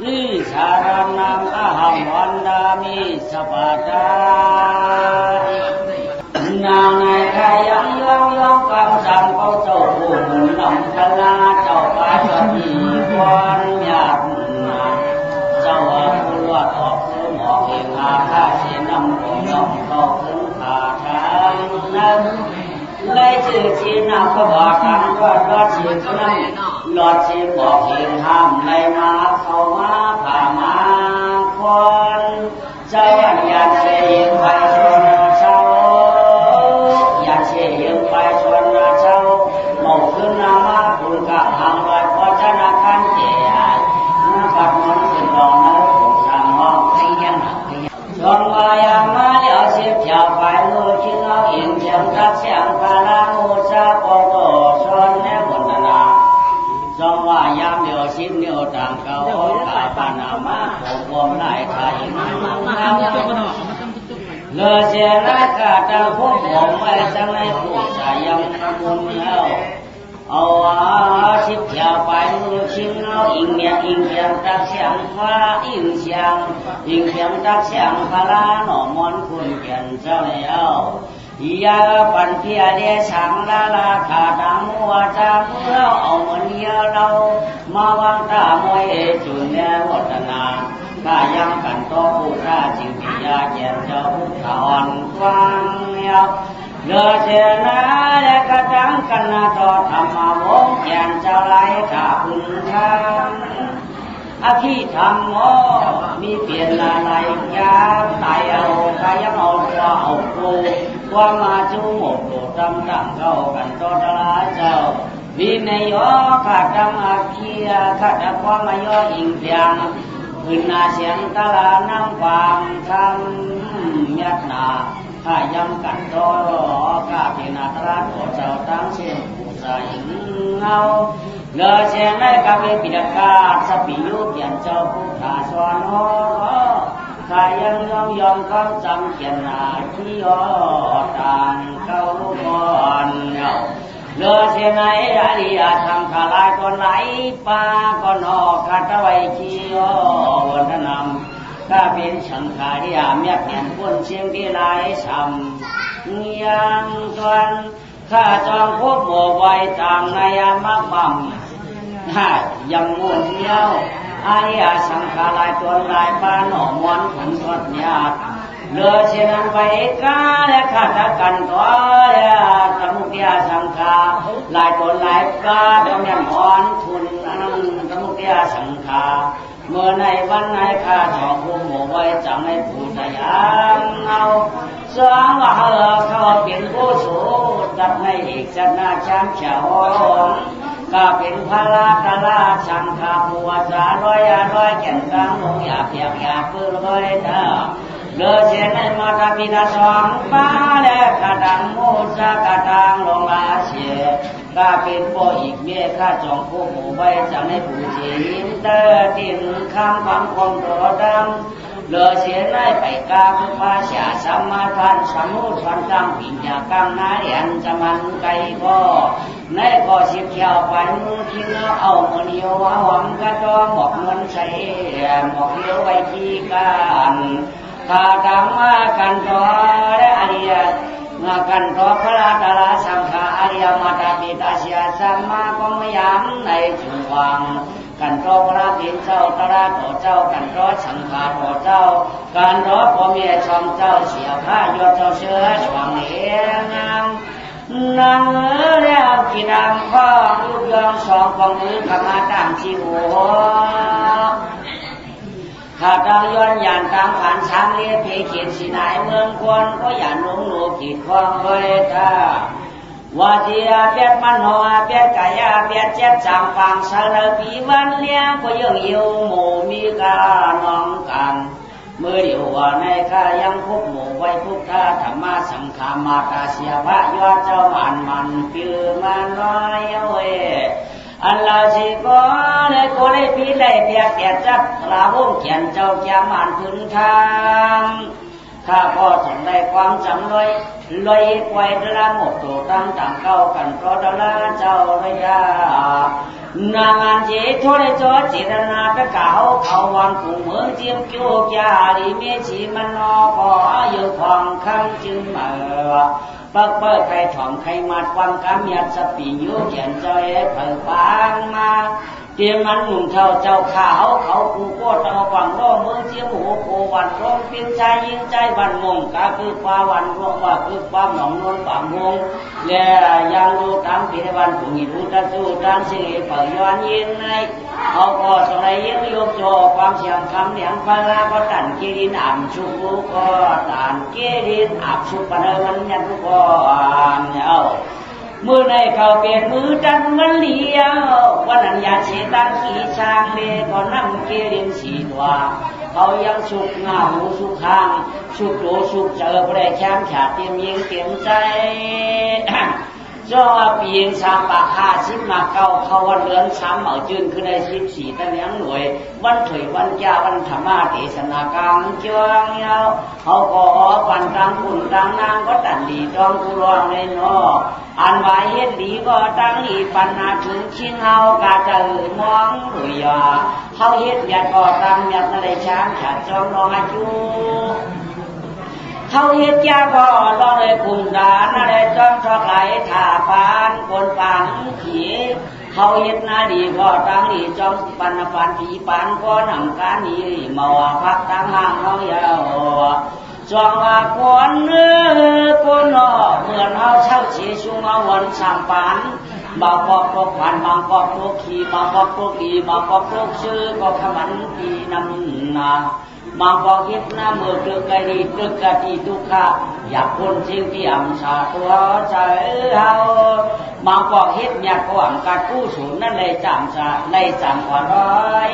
นิสารังนังอะหังวันดามิสัพพะทานางในใครยังย่องกำจังเขาเจ้าผู้หมุนนำพลาเจ้าป่าเจ้ามีความอยากเจ้าผู้ลวดออกคือหมอกเองอาข้าเสียนำของน้องเข้าถึงขาทางนั้นเลยชื่อชีนำก็บอกทางก็รอดชีนั้นหลอดชีบอกเองห้ามเลยมาเข้ามาผ่ามาคนเจ้าอยากเสียงไปชนเจ้าอยากเสียงไปชนเจ้าหมกขึ้นนามาคุณกับหางลอยพอจะนักขันเจียปัดมันขึ้นรองนั้นผมสั่งห้องให้ยังหนักชนวายามาเลี้ยวเสียบเจ้าไปลูกชิ้นเอาเองเสียงทักเสียงพาราโมชาปองโตชนแนบนนาจงว่ายามเดียวชิมเดียวต่างเก่าโอกาปานามาผมวมได้ขายมันเลอเสียรักกาตังพวกผมไว้จังในผู้ชายยังทำบุญแล้วเอาชิบเที่ยวไปมือชิงเอาอิงเมียอิงเพียงตักเสียงฟ้าอิงเสียงตักเสียงพลาหน่อมอนคุณเกียนเจ้าแล้วยาปันเพียเดชังลาลาขาดามัวจาเมื่อเอาเหมือนเยาเรามาวางตามวยจุนแนวัฒนาข้ายังกันโตผู้ราจิงปิยาเย็นเจ้าผู้ถอนฟังเนียวเลือเจนะและกระดังกันนาต่อธรรมวงแก่นเจ้าไรข้าพึงทำอภิธรรมโมมีเปลี่ยนอะไรยาตายเอาใครยังเอาตัวเอาปูว่ามาจูหมกโดดตั้งเข้ากันต่อตลาเจ้าวินัยย่อขาดดังอาเคียขาดความมาย่ออิงเพียงขึ้นนาเสียงตลาน้ำฟางคำยัดนาถ้าย้ำกันต่อกาพินาตราโตเจ้าตั้งเสียงผู้ใจเงาเลอเสียงได้กับเวปิดกาสปิยุเปลี่ยนเจ้าผู้ขาสอนโอข้ายังยอมคำจำเขียนหน้าที่ยอต่างเข้าลูกอ่อนเลือเสียไหนอาริยธรรมขาลายก่อนไหลป่าก่อนออกขาตะไวชียอวันนำข้าเป็นสังขารยามยักแห่งพ้นเชียงที่ลายช้ำยังจวนข้าจองพบโบไว้ต่างในยามบัมยังมุ่นเย้าอาริยสังขารายตัวลายป่าหน่อมวนผลทอดญาติเลือเช่นนั้นไปกาและขาดกันตัวสมุทยาสังขารลายตัวลายกาดำยันอ่อนทุนสมุทยาสังขารเมื่อในวันไหนข้าจองภูมิไว้จำในผู้ทยามเอาสองว่าเขาเป็นผู้สูจัดในอีกจัดนาช้างเฉาก็เป็นพระราชราชังคาบัวสาร้อยแก่นกลางลงอย่าเพียงอย่าปื้อร้อยเด้อเลือเสียในมาตาปิดาสองป้าและกระดังมูซากระดังลงอาเสียก็เป็นโบอีกเมียข้าจองผู้หมู่ไว้จากในผู้จีนเตอดินคำบังคงโดดำเลือเสียในไปกาผู้พาเสียสมมาทันสมุทรวันกังปิญญากังนาเรียนจะมันไกบ่ในก็สิบเที่ยวไปมือทิ้งเอาเงินโยเอาหวังกระจองบอกเงินใส่บอกเลี้ยวไว้ที่กันถ้าดังมากันต่อและอริยกันต่อพระราชาสังฆาอริยมาตาปิตาเสียสัมมาก็ไม่ย้ำในจุดวังกันต่อพระพิณเจ้าตระต่อเจ้ากันต่อสังฆาต่อเจ้ากันต่อพ่อเมียชมเจ้าเสียผ้ายศเจ้าเชื้อสวงเลี้ยงนั่งแล้วกินน้ำข้อลูกยองสองของมือขมาตามชีหัวข้าดังย้อนยานตามผ่านช้างเลี้ยเพเขียนสินายเมืองควรก็อย่าหนุ่มหนูขีดควงไว้ท่าวาเดียเปียดมันหัวเปียดกายาเปียดเจ็ดจางฟังสารปีวันเลี้ยงก็ยังอยู่หมู่มีกาน้องกันเมื่อเดียวว่าในข้ายังพบหมู่ไว้พุทธธรรมสังฆามาตาเสียพระยอดเจ้ามันปิวมันน้อยเว้อันลาสิก็เลยก็เลยพี่เลยเปียกแก่จับลาวงเขียนเจ้าแก่มันพื้นทางข้าก็สนได้ความจำลอยไว้ดละหมดตัวตั้งเก้ากันเพราะดละเจ้าระยะ นางเจทอได้จอเจตนาไปเก่าเขาวันผู้เมืองเจียมโจกยาลีเมชีมันนอก็อยู่ของคำจึงมาปักเปิดใครถ่อมใครมัดความกำยัดสปียุเขียนใจเผิ่ปางมาเตรียมมันหนุ่มเท่าเจ้าขาวเขากูโคตรเอาฝั่งโลกเมืองเชียงหัวโควันร้องเป็นใจยิ่งใจวันมงก็คือความวันร้องว่าคือความหนองนนป่ามงและยังดูตามปีวันผู้หญิงรู้ตัดสู้ตามสิ่งเปิดย้อนยินในเขาก็สลายยิ่งยกโจความเสียงคำเหนียงพลาก็ตันเกลินอ่ำชุกก็ตันเกลินอ่ำชุกปะเนมันยันทุกคนเอามือในเขาเปลี่ยนมือดันมันเลี้ยววันนั้นยาเชตังขี่ช้างเลก็นั่งเกลินสีตัวเขายังสุกหน้าหูสุกข้างสุกโดสุกเจอแปรแข้งขาเตรียมยิงเตรียมใจจ้าปีนสามปาก50มาเก้าเขาวันเดือน3เหมาจืนคือใน14ตั้งยังหน่วยวันถอยวันยาวันธรรมะเทศนากลางเจ้าเงาเขาก็วันตังคุณตังนางก็ตันดีจองกุรองในนออันว่าเฮ็ดดีก็ตั้งอีปัญหาถึงชิ้นเฮากาจะมองหรือยาเฮาเฮ็ดยัดก็ตั้งยัดในช้างขาดจองรองอายุเขาเฮ็ดยาก็รอเลยคุมดานอะไรจ้องชอกไหลถ่าปานคนปานผีเขาเฮ็ดนาดีก็ตั้งดีจ้องปันปานผีปานก็หนังการนี้มาว่าพักตั้งห่างเขายาวจ้องว่าคนคนนอเหมือนเขาเช่าเสียชุงเอาวันสามปานบางปอกตกผ่านบางปอกตกขี่บางปอกตกดีบางปอกตกชื่อก็ขมันปีนำนาบางปอกคิดหน้ามือตึกกะดีตึกกะดีทุกข้าอยากคนสิ่งที่อ่ำชาตัวใจเอาบางปอกเฮ็ดอยากก่อนการกู้ศูนย์นั่นเลยจำชาเลยจำกว่าร้อย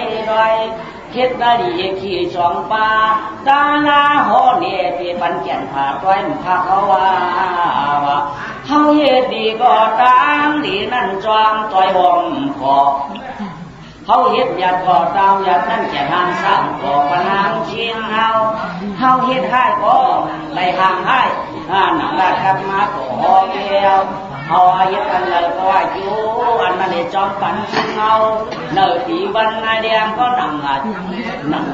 เฮ็ดได้ดีขี่สองปาตาลาโหเนี่ยปีปันแก่นผาต้อยพาเขาว่าเขาเฮ็ดดีก็ตั้งดีนั่นจอมต่อยห่มพอเขาเฮ็ดยัดก็ตามยัดนั่นแก่ทางสร้างก็ปนางเชียงเขาเฮ็ดให้ก็ไล่ห่างให้หนังราดกลับมาก็หอเดียวเขาเฮ็ดกันเลยก็ว่าอยู่อันมันได้จอมปันชิงเอาเนื้อปีวันนายเดียมก็นั่ง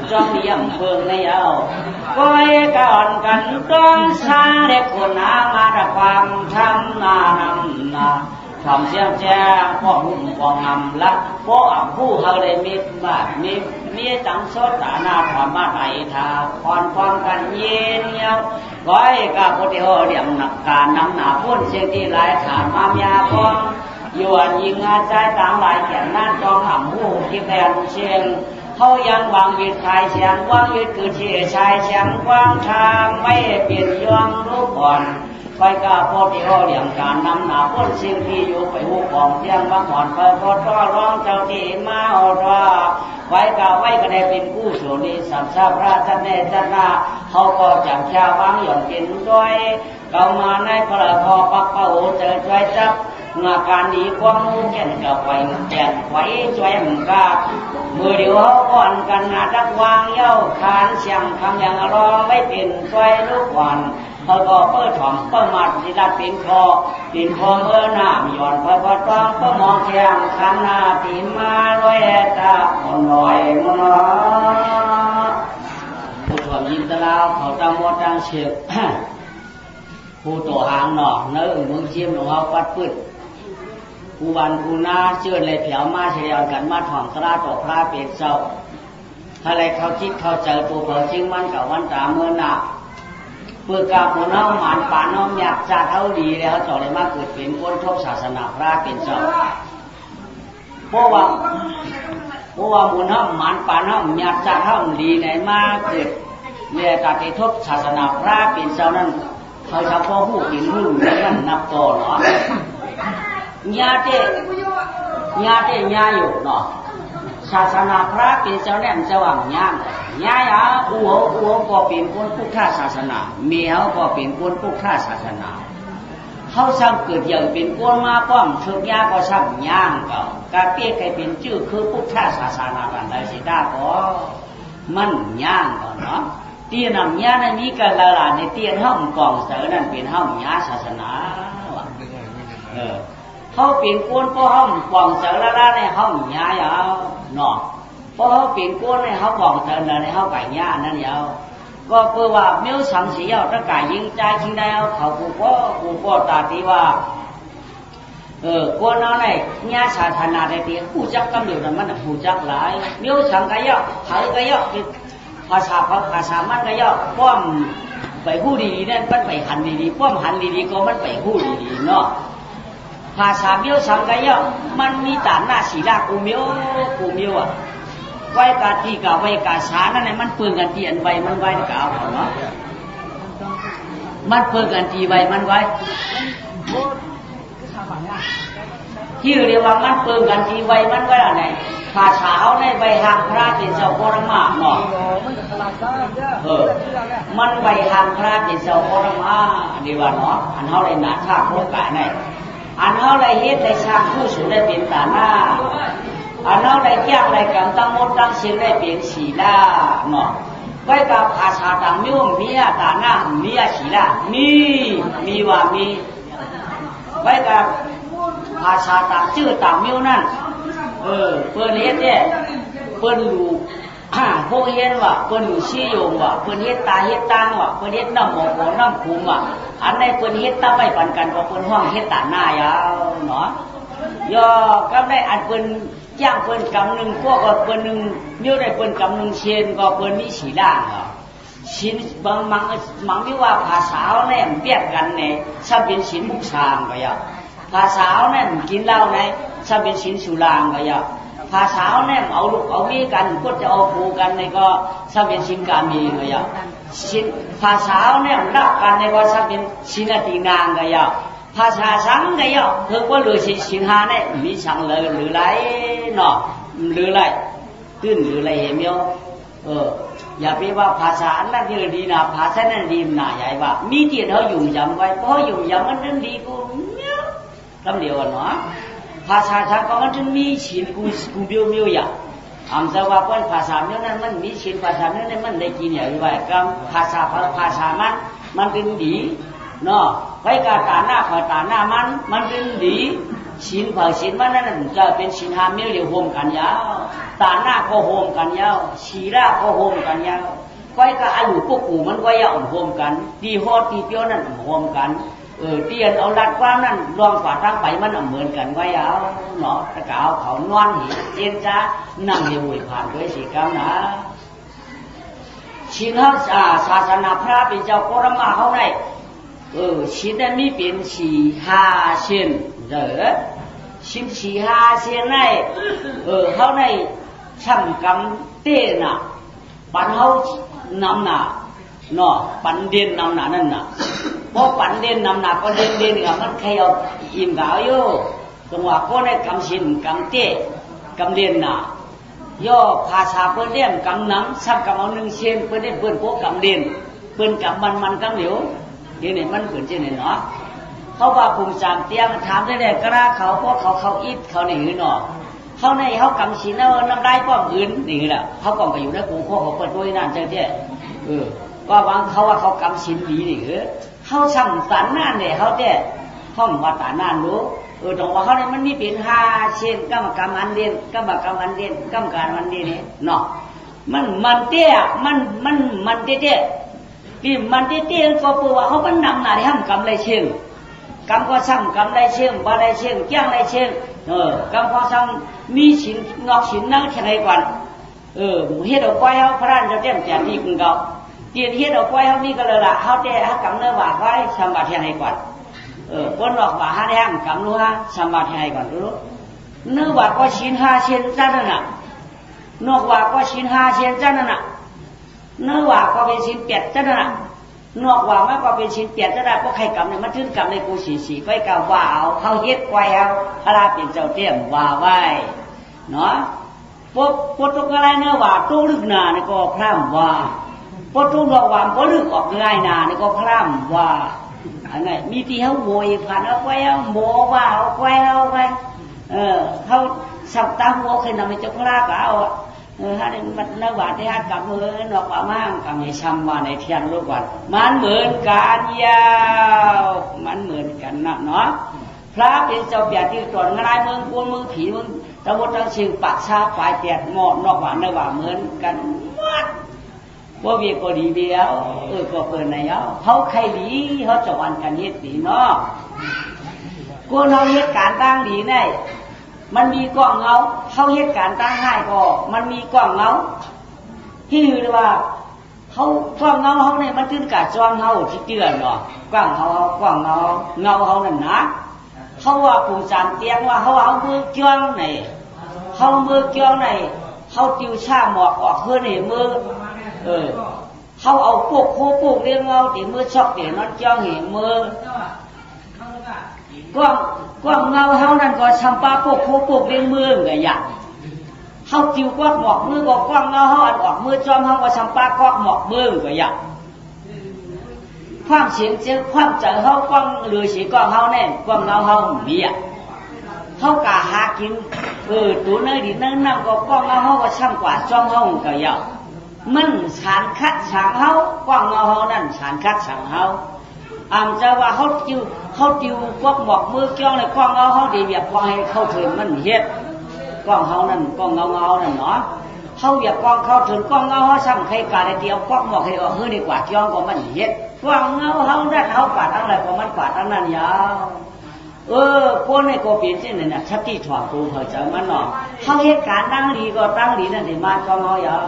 จอมเยี่ยมเพิ่งในเอาก็ให้ก่อนกันต้องสร้างเด็กคนหามาแต่ความทำนำทำเสียงแจ้งพ่อหุ่มพ่องำละพ่อผู้เขาได้มีบ้านมีจังสดตาหน้าธรรมะไหนทาคอนความกันเย็นเงี้ยวก้อยกับพุทธิโอเดี่ยมหนักการนำหนาพ้นเสียงที่หลายฐานมามยาพองยวนยิงอาใจต่างหลายแก่นั่นจองหำหูที่แผ่นเชียงเขายังวางยึดขายเสียงวางยึดคือเชี่ยชายเสียงกว้างทางไม่เปลี่ยนย่องรูปอ่อนไปกับพ่อที่เขาเลี้ยงการนำหนาพ้นสิ่งที่อยู่ไปหุบของเที่ยงบางอ่อนไปพอต้อร้องเจ้าที่มาอดว่าไว้กับไว้ก็ได้เป็นกู้ส่วนนี้สัมชาพระจันเนจันนาเขาก็จังชาวางหย่อนกินด้วยเก่ามาในพระพอปักเป่าเจอช่วยจับงาการดีความมูแก่นกับไว้แก่นไว้ช่วยมึงกามือเดียวเขาก่อนกันงาจักวางเย้าคานเสียงคำอย่างร้องไม่เป็นช่วยลูกวันเขาก็เปิดถ่อมเปิดมัดที่รัดเป็นคอเมื่อหน้าหย่อนพอต้องเปิดมองแข้งขันหน้าตีมาลอยตาคนลอยมันน้อผู้ถ่วมยิงตะลาวเขาตั้งวัดตั้งเชือกผู้ตัวหางหนอกเนื้อมึงเชี่ยมหลวงเขาปัดปืดผู้วันผู้นาเชื่อเลยเผียวมาเฉลียวกันมาถ่อมตราต่อพระเป็ดเจ้าอะไรเขาคิดเขาเจอตัวเผาจริงมันกับวันตาเมื่อหน้าเพื่อกาบุญน้องหมานป่าน้องอยากจะเท่าดีแล้วเขาต่อเลยมาเกิดเป็นคนทบศาสนาพระเป็นเจ้าเพราะว่าบุญน้องหมานป่าน้องอยากจะเท่าดีไหนมาเกิดเนี่ยการที่ทบศาสนาพระเป็นเจ้านั้นเขาเฉพาะหูกินหูนั่นนับต่อเนาะญาติญาอยู่เนาะศาสนาพระเป็นเจ้าแหลมเจ้าว่างญาอู๋ก็เป็นคนพุทธศาสนาเมียเขาก็เป็นคนพุทธศาสนาเขาสร้างเกิดอย่างเป็นคนมาป้อมชุดญาก็สร้างย่างก็กาเปี้ยใครเป็นชื่อคือพุทธศาสนาบันไดสิดาก็มันย่างก็เนาะเตี้ยนำญาในนี้กันละลาในเตี้ยห้องกองเสนั่นเป็นห้องญาศาสนาเ เขาเปลี่ยนก้นเพราะเขาหวังเจอแล้วเนี่ยเขาหนียาวเนาะเพราะเขาเปลี่ยนก้นเนี่ยเขาหวังเจอแล้วเนี่ยเขาไก่ย่านั่นยาวก็เพื่อว่าเมื่อสังสีเอาถ้าไก่ยิงใจชิงได้เอาเขากูก็ตาตีว่าก้นเอาเนี่ยย่าศาสนาได้ตีผู้จักกำเนิดมันผู้จักหลายเมื่อสังไก่ย่อไทยไก่ย่อภาษามันไก่ย่อป้อมไปผู้ดีๆนั่นมันไปหันดีๆป้อมหันดีๆก็มันไปผู้ดีๆเนาะภาษาเมียวสังไกยมันมีฐานหน้าศีลากูเมียวอ่ะไว้กาตีกาไว้กาสานั่นแหละมันเปื้อนกันตีอันไว้มันไว้กาเอาเนาะมันเปื้อนกันตีไว้มันไว้ที่เรียกว่ามันเปื้อนกันตีไว้มันไว้อะไรภาษาเขาในใบหางพระเป็นเจ้าปรมาเนาะมันใบหางพระเป็นเจ้าปรมาดีว่าเนาะอันเขาเลยหนาชาโคกายในอันเขาเลยเฮ็ดได้สร้างผู้สูงได้เป็นตาหน้าอันเขาได้แยกได้กำตั้งมดตั้งเสียงได้เป็นสีลาเนาะไว้กับภาษาต่างมิ้วมีตาหน้ามีสีลามีว่ามีไว้กับภาษาต่างชื่อต่างมิ้วนั่นเปิ้นเฮ็ดเนี่ยเปิ้นรู้พวกเฮ็ดว่าเปิ้นอยู่ชี้โยงว่าเปิ้นเฮ็ดตาเฮ็ดตางว่าเปิ้นเฮ็ดน้ำหมอกน้ำคุมว่าอันในเปิ้นเฮ็ดตาไม่ปันกันว่าเปิ้นห้องเฮ็ดตาหน้ายาวเนาะย่อก็ได้อันเปิ้นจ้างเปิ้นกำนึงพวกก็เปิ้นนึงมิ้วได้เปิ้นกำนึงเชียนก็เปิ้นมีสีด่างอ่ะชินบางมังมีว่าภาษาเนี่ยเปรียบกันเนี่ยถ้าเป็นศีลมุสามก็อย่าภาษาเนี่ยกินเหล้าเนี่ยถ้าเป็นศีลสุรางก็อย่าภาษาเนี่ยเอาลูกเอามีกันก็จะเอาผูกันในก็ถ้าเป็นศีลกามีก็อย่าศีลภาษาเนี่ยรักกันในก็ถ้าเป็นศีลตินางก็อย่าภาษาสังก็อย่าเพิ่งว่าเลยศีลหาเนี่ยมีสังเลยหรือไรเนาะหรือไรตื้นหรือไรเหี้ยวอย่าไปว่าภาษานั่นคือดีนะภาษานั่นดีนะใหญ่ว่ามีที่เขาอยู่ยำไว้เพราะอยู่ยำมันถึงดีกูเนี่ยคำเดียวเนาะภาษาชักก็มันถึงมีชิ้นกูเบี้ยวอย่างอันจะว่าเป็นภาษาเนี่ยนั้นมันมีชิ้นภาษาเนี่ยนั้นมันได้กินอย่างไรก็ภาษามันเป็นดีเนาะไว้การตาหน้าขอตาหน้ามันเป็นดีชิ้นเผาชิ้นมันนั่นจะเป็นชิ้นหาเมียวเดียวโฮมกันยาวตาหน้าก็โฮมกันยาวชีราก็โฮมกันยาวไว้ก็อายุพวกกูมันไว้ยาวโฮมกันตีฮอดตีเปียวนั่นโฮมกันเตียนเอาลัดกว้างนั่นรองฝ่าทางไปมันเหมือนกันไว้ยาวเนาะตะกาวเขานอนหิเจนจ้านั่งอยู่ผ่านด้วยสีกรรมนะชิ้นเขาศาสนาพระเป็นเจ้าโครมาเขาได้ชิ้นนั้นมีเป็น4-5เช่นชิ้น4-5เช่นได้เขาได้ช่างกำเต้น่ะปันเขานำหนาเนาะปันเด่นนำหนานั่นน่ะเพราะปันเด่นนำหนาก็เด่นกับมันใครเอาอิ่มกาวอยู่ตรงว่าก็ได้กำชิ้นกำเต้กำเด่นน่ะย่อภาษาเปิ้นเรียกกำน้ำซ้ำกำเอา1เช่นเปิ้นได้เปิ้นพวกกำเด่นเปิ้นกำมันกำเหลวนี่เนี่ยมันเกิดเช่นนี้เนาะเขาว่าภูมิจามเตี้ยมันถามได้กระเขาเพราะเขาอิดเขาหนีเนาะเขาในเขากำศีลแล้วน้ำได้ป้อมอื่นนี่แหละเขากองก็อยู่ในกรุงเขาเปิดด้วยนั่นเจ้าเจ้ว่าบางเขาว่าเขากำศีลดีนี่เขาช่างสันนั่นเนี่ยเขาเจ้ห้องวัดตานั่นรู้ตรงว่าเขาเนี่ยมันมีเป็น5เช่นกรรมการอันเด่นกรรมการอันเด่นกรรมการอันเด่นนี่เนาะมันเตี้ยมันเตี้ยที่มันเตี้ยก็เพราะว่าเขาเป็นนำหน้าที่ทำกรรมไรเช่นกรรมก็ซ้ำกรรมไรเช่นบาไรเช่นแก้งไรเช่นกรรมก็ซ้ำมีฉินงอกฉินนั่งเท่าไรก่อนเฮ็ดเอาไว้เขาพระราชจะเต็มแจกที่คุณเขาเตียนเฮ็ดเอาไว้เขามีก็เลยละเขาแต่เขากรรมเนื้อว่าไว้สมบัติเท่าไรก่อนคนหลอกว่าหาได้ห้ามกรรมรู้ฮะสมบัติเท่าไรก่อนรู้เนื้อว่าก็ฉิน5เช่นจ้านั่นน่ะนอกว่าก็ฉิน5เช่นจ้านั่นน่ะเนื้อว่าก็เป็นฉิน8จ้านั่นน่ะนอกว่ามันก็เป็นชิ้นเปียกจะได้พวกใครกำเนี่ยมันถึงกำในกูสีก็ให้กำว่าเอาเขาเฮ็ดไว้เอาพระราเป็นเจ้าเตี้ยมว่าไว้เนาะพวกตุกอะไรเนื้อว่าตู้ลึกนาเนี่ยก็พร่ำว่าพวกตู้ดอกหวานพวกลึกออกง่ายนาเนี่ยก็พร่ำว่าอันไหนมีที่เขาโวยผ่านเอาไว้เอาโมว่าเอาไว้เอาไปเขาสับตาหัวขึ้นมาเป็นเจ้าพระก็เอาฮะนี่มันเนื้อหวานที่ฮัดกับมือนอกว่ามั่งกับในช้ำว่าในเทียนลูกวันมันเหมือนกันยาวมันเหมือนกันนะเนาะ พระเป็นเจ้าเปียที่ตรวจงานเมืองกวนเมืองผีเมืองตะวันตกชิงปากชาปลายแตกงอนอกหวานในหวานเหมือนกันมัดว่าเวียก็ดีเดียวก็เปิดในเขาใครดีเขาจะวันกันเฮ็ดดีเนาะกูเราเฮ็ดการตั้งดีแน่มันมีกล้องเงาเขาเฮ็ดการตั้งให้ก็มันมีกล้องเงาที่คือว่าเขากล้องเงาเขาเนี่ยมันขึ้นกับจองเขาที่เตือนเนาะกล้องเขากล้องเงาเขานั่นนะเขาว่าผู้จานเตียงว่าเขาเอามือเกี้ยงไหนเขามือเกี้ยงไหนเขาติวชาหมอกออกเพื่อในมือเขาเอาพวกโคพวกเลี้ยงเงาตีมือชอกตีนอนเกี้ยงเห็นมือกล้องเงาเขานั่นก็ชำปาพวกโคพวกเลี้ยงมือไงอย่างเขาติวกวักหมอกมือก็กล้องเงาเขาอันออกมือจอมเขาก็ชำปากวักหมอกมือไงอย่างความเสียงความใจเขากว้างหรือสีกว้างเขาแน่กว้างเงาเขามีเขากะหากินตัวเนื้อดีเนื้อนั่งก็กว้างเงาเขาก็ช่างกว่าจ้องเขาก็ยาวมันฉานคัดฉางเขากว้างเงาเขานั่นฉานคัดฉางเขาจะว่าเขาติวกวักหมอกมือเกี้ยวเลยกว้างเงาเขาดีแบบกว้างให้เข้าถึงมันเฮ็ดกว้างเขานั่นกว้างเงานั่นเนาะเขาอยากกว้างเข้าถึงกว้างเงาเขาช่างใครกะได้เดียวกว้างหมอกให้ออกเฮือดีกว่าเกี้ยวก็มันเฮ็ดกว้างเงาเขาได้เขากวาดทั้งหลายก็มันกวาดทั้งนั้นยาวพวกนี้ก็เปลี่ยนเช่นนั้นนะชักที่ถอดกูเขาจะมันเนาะเขาเหตุการณ์ตั้งดีก็ตั้งดีนั่นดีมาจอมเขายาว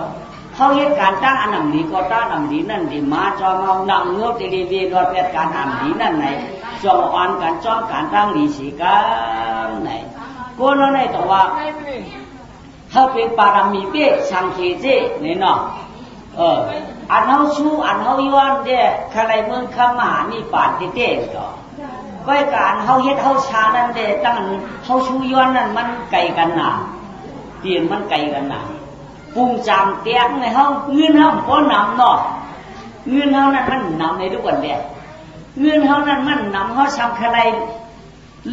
เขาเหตุการณ์ตั้งอันนั้นดีก็ตั้งอันดีนั่นดีมาจอมเขาหนังเงือกดีดีรอดเป็นการอันดีนั่นไหนจอมอ่อนกันจอมการตั้งดีสีกันไหนกูนั่นไหนแต่ว่าเขาเป็นปารามีเป้สังเกตเนี่ยเนาะอันเขาชูอันเขาย้อนเด้ใครเมืองขมานี่ปาดเด้ก็ก้อยการเขาเฮ็ดเขาชานั่นเด้ตั้งเขาชูย้อนนั่นมันไกลกันหนาเตียนมันไกลกันหนาปุ่งจามเตียงในห้องเงินเขาก็นำเนาะเงินเขานั่นมันนำในทุกวันเด้เงินเขานั่นมันนำเขาทำใคร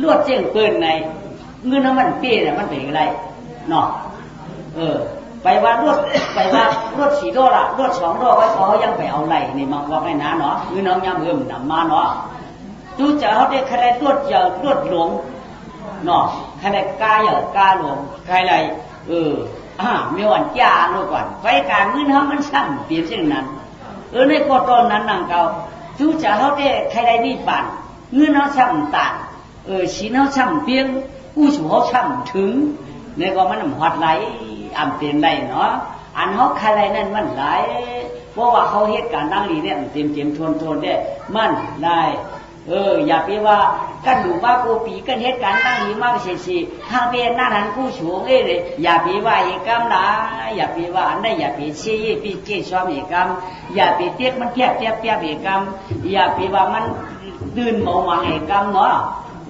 ลวดเจ้งเปินในเงินเขามันเปี้ยมันเป็นอะไรเนาะไปว่ารถ4 โลละรถ2 โลไว้เขายังไปเอาไหลนี่มาว่าไม่นาเนาะคือน้องยามเอิ่มนำมาเนาะดูจะเขาได้ใครรถเยอะรถหลวงเนาะใครกาเยอะกาหลวงใครไรมีวันจ้าโน่ก่อนไปการเงินเขามันซ้ำเปลี่ยนเช่นนั้นในกอตอนนั้นนั่งเก่าดูจะเขาได้ใครได้นี่ปั่นเงินเขาซ้ำต่างชิ้นเขาซ้ำเพียงกู้สูเขาซ้ำถึงในก็มันหอดไหลเปลี่ยนได้เนาะอันเขาใครนั่นมันหลายเพราะว่าเขาเหตุการณ์ดังนี้เนี่ยเต็มทนได้มันได้อย่าไปว่ากันดูว่ากูปีกันเหตุการณ์ดังนี้มากเสียทางเป็นหน้านั้นกูสูงเลยอย่าไปว่าเอกรรมนะอย่าไปว่าอันใดอย่าไปเชี่ยปีเกชอมเอกรรมอย่าไปเทียบมันเทียบเอกรรมอย่าไปว่ามันตื่นเมาหวังเอกรรมเนาะ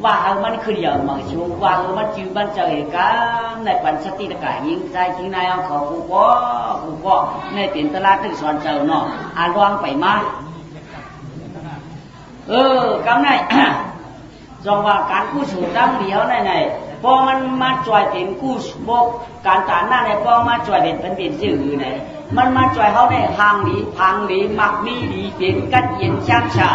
ว่ามันคืออย่างบางช่วงว่ามันจืดมันเจอกันในปัญชติตะกายยิงใจทิ้งนายเอาเขากูก็ในเต็นตลาดตึกสอนเจ้าเนาะลองไปมากำไนจงว่าการกู้สูดังเดียวไหนพอมันมาจ่อยเป็นกู้บกการตานหน้าในพอมาจ่อยเป็นสื่อไหนมันมาจ่อยเขาในพังหลีมักมีดีเป็นกัดเย็นช่างชา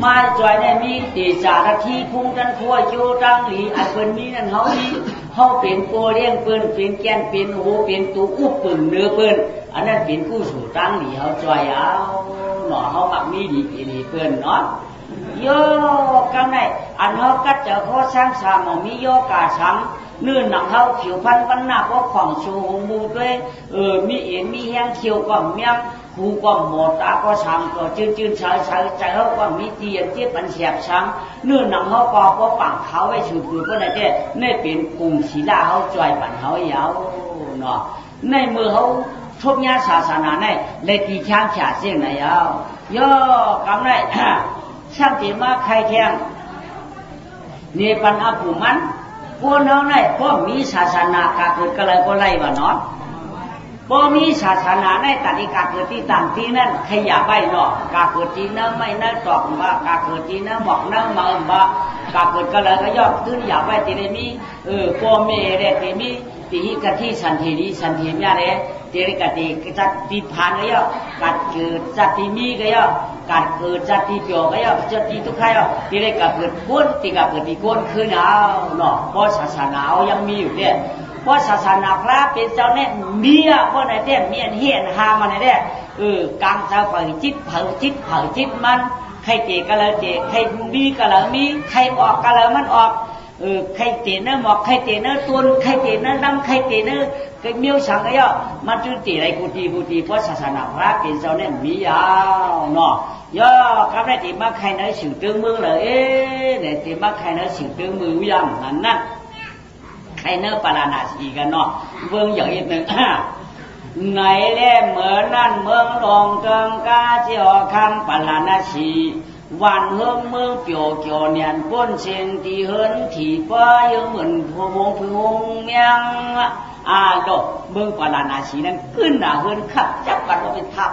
มาจ่อยในมีตีจาระที่พุ่งกันขั้วโยดังหลีอันเป็นมีนั่นเขาเป็นโปเลี้ยงปืนเป็นแกนเป็นหูเป็นตูอุบปืนเนื้อปืนอันนั้นเป็นกู้สูดังหลีเขาจ่อยเอาหน่อเขามักมีดีเปืนเนาะโยกันไหนอันเขากัดเจอเขาช่างสามมีโยกาช้ำเนื้อหนังเขาเขียวพันปันหน้าก็ของชูหงมูด้วยมีเอ็นมีแห้งเขียวก็เมียงหูก็หมดตาก็ช้ำก็จืนใช้ใจเขาก็มีเตียนที่ปันเสียบช้ำเนื้อหนังเขาก็ปังเขาไว้ชูปืนก็ได้แต่ไม่เป็นกลุ่มศีลาเขาจ่อยปันเขายาวเนาะในมือเขาทุบยาศาสนาในเลยตีช้างฉาเสียงไหนเอาย่อกำไรช่างตีมาใครแข่งนี่ปัญหาผู้มันพวกเราในพวกมีศาสนากาเกิดก็เลยก็ไล่ว่าเนาะพวกมีศาสนาในตัดกาเกิดที่ต่างที่นั่นขยับไปเนาะกาเกิดที่นั่นไม่นั่นตอกบ้ากาเกิดที่นั่นบอกนั่นมาบ้ากาเกิดก็เลยก็ยอดขึ้นอย่าไปตีได้มีพวกเมย์ได้ตีมีตีกะที่สันทีนี้สันทีนี้อะไรตี ตีกติจัดตีผ่านก็ย่อกัดเกิดจัดตีมีก็ย่อกัดเกิดจัดตีเปียวก็ย่อจัดตีทุกข์ก็ย่อตีได้กับเกิดก้นตีกับเกิดตีก้นคือหนาวเนาะเพราะศาสนายังมีอยู่เนี่ยเพราะศาสนาพระเป็นเจ้าเนี่ยมีอ่ะเพราะไหนเนี่ยมีอันเฮียนหามาไหนเนี่ยกลางเจ้าเผยจิตเผยจิตมันใครเตะก็เลยเตะใครมีก็เลยมีใครออกก็เลยมันออกใครเตะเนื้อหมอกใครเตะเนื้อตุนใครเตะเนื้อดำใครเตะเนื้อไก่เมียวสังก็ย่อมันจุดตีอะไรกูตีเพราะศาสนาพระเป็นเจ้าเนี่ยมียาวเนาะย่อครับได้ตีมาใครเนื้อสิ่งตึงมือเลยเนี่ยตีมาใครเนื้อสิ่งตึงมือยังนั่นใครเนื้อปาราณาสีกันเนาะเบิ่งอย่างอีกหนึ่งไหนเล่เหมือนนั่นเมืองลงเกิงกาเจียวคำปาราณาสีวันเฮืองเมืองเปียวเกี่ยวเนียนป้นเชียงตีเฮินที่ป้ายังเหมือนพวงพึ่งเมียงดอกเมืองปาราณาสีนั้นขึ้นหนาเฮินขับจับกันว่าเป็นทับ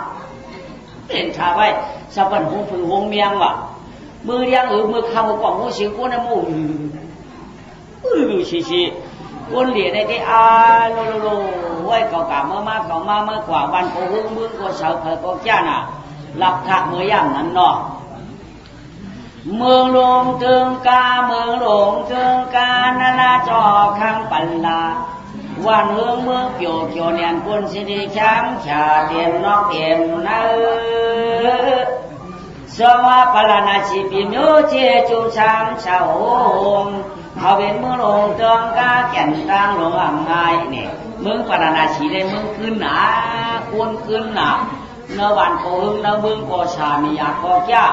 เป็นชาไว้สะบันพวงพึ่งเมียงว่ะมือเลี้ยงมือข้าวกล่องมือเสียงก้นน้ำมูดูชีก้นเหลี่ยในที่โลไว้ก่อกะเมื่อมาก่อมาเมื่อกว่าวันโกหึงมือก็เสาเผยก็จ้าน่ะหลับทักเมื่อย่างนั้นเนาะเมืองหลวงเตืองกาเมืองหลวงเตืองกานาลาจอข้างปัลลาวันเฮืองเมืองเปียวเกี่ยวเนียนปุ่นสิริช้ำชาเตียมนอกเตียมนาสวะปาราณาสีปีโยเจจูช้ำชาวงเขาเป็นเมืองหลวงเตืองกาแก่นตังหลวงอ่างไงเนี่ยเมืองปาราณาสีได้เมืองขึ้นหนาควรขึ้นหนาเนื้อวันโกหึงเนื้อเมืองโกชามียาโกจ้า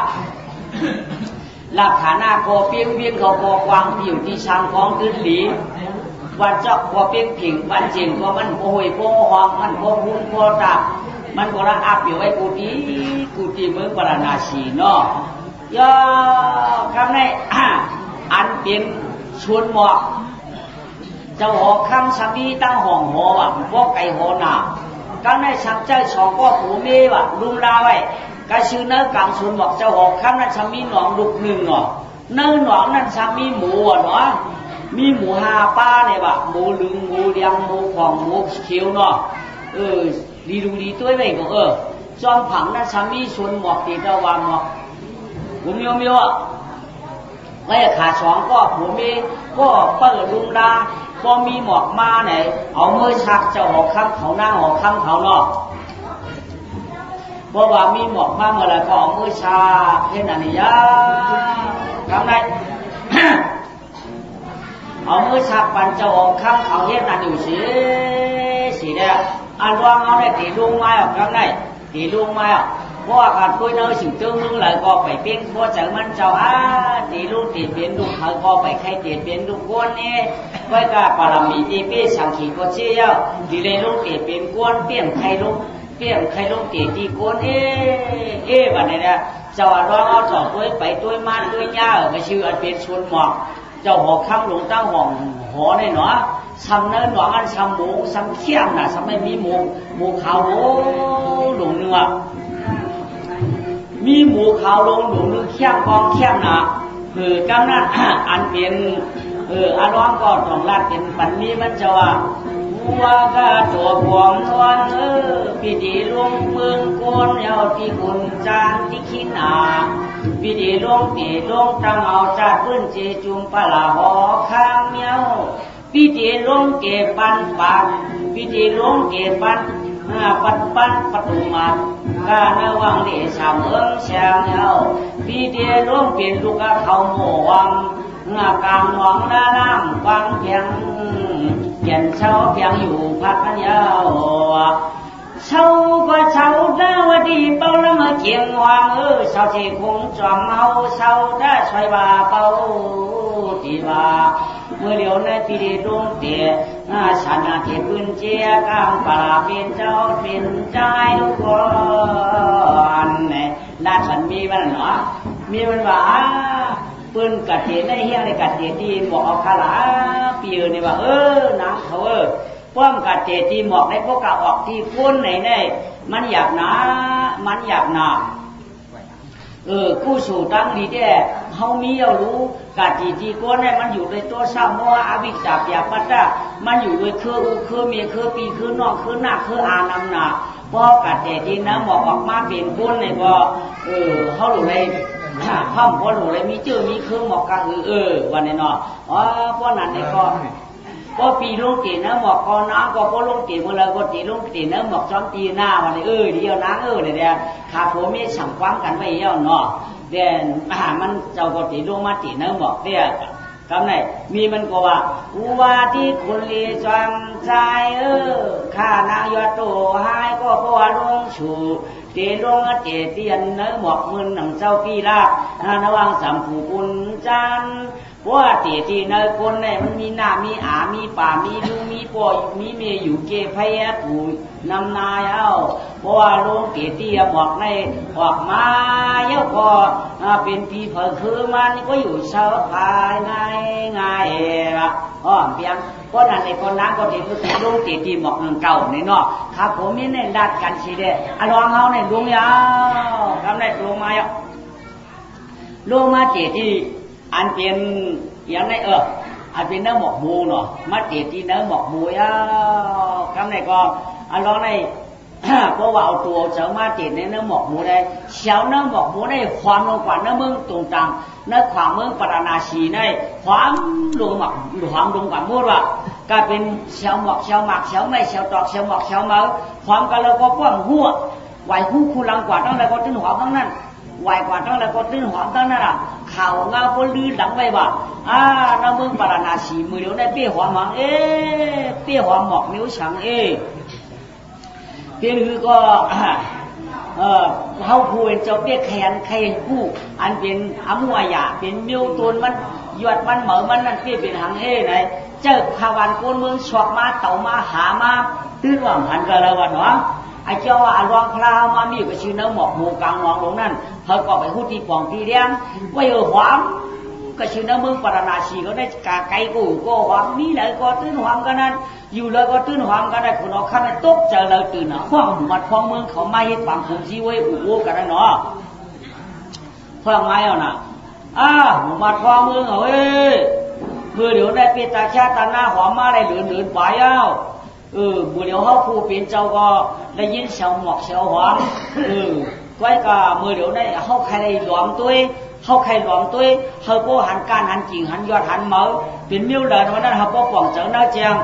หลักฐานหน้าโกเปียงเวียงเขาโกกวางอยู่ที่ช้างของขึ้นหลีวันเจาะโกเปียงผิงวันเจียงก็มันโอยโกหองมันโกหุ่นโกตับมันโกระอับอยู่ไอ้กูตีเมืองปาราณาสีเนาะย่อคำในอันเป็นชวนหมอกเจ้าหอคำสามีตั้งห้องหอว่ะพวกไก่หอหนาก็ในชักใจสองก็ผูเมว่ะลุมลาไว้ก็ชื่อเนื้อกลางชวนหมอกเจ้าหอคำนั้นสามีหนองลูกหนึ่งเนาะเนื้อหนองนั้นสามีหมูเนาะมีหมู5 ป้าเนี่ยว่ะหมูลึงหมูเลี้ยงหมูของหมูเขียวเนาะดีดูดีตัวไปก็จอมผังนั้นสามีชวนหมอกตีตะวันหมอกผมมีอ่ะไอ้ขาสองก็ผมมีก็เปิดลุงดาพอมีหมอกมาไหนเอามือชักเจ้าหอกคำเขาหน้าหอกคำเขาเนาะเพราะว่ามีหมอกมาเมื่อไรก็เอามือชักเห็นอันนี้ยาทำไง เอามือชักปันเจ้าหอกคำเขาเห็นอันอยู่สิเนี่ยอันวางเอาได้ตีลุงไม้ออกทำไงตีลุงไม้ออกเพราะว่าการคุยเนื้อสิ่งเติมมึงเลยก็ไปเปลี่ยนเพราะจากมันเจ้าตีลูกตีเปลี่ยนลูกเขาก็ไปใครตีเปลี่ยนลูกก้นนี่ไว้กับปารมีตีเปี้ยสังขีก็เชี่ยวตีเลยลูกตีเปลี่ยนก้นเปลี่ยนใครลูกตีก้นวันนี้นะเจ้าร้องเอาต่อตัวไปตัวมันตัวย่าไม่ชื่ออันเป็นชวนหมอกเจ้าหอกคำหลวงตั้งห้องหอในหนอซ้ำเนื้อหนออันซ้ำหมูซ้ำเขี้ยมน่ะซ้ำไม่มีหมูขาวหลงเนื้อมีหมูขาวลงหลุมนึงเข้มกองเข้มหนากำนัดอันเป็นอาร้องก็ต้องรัดเป็นปันนี้มันจะว่าว่าก็ตัวพวงนวลพิธีลงเมืองโกนเยาที่กุนจานที่ขี้นาพิธีลงตีลงตั้งเอาจัดพื้นเจจุมปลาหอข้างเมียวพิธีลงเก็บปันปากพิธีลงเก็บปันปันประตูมาข้าในวังเดชาเมืองเชียงเฮาพี่เดียร่วมเปลี่ยนลูกเขาโมวังกลางหวังน้ำวังเพียงเขียนเช้าเพียงอยู่พักยาวเช้าก็เช้าดาวดีเป้าละมาเกียงวังเช้าที่คงจอมเฮาเช้าได้ช่วยบาเป้าที่บาเมื่อเดียวในปีเดียดวงเตียฉันที่พื้นเจียกางปลาเป็นเจ้าเป็นใจทุกคนเนี่ยด้านฉันมีมันเนาะมีมันว่าปืนกัดเตียได้เฮี้ยในกัดเตียที่บอกเอาคาลาปีเนี่ยว่านางเขาป้อมกัดเตียที่หมอกในพวกกะออกที่พ้นไหนมันอยากหนากู้สู่ตั้งดีแด่เฮ เขามีเอารู้กาจีจีก้นเนี่ยมันอยู่ในตัวซ้ำว่าอวิชชาเปียปัตตามันอยู่ด้วยคือเมียคือปีคือนอกคือหน้าคืออานำหนาพอกาแต่ทีนะบอกออกมาเป็นก้นเลยก็เขาหลุดเลยข้ามพอหลุดเลยมีชื่อมีคือหมอกกะวันนี้เนาะเพราะนั้นเนี่ยก็ปีลงตีนะหมอกก็น้ำก็ลงตีเมื่อไรก็ตีลงตีนะหมอกซ้อมตีหน้าวันนี้เดียวนะเนี่ยขาผมไม่สั่งความกันไม่เยอะเนาะเด่นมันเจ้าก็ตีลงมาตีนะหมอกเนี่ยคำไหนมีมันก็ว่าอุบาที่คนเลี้ยจอมใจข้านางยอดโตหายก็เพราะว่าลงชูเตลงเตเตียนเนื้อหมอกมือหนังเจ้ากีฬาระวังสัมผูกุญจันเพราะว่าเตที่เนื้อคนเนี่ยมันมีหน้ามีมีป่ามีลูกมีป่อมีเมียอยู่เกพยาผูนำนายเอาเพราะว่าลงเตที่หมอกในออกมาเยอะก็เป็นปีเผยคือมันก็อยู่เสาภายง่ายละเพียงเพราะนั้นในคนนั้นก็ที่คือลงเตที่หมอกเงินเก่าในเนาะครับผมนี่ในดัดกันสิเด้ลองเขาในลงยาวคำในลงมาลงมาเตที่อันเป็นอย่างไรอันเป็นเนื้อหมอกมูเนาะมาเตที่เนื้อหมอกมูยาวคำในก็อันร้องในเพราะว่าเอาตัวเจ้ามาเตในเนื้อหมอกมูได้เช้าเนื้อหมอกมูได้ความลงกว่าเนื้อเมืองตรงต่างเนื้อความเมืองปราณาชีได้ความลงหมอกความลงกว่ามูว่าก็เป็นเช้าหมอกเช้าหมากเช้าไม่เช้าตอกเช้าหมอกเช้าเมาความกันเราก็ป้อมหัวไหวคู่คู่ลังกว่าตั้งแต่ก็ตึ้งหัวตั้งนั้นไหวกว่าตั้งแต่ก็ตึ้งหัวตั้งนั้นอ่ะข่าวงาบนลือหลังไปว่าน้ำเมืองปราณาชีมือเดียวได้เปี้ยหัวหมังเปี้ยหัวหมอกนิ้วฉังเปี้ยคือก็เขาพูดเจ้าเปี้ยแขนใครผู้อันเป็นอมุอยาเป็นมิวตูนมันหยดมันเหมือมันนั่นเปี้ยเป็นหางไหนเจ้าขวันโกนเมืองชอกมาเต่ามาหามาตื้นว่างหันกันแล้ววันวะไอ้เจ้าว่าลองพลามามีก็ชื่อเนื้อหมอกหมูกลางหนองลงนั่นเขาก็ไปพูดที่ปองที่เลี้ยงไว้หวามก็ชื่อเนื้อเมืองปราณาชีเขาได้กาไก่กูก็หวามมีอะไรก็ตื้นหวามกันนั้นอยู่เลยก็ตื้นหวามกันได้คนเอาข้าไม่ตกเจอเลยตื่นอ่ะห้องมัดห้องเมืองเขาไม่ให้ปังผงชีไว้อู่กันนะเนาะห้องไม้เอาน่ะมัดห้องเมืองเฮ้ยเมื่อเดี๋ยวได้เปียตาชาตาหน้าหอมมาได้เหลือนไปเอาบุเดียวเขาผู้เป็นเจ้าก็ได้ยินเสียงหมอกเสียงหวานไว้ก็เมื่อเดี๋ยวได้เขาใครได้หลอมตัวเขาใครหลอมตัวเขาก็หันการหันจริงหันยอดหันเมาเป็นมิ้วเดินวันนั้นเขาก็ป่องเจ้าหน้าเจียง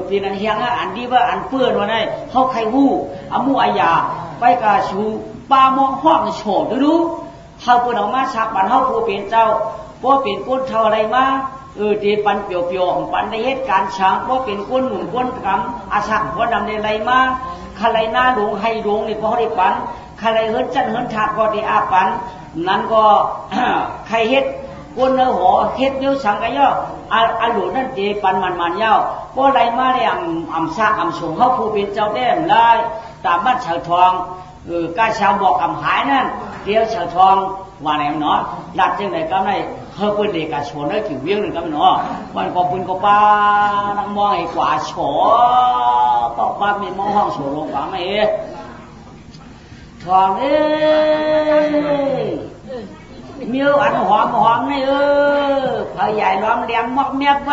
เป็นอันเฮียงอันดีว่าอันเปื้อนวันนั้นเขาใครหู้อามูอายาไว้ก็ชูปลามองห้องโฉดดูเขาเปิดออกมาชักบันเขาผู้เป็นเจ้าก็เป็นก้นเท่าอะไรมาที่ปันเปียวๆของปันในเหตุการณ์ช้างก็เป็นก้นหนุนก้นกำอาชักก็ดำในไรมาใครหน้าหลวงให้หลวงนี่พอได้ปันใครเฮิร์นจันเฮิร์นถากก็ได้อาปันนั้นก็ใครเฮ็ดก้นเนื้อหัวเฮ็ดเยอะสังกัยย่ออาหลวงนั่นเจปันมันย่อก็ไรมาได้อ่ำซากอ่ำส่งเขาผู้เป็นเจ้าแด้มได้ตามบ้านเฉาทองกาชาวบอกอ่ำหายนั่นเดียวเฉาทองว่าไหนเนาะหลัดจังไหนก็ไม่เขาเป็นเด็กกาชนได้ถึงเวียงหนึ่งก็ไม่เนาะวันก็ปืนก็ป้านั่งมองไอ้กว่าโฉก็ป้ามีมองห้องโฉลงกว่าไม่ทองมีอันหอมนี่พอใหญ่ล้อมเลี้ยงหมอกเมียไป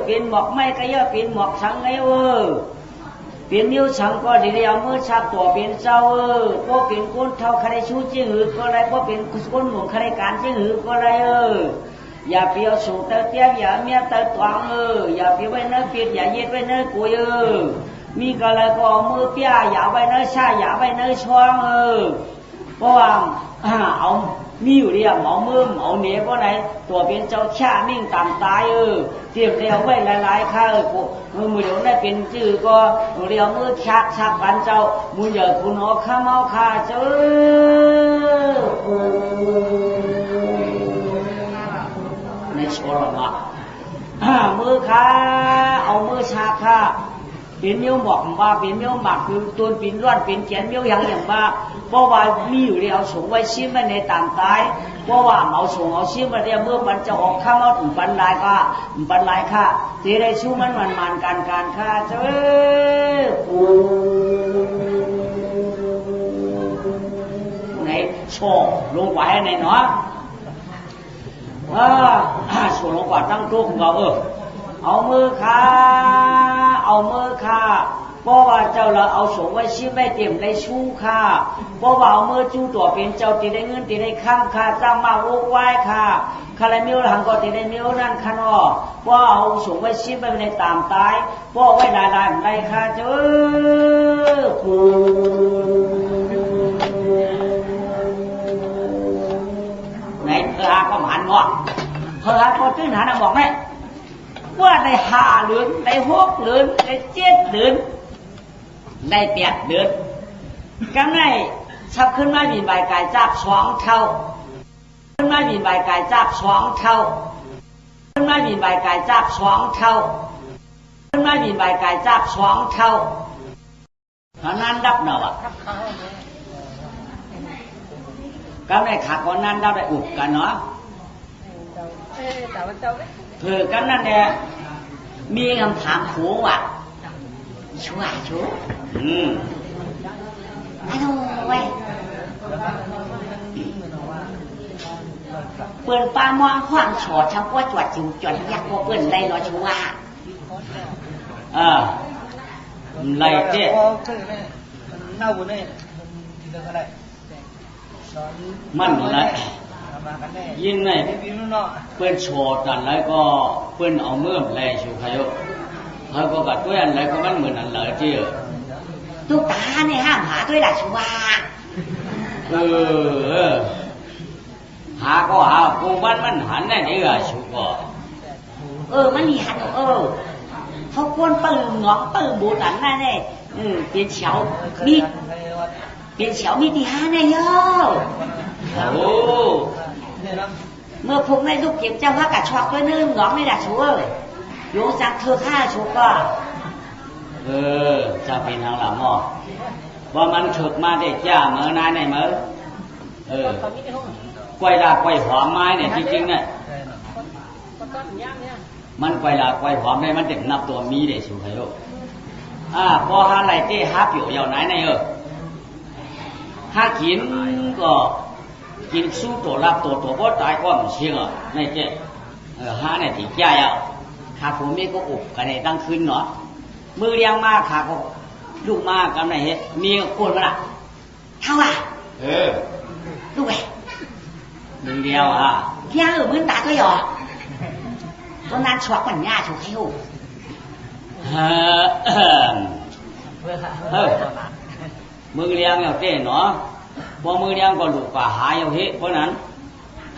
เป็นหมอกไม่ก็เยอะเป็นหมอกสังไงเป็นนิ้วสังก็ดีเดียวมือชักตัวเป็นเจ้าก็เป็นก้นเท่าใครชู้จิ้งหือก็ไรก็เป็นก้นหนุนใครการจิ้งหือก็ไรอย่าเปียวสูงเตอเตี้ยอย่าเมียเตอตวงอย่าเปียวไว้เนื้อเปียอย่าเย็ดไว้เนื้อกุยมีก็เลยก็มือเปียอย่าไว้เนื้อชาอย่าไว้เนื้อช่องเพราะว่าเอามีอยู่เดียวหมอมือเอาเนี้ยเพราะไหนตัวเป็นเจ้าชามิ่งตามตายเตรียมเรียวไว้หลายๆข้ามือเดี๋ยวได้เป็นชื่อก็เรียวมือชักปันเจ้ามือเหยื่อคุณเอาข้าเมาข้าเจ้าในโชว์หรอวะมือข้าเอามือชักข้าเป็นมิ้วหมอกบ้าเป็นมิ้วหมักคือตัวเป็นร้อนเป็นเขียนมิ้วอย่างบ้าเพราะว่ามีอยู่เดียวส่งไว้ชิ้นมาในต่างตายเพราะว่าเอาส่งเอาชิ้นมาเดียวเมื่อมันจะออกข้ามเอาถึงปันลายค่ะปันลายค่ะที่ได้ชู้มันการค่ะเจ้าไหนโชว์ลงไว้ในเนาะ ส่วนลงกว่าตั้งทุกข์ก็เอามือขาเพราะว่าเจ้าเราเอาสงไว้ชิบไว้เตรียมได้ชู้ค่ะเพราะว่าเอามือจู้ตัวเป็นเจ้าตีได้เงินตีได้ข้ามค่ะจ้างมาโวกไหว้ค่ะคาราเมลหังก็ตีได้เมลนั่นค่ะเนาะเพราะเอาสงไว้ชิบไว้ในตามตายเพราะไว้ลายได้ค่ะเจ้าคูไหนเธอหาก็หันงอเธอหาก็ตื้นหันบอกไหมว่าได้5 เดือนได้6 เดือนได้7 เดือนได้8 เดือนกันไหนชับขึ้นมาบินใบกายจับ2 เท่าขึ้นมาบินใบกายจับ2 เท่าขึ้นมาบินใบกายจับ2 เท่าขึ้นมาบินใบกายจับ2 เท่าขนาดดับเนาะกันไหนขาก่อนนั้นดับได้อุบกันเนาะเพื่อกันนั่นเนี่ยมีคำถามขู่ว่าชัวไม่รู้เว้ยเปิดปลามองขวางฉอดทั้งว่าจวดจิ๋วจวดยักษ์ว่าเปิดได้เนาะชัวไรเจ๊มันอะไรยินไหมเพื่อนโชดกันแล้วก็เพื่อนเอาเมื่อมแรงชูขยกเขาก็กัดด้วยอะไรก็มันเหมือนอันเลยที่ตุ๊กตาเนี่ยห้ามหาด้วยล่ะชัวหาก็หากูมันหันได้นี่อะชัวมันมีหันเขาควรปืนงอกปืนบูตันนั่นเนี่ยเปลี่ยนเฉามีที่หาเนี่ยเยอะเมื่อผมได้ลูกเก็บเจ้าพระกะชอกด้วยนึงงอกไม่ได้ชัวโยงจากเธอฆ่าชัวก็จะเป็นทางหลังอ่ะว่ามันฉุดมาได้จ้าเมื่อนายไหนเมื่อกล้วยดากล้วยหอมไม้เนี่ยจริงๆเนี่ยมันกล้วยดากล้วยหอมได้มันเด็กนับตัวมีได้ชัวร์โยพอหาอะไรเจ้หาเปี่ยวยาวไหนในหากินก็กินสู้ตัวรับตัวก็ตายก็ไม่เชื่อในเจ้หาในที่ใจขาผมนี่ก็อุบกันในตั้งคืนเนาะมือเลี้ยงมากขาก็ลูกมากกันไหนมีคนมาละเท่าลูกไงหนึ่งเดียวพี่มือตาก็หยอดก็นั่นชวกปัญญาชวกให้หูมือเลี้ยงอย่างเต้เนาะพอมือเลี้ยงก็ลูกกว่าหายเอาเหเพราะนั้น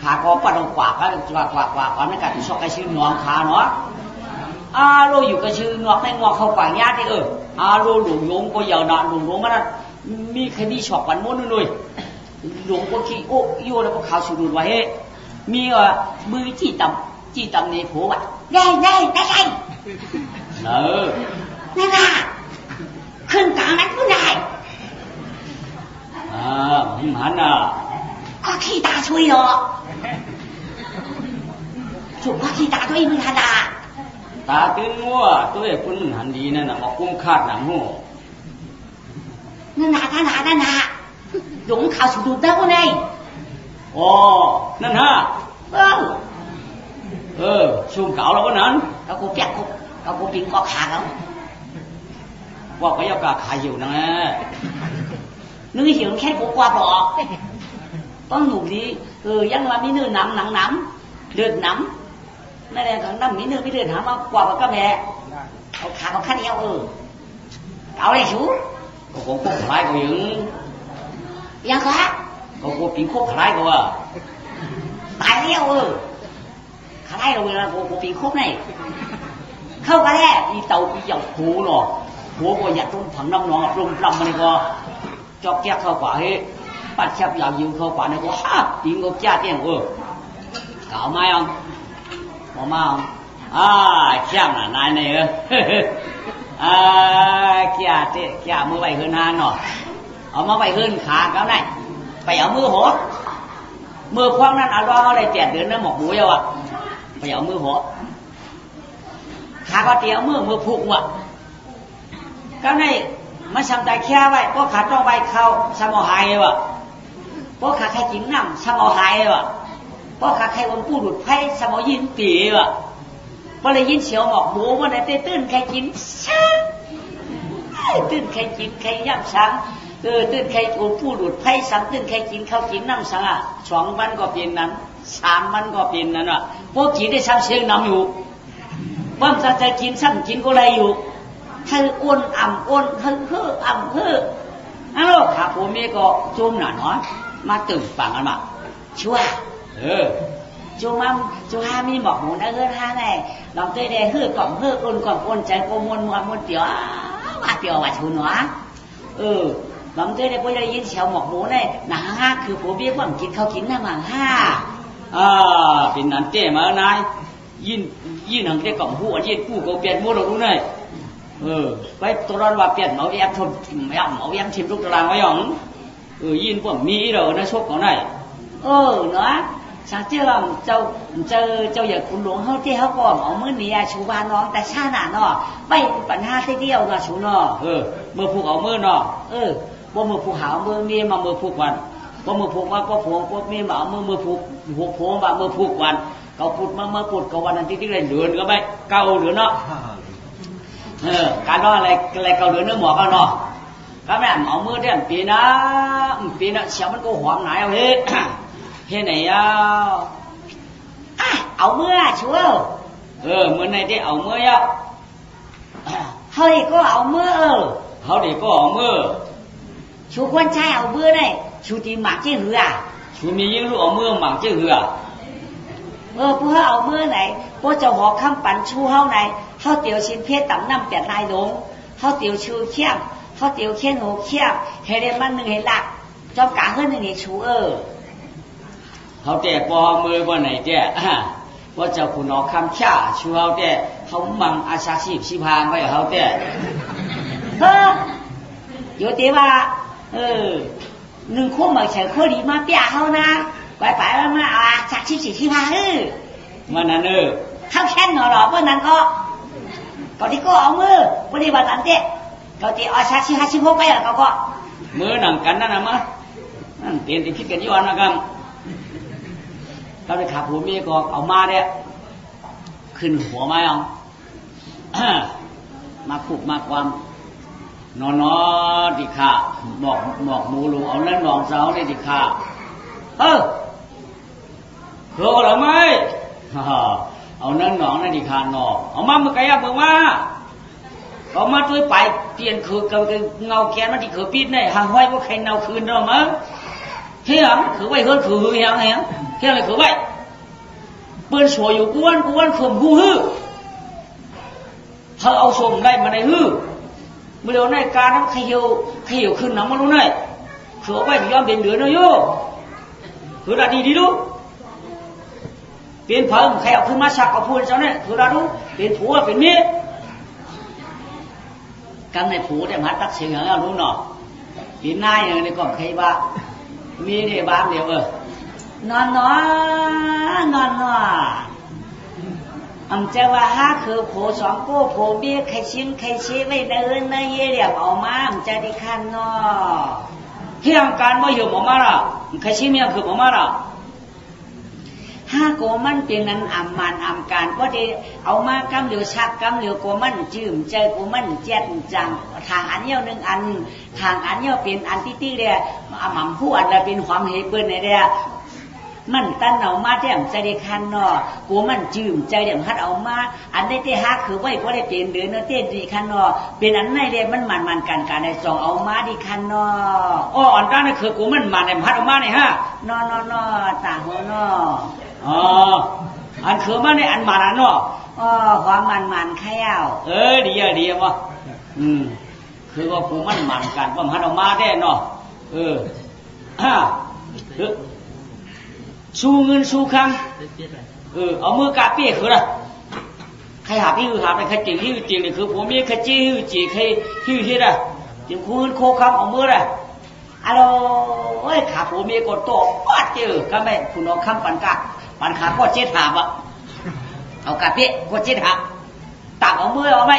ขาก็ปัดลงกว่าก็กว่าไม่กัดชอกไอ้ชื่อหนองขาเนาะโลอยู่กับชื่อหนอกในงอกเขากว่างญาติโลหลวงยงก็ยาวหนาหลวงยงมันมีคดีชอกวันม้วนนู่นหลวงก็ขี้โอ้ยแล้วก็ข่าวสุดไว้มีมือจี้ตำในผัวว่ะได้นั่นน่ะขึ้นกลางนั้นผู้ใดหันก็ขี้ตาช่วยหรอถูกก็ขี้ตาด้วยมือหันตาตื่นงัวตัวเอกคนหันดีนั่นน่ะมากุ้มคาดหนังหูนั่นน่ะหลงข่าวสุดๆได้ก็ไงนั่นฮะชุ่มเก่าแล้วก็นั้นเขากูเปียกเขากูปิงก็ขาแล้วว่าก็ยังกะขายอยู่นะนึกเห็นแค่กูกว่าบอกต้องหนุ่มดียังมามีเนื้อหนังเลือดน้ำนั่นแหละของน้ำมีเนื้อมีเลือดหามากว่าก็แม่เอาขาเขาขั้นเอวเอาเลยชูก็คงพวกคล้ายก็ยังก็ก็กูปิงพวกคล้ายก็ว่าตายแล้วคล้ายเราเวลากูปิงคบnàyเข้ากันแน่อีเต่าอีหยอกหูเนาะหัวก็อยากต้นผังน้ำนองปรุงปรำมันก็จอกแก้เข้าป่าให้ปัดแคบอยากยืมเข้าป่าเนี่ยก็ปิงก็จ้าเตี้ยงเก่าไหมบ่มาแข้งน่ะนายเนี่ยแก้มือไปขึ้นหานเนาะเอามาไปขึ้นขาเขาไหนไปเอามือหัวมือคว้างนั้นว่าเขาเลย7 เดือนนะหมกหมูเอาไปเอามือหัวขาก็เตี้ยมือพุกว่ะก็ในมันทำใจแค่ไว้ก็ขาต้องใบเข้าสมอหายว่ะก็ขาใครจิ้มน้ำสมอหายว่ะ เพราะขาใครวันปูดุดไพ่สมอยินปีอ่ะพอเลยยินเสียวหมอกหมูวันไหนเต้ตื้นใครกินช้างตื้นใครกินใครย่ำช้างตื้นใครวันปูดุดไพ่สังตื้นใครกินข้าวกินน้ำสังอ่ะ2 วันก็เป็นนั้น3 วันก็เป็นนั้นอ่ะพวกกินได้ซ้ำเสียงน้ำอยู่ว่ามันจะกินซ้ำกินก็ไรอยู่เธออ้วนอ่ำอ้วนเฮ้ออ่ำเฮ้ออ้าวขาผมมีก็จุ่มหน่ะเนาะมาตื่นฟังกันมาชัวจูมัมจูฮามีหมอกหมูนะฮาไงลองเตยได้ฮื้อกล่อมฮื้ออุ่นใจโกมวนมวนเตียวว่าเตียวว่าชูหนัวลองเตยได้พอได้ยินเสียงหมอกหมูเนี่ยหนังห้าคือผมเบี้ยว่ากินเขากินหน้าหมังห้าเป็นนั่นเต้มานายยินหนังเต้กล่อมหัวยินผู้ก็เปลี่ยนมัวเรารู้เลยไปตัวร้อนว่าเปลี่ยนเหมาแอมทนเหมาแอมทิมลูกตารางไว้หยองยินพวกมีเรานะชกเขาไหนเนาะสังเจ้าเจ้าอย่าคุณหลวงเขาที่เขาก่อนเอามือนี่ชูบานน้องแต่ชาหนาเนาะไม่ปัญหาที่เดียวนะชูเนาะเมื่อผูกเอามือเนาะว่ามือผูกหามือมีมามือผูกวันว่ามือผูกว่าก็ผูกว่ามีมาเอามือผูกผูกว่ามือผูกวันเขาพูดมาพูดกับวันนั้นที่เลยเหลือก็ไม่เก่าเหลือเนาะการนอนอะไรเก่าเหลือเนื้อหมอก็เนาะก็ไม่เอามือเด่นปีนะเสียมันก็หอมไหนเอาเฮ้เฮ้ไหนเอามือชัวมือไหนที่เอามือเขาดีก็เอามือเขาดีก็เอามือชูคนใช้เอามือได้ชูตีหมากเจ้าหือชูมียิ่งลูกเอามือหมากเจ้าหือพวกเอามือไหนพวกจะหอข้ามปั่นชูเฮาไหนเขาเตียวชินเพชรต่ำน้ำแต่นายหลงเขาเตียวชูเขี้ยมเขาเตียวเขี้ยนหูเขี้ยมเฮเดมันหนึ่งเฮลักจอมกาเฮือนหนึ่งเฮชูเขาแต่ปอมือว่าไหนแต่ว่าเจ้าคุณเอาคำข่าชูเขาแต่เขามังอาชาชีพชิพานไว้เขาแต่อยู่ที่ว่า1 คู่มาเฉยคู่ดีมาเปียเขานะไปมาอาชาชีพชิพานมันนั่นเขาแค่นหรอเพราะนั้นก็ที่ก็เอามือปฏิบัติอันเตะก็ที่อาชาชีพชิพไปแล้วก็มือหนังกันนั่นนะมั้งนั่นเปลี่ยนที่คิดกันย้อนนะครับเราไปขับหัวเมียก็เอามาเนี่ยขึ้นหัวไม้เอามาขุบมาความนอนดิค่ะบอกหมูลุงเอาเล่นหนองเสาเนี่ยดิค่ะโครหรือไม่เอาเล่นหนองนั่นดิค่ะหนอเอามาเมื่อไงอะเมื่อมาเอามาตัวไปเปลี่ยนคือกับเงาแกนมันที่คือปิดเนี่ยหางห้อยว่าใครเงาคืนเรามั้งเฮียงคือไว้เฮิร์คือเฮียงเลยคือไว้เปิ้นสวยอยู่กวนข่มหูฮื้อเขาเอาส่งได้มาในฮื้อเมื่อเดี๋ยวในการนั้นขยิวขึ้นหนังมารู้ไงคือเอาไว้ยอมเป็นเหลือเนาะโย่คือระดีดูเป็นเพิ่มใครเอาขึ้นมาสักเอาพูดเจ้าเนี่ยคือระดูเป็นผัวเป็นเมียกันในผัวแต่มาตักเสียงอย่างรู้เนาะเป็นนายอย่างนี้ก็ใครบ้ามีในบ้านเดียวนอนจะว่าหาคือโผ2 โก้โผเบี้ยใครชิ้นใครชี้ไว้เดินเนยเรียบออกมาจะได้คันเนาะเที่ยงการบ่อยู่ออกมาล่ะใครชี้เมียคือออกมาล่ะ5 โกมันเพียงนั้นอ่ำมันอ่ำการก็ได้เอามากำเหลียวชักกำเหลียวโกมันจืมใจโกมันเจ็ดจังทางอันเดียว1 อันทางอันเดียวเป็นอันตี้ๆเลยหม่ำผู้อันละเป็นความเฮเปิ้นในเด้อมันตั้นเอามาแต้มใจได้คันเนาะกูมันจืมใจเดี๋ยวฮัดเอามาอันได้ที่ฮักคือไว้เพราะได้เป็นเดือนเนาะเต้ดีคันเนาะเป็นอันไหนเด้มันกันใน2เอามาดีคันเนาะอันตั้งนั่นคือกูมันในฮัดเอามาเนี่ยฮะนอตาหัวเนาะอันคือมาในอันมันอันเนาะความมันแค่ดีวะคือว่ากูมันกันว่าฮัดเอามาได้เนาะสู้เงินสู้คำเอามือกาเปี้ยคืออะไรใครหาพี่หาไปใครจริงนี่คือผมมีใครจี้จีใครที่ได้จริงคุณโคคำเอามือเลยขาผมมีกดโต๊ะฟาดเจอก็ไม่คุณเอาคำปันขาก็เจ็ดหาบเอากาเปี้ยก็เจ็ดหาตักเอามือเอาไหม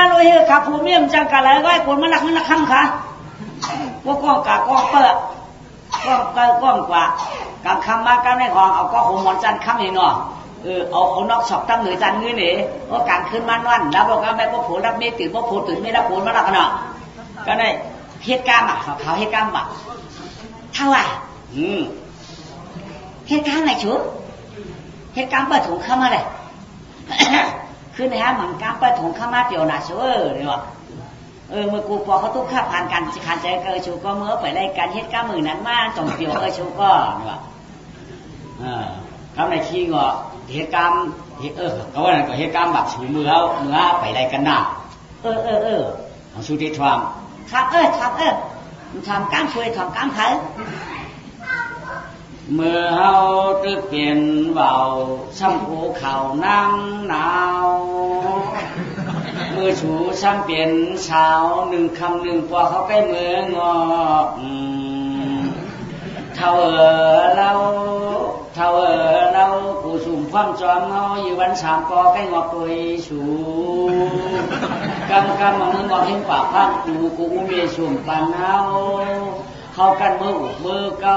โดยขาผมมีมันจังกันอะไรก็คนมันหนักข้างขาพวกกองกากองเปิด ก้องกว่าการคำมาการในของเอาก็หงหมอนจันคำนี่เนาะเอานอกสอบตั้งเหนือจันเงี้ยนี่ว่าการขึ้นมันวันแล้วบอกว่าแม่พ่อผัวรับเมียตื่นพ่อผัวตื่นไม่รับผัวมาหลักเนาะก็ได้เหตุการณ์เขาเหตุการณ์แบบเท่าไหร่เหตุการณ์ไหนชุดเหตุการณ์เปิดถุงเข้ามาเลยคือในฮะหมันการเปิดถุงเข้ามาเดี๋ยวน่ะชัวร์เนี่ยวะเมื่อกูพอเขาตุ้ข่าผ่านกันขันใจเกยชูก็เมื่อไปไล่การเหตุการณ์มือนั้นมาจงเดียวชูก็เนี่ยวะเขาในขี้งอเหตุการณ์ก็ว่านั่นก็เหตุการณ์แบบชูมือเอาเมื่อไปไล่กันหน้าของสุธิธรรมครับมันทำการช่วยทำการไทยเมื่อเฮาตึกเปลี่ยนเบาซ้ำภูเขานั่งหนาวเมื่อชูซ้ำเปลี่ยนเช้าหนึ่งคำหนึ่งพอเขาใกล้เมืองงอเท่าเรากูสุ่มความจอมเฮาอยู่วันสามปอใกล้งอกตัวชูกำมันงอกเห็นปากพักกูเมียสุ่มปันเฮาเขากันมืออุกมือเก่า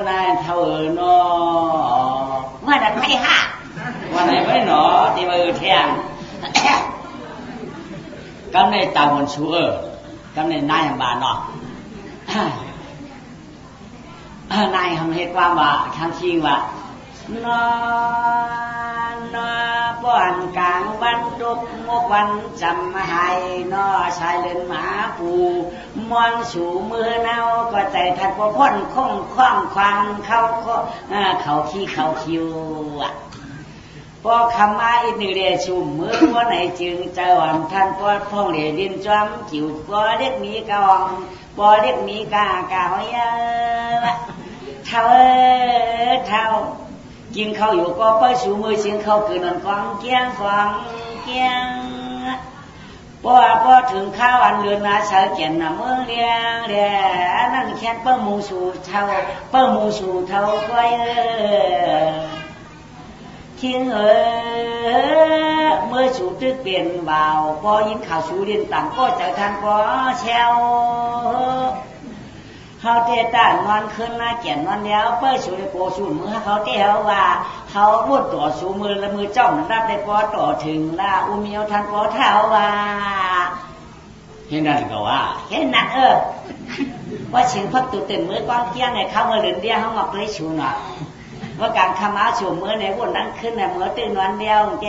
นายเท่าเนาะว่าดันไม่ฮะวันไหนไม่หนอที่มือแทงกำในตาบนชูกำในนายบานเนาะนายทำเหตุความว่าทางชิงว่านอนป้อนกลางวันตุกมกวันจำให้นอชายเล่นหมาปูมอนสู่มือเนาก็ใจทัดพอพ้นคงคล้องควันเขาขี้เขาคิวพอคำมาอีกหนึ่งเดียชุ่มมือว่าไหนจึงเจอวันท่านพอพ่องเหลี่ยดินจอมจิ๋วพอเรียกมีกองพอเรียกมีกากาวเยอะเท่ากินข้าวอยู่ก็ไปสู่มือเสียงข้าวคืนนั่นฟังเกี้ยงพอถึงข้าวอันเรือนนาเสาเกียนน่ะเมืองเรียนั่นแค่เปิ้ลมูสู่เท่าก้อยทิ้งเมื่อสู่ตึกเปลี่ยนเบาพอยิ้มข่าวสู่เรียนต่างก็จะทันพอแชวเขาเตะตานอนขึ้นหน้าเกียนวันแล้วเปิดสู่ในโกสู่มือเขาเตะว่าเขาพูดต่อสู่มือและมือเจ้านั้นรับได้พอต่อถึงละอุเมียวทันพอเท้าว่าเห็นนั่นก็ว่าเห็นนั่นว่าชิงพักตุ่ตื่นมือกว้างเกี้ยงในเข้ามาเรือนเดียวเขาหมอกเลยชูหน่อยว่าการคำอาชูมือในวนนั้นขึ้นในมือตื่นวันเดียวแก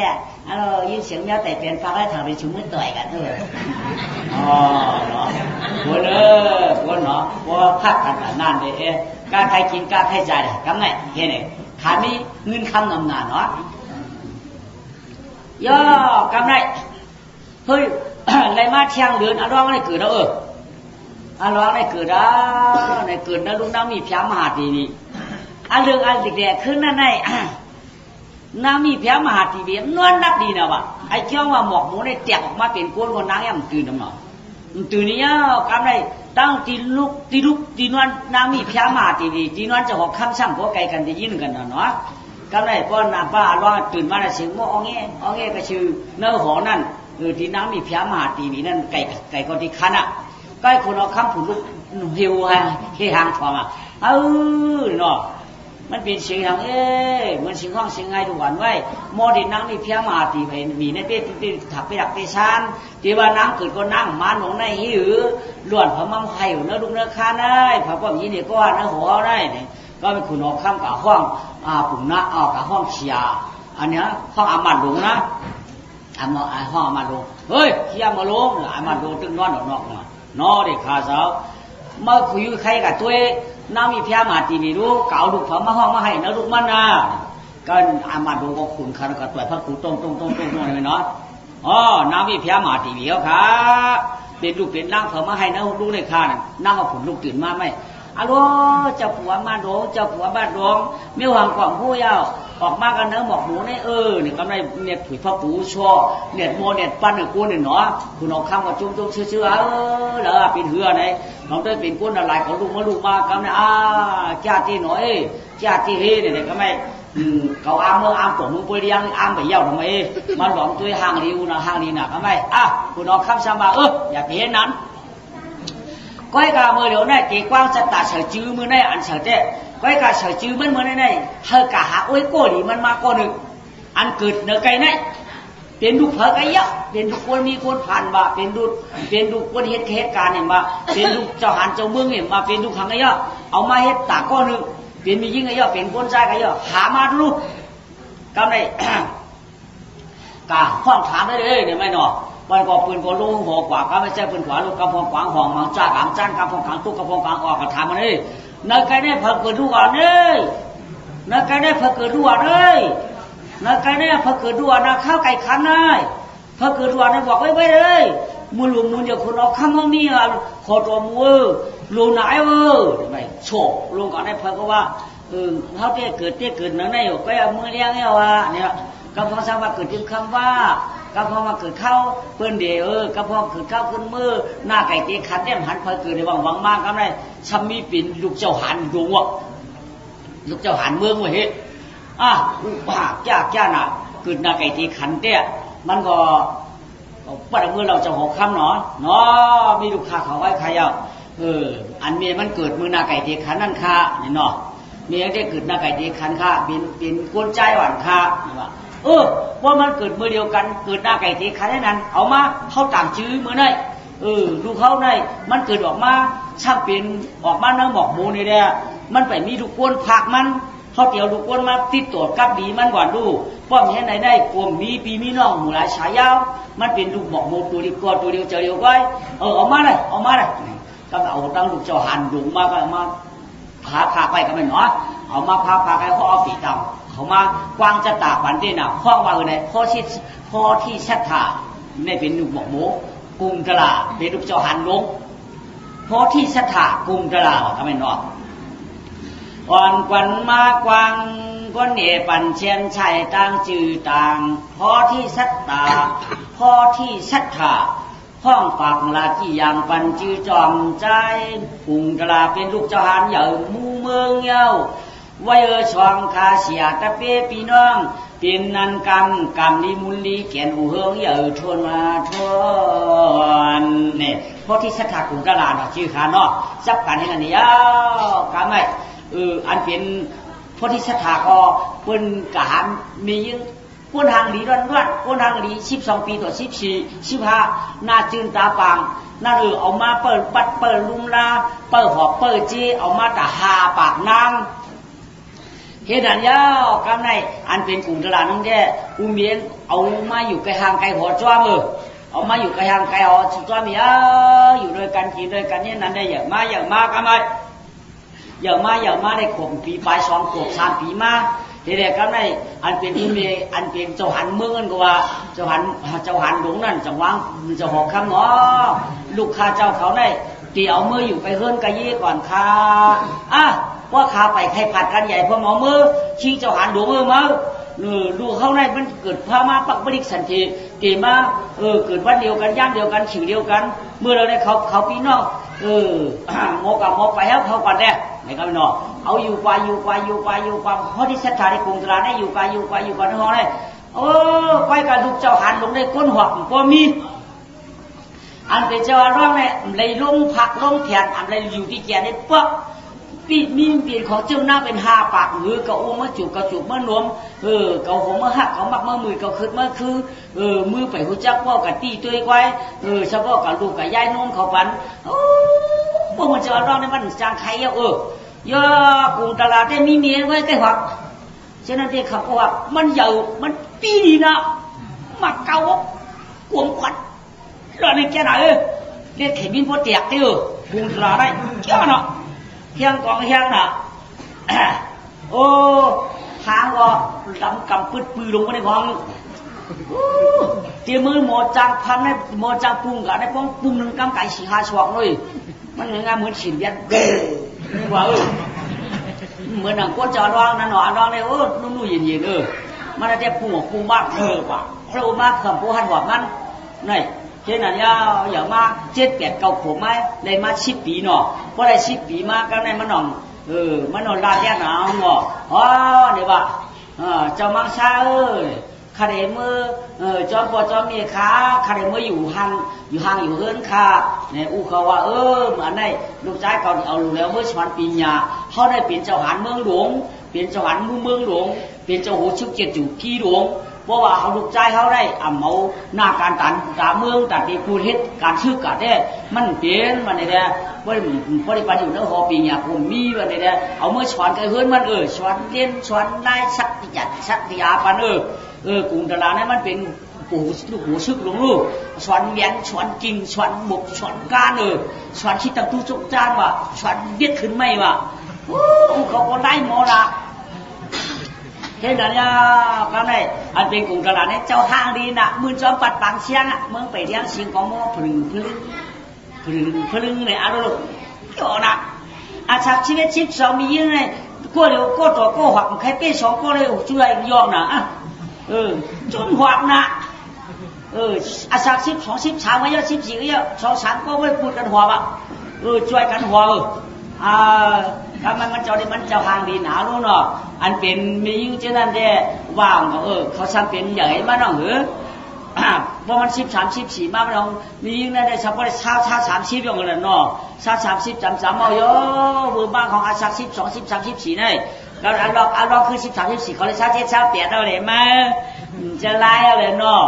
ยินเสียงเมียวแต่เปลี่ยนฟังให้ทางไปชูมือต่อยกันเนาะคนเนาะว่าพักกันนานเลยการใครกินการใครจ่ายกำไงเห็นไหมขามีเงินคำนำนานเนาะย่อกำไรเฮ้ยอะไรมาเที่ยงเดือนร้องอะไรเกิดแล้วร้องอะไรเกิดในเกิดนะลุงน้ำมีพยามหาทีนี่เรื่องอะไรเด็กๆขึ้นนั่นไงน้ำมีพยามหาทีวีนวลนับดีนะวะไอ้เจ้าว่าหมอกหมูในแตกออกมาเป็นก้นคนนั่งยังตื่นน้ำหนอตื่นนี้กำไรตั้งตีลุกตีนวลน้ำมีพยามาตีนวลจะหอกคำสั่งพวกไก่กันจะยินกันเนาะกำไรป้อนป้าร้องตื่นมาแล้วเสียงโม่เงี้ก็ชื่อเนื้อหอนั่นที่น้ำมีพยามาตีนี่นั่นไก่ก็ที่คันใกล้คนเอาคำผุนลุกเหี่ยวเฮียหางทอมาเนาะมันเป็นเสียงทางเหมือนเสียงห้องเสียงไงทุกวันไว้โมดินั่งมีเพียมาตีไปมีในเป็ดถักไปดักไปชานตีว่านั่งเกิดก็นั่งมาหนงในหิวล้วนพะมั่งไข่เนื้อดุเนื้อคาได้พะป้อมยี่นี่ก็เนื้อหัวได้เนี่ยก็เป็นขุนออกข้ามกับห้องปุ่มนะกับห้องเชียอันเนี้ยห้องอามัดหลงนะห้องอามัดหลงเฮ้ยเชียมาลงอามัดหลงตึงนอนนอกนอเด็กขาสาวมาคุยใครกับตัวน้ำมีพยามาตีนี่รู้เก่าลูกผมมาห้องมาให้นะลูกมันนะก็อามาดูก็ขุนคันก็ตัวพระกูตรงเลยเนาะน้ำมีพยามาตีนี่เขาค่ะเป็นลูกเป็นนั่งผมมาให้นะลูกในข้านั่งเอาผุนลูกตื่นมาไหมเจ้าผัวมาโดงเจ้าผัวบ้านโดงมีหวังกล่องผู้ยาวออกมากันเนื้อหมอกหมูนี่นี่กำไรเนี่ยผุยพระปูชัวเนี่ยโมเนี่ยปั้นเนี่ยกูเนี่ยเนาะคุณเอาข้ามกับจุ้มเชื่อแล้วเป็นเหือไหนน้องได้เป็นก้นอะไรของลูกมากำเนี่ยจ้าที่หน่อยจ้าที่เฮเนี่ยก็ไม่เขาอ้ามเมื่ออ้ามผมมึงไปเลี้ยงอ้ามไปเย่าทำไมมันหลงตัวห่างริวนะห่างนี่นะก็ไม่คุณเอาข้ามสมาอย่าเพี้ยนนั้น ก้อยกาเมื่อเดี๋ยวนี้เกี่กว้างจะตัดเฉยจื้อมือในอันเฉยเจ้ก้อยกาเฉยจื้อมันเมื่อในเธอกะหาโอ้ยโก้ดีมันมาก้อนหนึ่งอันเกิดเนื้อไก่ในเป็นดูเผอไก่เยอะเป็นดูคนมีคนผ่านมาเป็นดูคนเหตุการณ์เนี่ยมาเป็นดูเจ้าหันเจ้าเมืองเนี่ยมาเป็นดูขังไก่เยอะเอามาเฮ็ดตาก้อนหนึ่งเป็นมียิ่งไก่เยอะเป็นคนใจไก่เยอะหามาดูกำไรกะห้องถามได้เลยเนี่ยไม่หนอวันก่อปืนก่อลูกหัวขวาก็ไม่ใช่ปืนขวาลูกกระพงขวางห้องมังจ้ากางจ้านกระพงขางตุ๊กกระพงขางออกกระถามมันเลยนักไก่เนี่ยเพิ่งเกิดดูก่อนเลยนักไก่เนี่ยเพิ่งเกิดดูก่อนเลยนักไก่เนี่ยเพิ่งเกิดดูก่อนนะข้าวไก่ขันเลยเพิ่งเกิดดูก่อนนะบอกไว้เลยมูลมูลเดี๋ยวคนเอาข้ามห้องนี้ขอตัวมือลูไหนไม่โฉบลุงก่อนเนี่ยเพิ่งก็ว่าเขาเตี้ยเกิดนั่งในอยู่ก็เอามือเลี้ยงเนี่ยว่าเนี่ยกระพงสร้างมาเกิดที่คำว่ากระพงมาเกิดเข้าเปิ้นเดียวกระพงเกิดเข้าขึ้นมือหน้าไก่ตีขันเนี่ยหันเพิ่งเกิดในวังมากกันเลยชัมมีปิ่นลูกเจ้าหันดวงวะลูกเจ้าหันเมืองวะเฮ้อุปาแก่น่ะเกิดหน้าไก่ตีขันเตี้ยมันก็ปัดมือเราจะหกคำเนาะมีลูกค้าเขาไว้ใครอันเมียมันเกิดมือหน้าไก่ตีขันนั่นค่ะนี่เนาะเมียได้เกิดหน้าไก่ตีขันค่ะเป็นกวนใจหวานค่ะว่าว่ามันเกิดมือเดียวกันเกิดหน้าไก่ตีขันนั้นเอามาเขาต่างชื้อมือได้ดูเขาได้มันเกิดออกมาช่างเป็นออกมาเนื้อหมอกหมูนี่แหละมันไปมีลูกกวนผักมันเขาเตี๋ยวลูกกวนมาติดตัวกับดีมันกว่าดูป้อมเห็นไหนได้กลมมีปีมีน้องหมูหลายฉายาวมันเป็นลูกหมอกหมูตัวเดียวตัวเดียวเจอเดียวไว้เอามาเลยก็เอาตั้งลูกเจ้าหันดุงมาก็มาพาไปก็ไม่หนอเอามาพาไปเขาเอาปีเต่าเขามากวางจะตาฝันที่น่ะข้องว่าไหนพ่อที่ชัดถาไม่เป็นลูกหมอกหมูกุมกะลาเป็นลูกเจ้าหันลงพ่อที่ชัดถากุมกะลาก็ไม่หนออ่อนกวันมากวางก้นเอปันเชียนชัยต่างจือต่างพ่อที่ชัดตาพ่อที่ชัดถาห้องปากลาที่อย่างปันจือจอมใจกุมกะลาเป็นลูกเจ้าหันใหญ่มูเมืองเย้าไว้ช่องคาเสียตะเปปีน้องเป็นนันกำลีมุลลีเขียนหูเฮืองเยอะชวนมาชวนเนี่ยเพราะที่สัทธากุงกะลาเนาะชื่อขาเนาะจับกันให้กันนี่ยาวกำไงอันเป็นเพราะที่สัทธาก็เป็นกะหันมียึงก้นทางหลีร้อนก้นทางหลี12 ปีต่อ14 15หน้าจืนตาปางนั่นเอามาเปิดปัดเปิดลุมลาเปิดหอบเปิดจีเอามาแต่หาปากนางเฮ็ดอันยาวกำในอันเป็นกลุ่มตลาดนั่นแหละอุ้มเมียนเอามาอยู่ไกลห่างไกลหัวจ้วมเอามาอยู่ไกลห่างไกลหัวจ้วมอยู่ด้วยกันกินด้วยกันเนี่ยนั่นได้อย่างมากำไมอย่างมาได้ขวบปีปลาย2 ขวบ3 ปีมาเด็กๆกำในอันเป็นอุ้มเมียอันเป็นเจ้าหันเมืองกันก็ว่าเจ้าหันหลวงนั่นจังหวังจะหอกคำเนาะลูกค้าเจ้าเขาได้ตีเอามืออยู่ไปเฮิรนกะยี่ก่อนค่ะว่าขาไปใครผัดกันใหญ่พอหมอมือชี้เจ้าหันดูมือมาดูเข้าในมันเกิดพามาปักบริกสันติเกี่ยมาเกิดวันเดียวกันย่างเดียวกันฉิวเดียวกันเมื่อเราได้เขาพี่น้องโมกับโมไปแล้วเขาก่อนแน่ไหนก็ไม่นอเอาอยู่กว่าเพราะที่สัทธาในกรุงตราได้อยู่กว่าในห้องได้ไปกับลูกเจ้าหันลงได้ก้นหัวก็มีอันเป็นเจ้าร้องเนี่ยเลยลงผักลงแขนอันเลยอยู่ที่แขนได้ปั๊บปีมีเปลี่ยนของเจ้าหน้าเป็น5 ปากหรือเกาอุ้มมาจุกเกาจุกมานวมเกาหัวมาหักเกามักมามือเกาขึ้นมาคือมือไปหัวจักว่ากับตีตัวไว้เฉพาะกับลูกกับยายนุ่มเขาปันพวกมันจะร้องในมันจางใครย่อกรุงตลาดได้มีเมียไว้ใกล้หักฉะนั้นที่เขาบอกว่ามันใหญ่มันปีดีนะมาเกากวงขวัญเราในแก่ไหนเรียกเข็มบินพอแตกเด้อกรุงตลาดได้เจ้าเนาะเฮียงกองเฮียงน่ะทางก็ดำกำปื้ลงไปในห้องเจียมือหมอจางพันในหมอจางปุ้งกับในป้องปุ้ง1 กำไก่4 5 ช่องเลยมันยังไงเหมือนฉีดยันนี่ว่าเหมือนหนังก้นจอร้องนั่นหนอร้องเลยนุ่มๆเย็นๆมันจะปูมากป่ะโผล่มากคำปูหันหัวมันนี่เช่นนั้นอย่างมา7 8 9 ขวบไหมเลยมา10 ปีเนาะเพราะได้10 ปีมาก็ในมันนอนมันนอนลาดแย่หนาวเนาะเนี่ยว่าเจ้ามังชา คาเดเมื่อจอมปอจอมเมียค้าคาเดเมื่ออยู่ห่างอยู่เฮิร์นคาเนี่ยอู้เขาว่าเหมือนในลูกชายเขาเอาลูกแล้วเมื่อชวนปีญาเขาได้เปลี่ยนเจ้าหานเมืองหลวงเปลี่ยนเจ้าหานเมืองหลวงเปลี่ยนเจ้าหูชุกเจ็ดอยู่กี่หลวงเพราะว่าเขาลูกชายเขาได้เมาหน้าการตัดเมืองตัดตีพูดเฮ็ดการชื่อกัดเนี่ยมันเปลี่ยนมันเนี่ยบริปันอยู่ในหอปีญาผมมีมันเนี่ยเอาเมื่อชวนกันเฮิร์นมันชวนเลี้ยนชวนได้สักยัดสักยาปันกรุงตลาดนั้นมันเป็นลูกหูซึกหลวงลูกสอนเลี้ยนสอนกินสอนหมกสอนการสอนคิดตั้งตู้จุกจานว่ะสอนเบียดขึ้นไม่ว่ะเขาก็ได้หมดละเห็นแล้วเนี่ยก็ได้อันเป็นกรุงตลาดเนี่ยเจ้าห้างดีน่ะมือจอมปัดปางเชียงเมืองไปเลี้ยงสิงของมอพลึงเนี่ยอะไรลูกก็นะอาชักชีวิตชิบสองมียังไงก็เร็วก็ต่อก็หักใครเป็นสองก็เลยช่วยยอมนะจนหักนะอาศัก12 13ไม่เยอะ14ก็เยอะ2 3ก็ไม่พูดกันหัวอ่ะช่วยกันหัวถ้ามันเจ้าได้มันเจ้าหางดีหนารู้เนาะอันเป็นมียิ่งเช่นนั้นได้ว่างเขาซ้ำเป็นใหญ่มาน้องเพราะมัน13 14มาน้องมียิ่งนั่นได้สักประมาณ30อย่างนั้นเนาะ30 33เอาเยอะมือบ้านของอาศัก12 13 14นี่แล้วอันล็อกคือ13 14เขาเลย28เอาเลยมาจะไล่เอาเลยเนาะ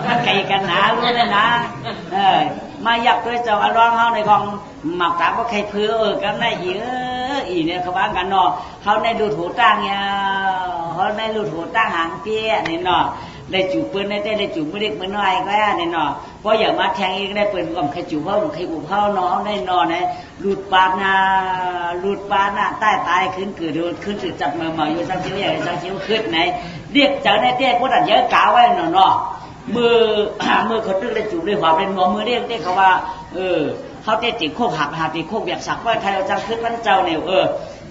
มันไกลกันหนารู้เลยนะมาอยากด้วยเจ้าอันล็อกเขาในกองหมักตาก็ใครเพื่อกันได้เยอะอีเนี่ยเขาบ้างกันเนาะเขาในดูถูตั้งเนี่ยเขาในดูถูตั้งหางเตี้ยนี่เนาะได้จูบปืนได้จูบไม่เด็กไม่น้อยก็ได้เนาะเพราะอย่ามาแทงอีกได้ปืนก็ใครจูบเขาใครอุบเขาเนาะได้นอนเนี่ยหลุดปานน่ะใต้ตายขึ้นเกิดขึ้นสืบจับมาอยู่สักเชียวใหญ่สักเชียวขึ้นไหนเรียกเจ้าในเตี้ยพวกนั้นเยอะกาวไว้เนาะมือเขาตึ้งได้จูบได้หัวเป็นหัวมือเรียกเขาว่าเขาเตะติดโคกหักติดโคกเบียกสักว่าไทยเราจังขึ้นมันเจ้าเนี่ย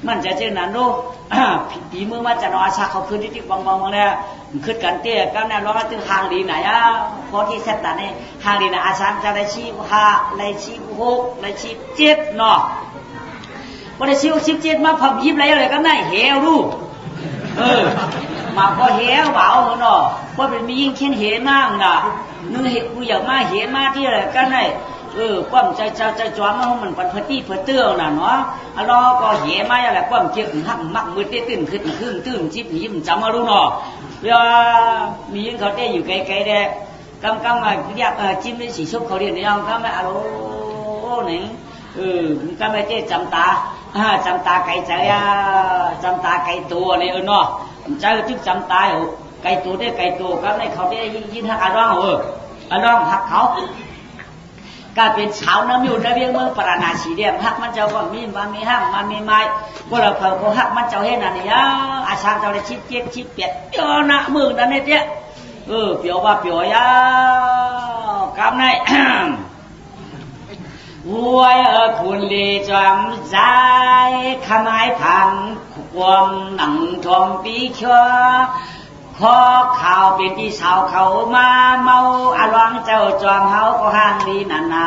มันจะเช่นนั้นลูกปีมือมาจะนอนชักเขาขึ้นที่บางเนี่ยขึ้นกันเตี้ยก็เนี่ยร้องตึงหางดีไหนพอที่เซตแต่เนี่ยหางดีนะอาชันจะได้ชี้5ได้ชี้6ได้ชี้7เนาะพอได้ชี้6 7มาพับยิบอะไรก็ได้เหวลูกมาพอเหวเบาเนาะพอเป็นมียิ่งเข็นเหมากน่ะนึกเห็นกูอยากมาเหมาที่อะไรก็ได้ความใจจอมมันปันพตี้เพื่อเตื้อน่ะเนาะเราก็เหมาอะไรความเกี่ยวหักมักมือเต้ตื่นขึ้นตื้นจิบยิ้มจำมารู้เนาะเวลามียิ่งเขาเต้อยู่ไกลๆเด้กำมาอยากจิ้มด้วยสีชุบเขาเรียนเนี่ยก็ไม่เอาหนึ่งก็ไม่เต้จำตาไก่ใจจำตาไก่ตัวเนี่ยเนาะใจจึงจำตาไก่ตัวได้ไก่ตัวก็ไม่เขาได้ยินหักอารมณ์อารมณ์หักเขาก็เป็นชาวน้ำอยู่ในเวียงเมืองปราณาสีเดียมหักมันเจ้าก็มีมันมีห้างมันมีไม้พวกเราเขาหักมันเจ้าเห็นอะไรอาชาเจ้าได้ชิดเจ็ดชิดเปียดเจ้าหน้ามือนั่นเนี่ยเปียวว่าเปียวยากำในวัวคุณลีจอมใจขมายพังความหนังทอมปีเชื่อพอข่าวเป็นที่สาวเขามาเมาอารมณ์เจ้าจอมเฮาก็ห้างดีนา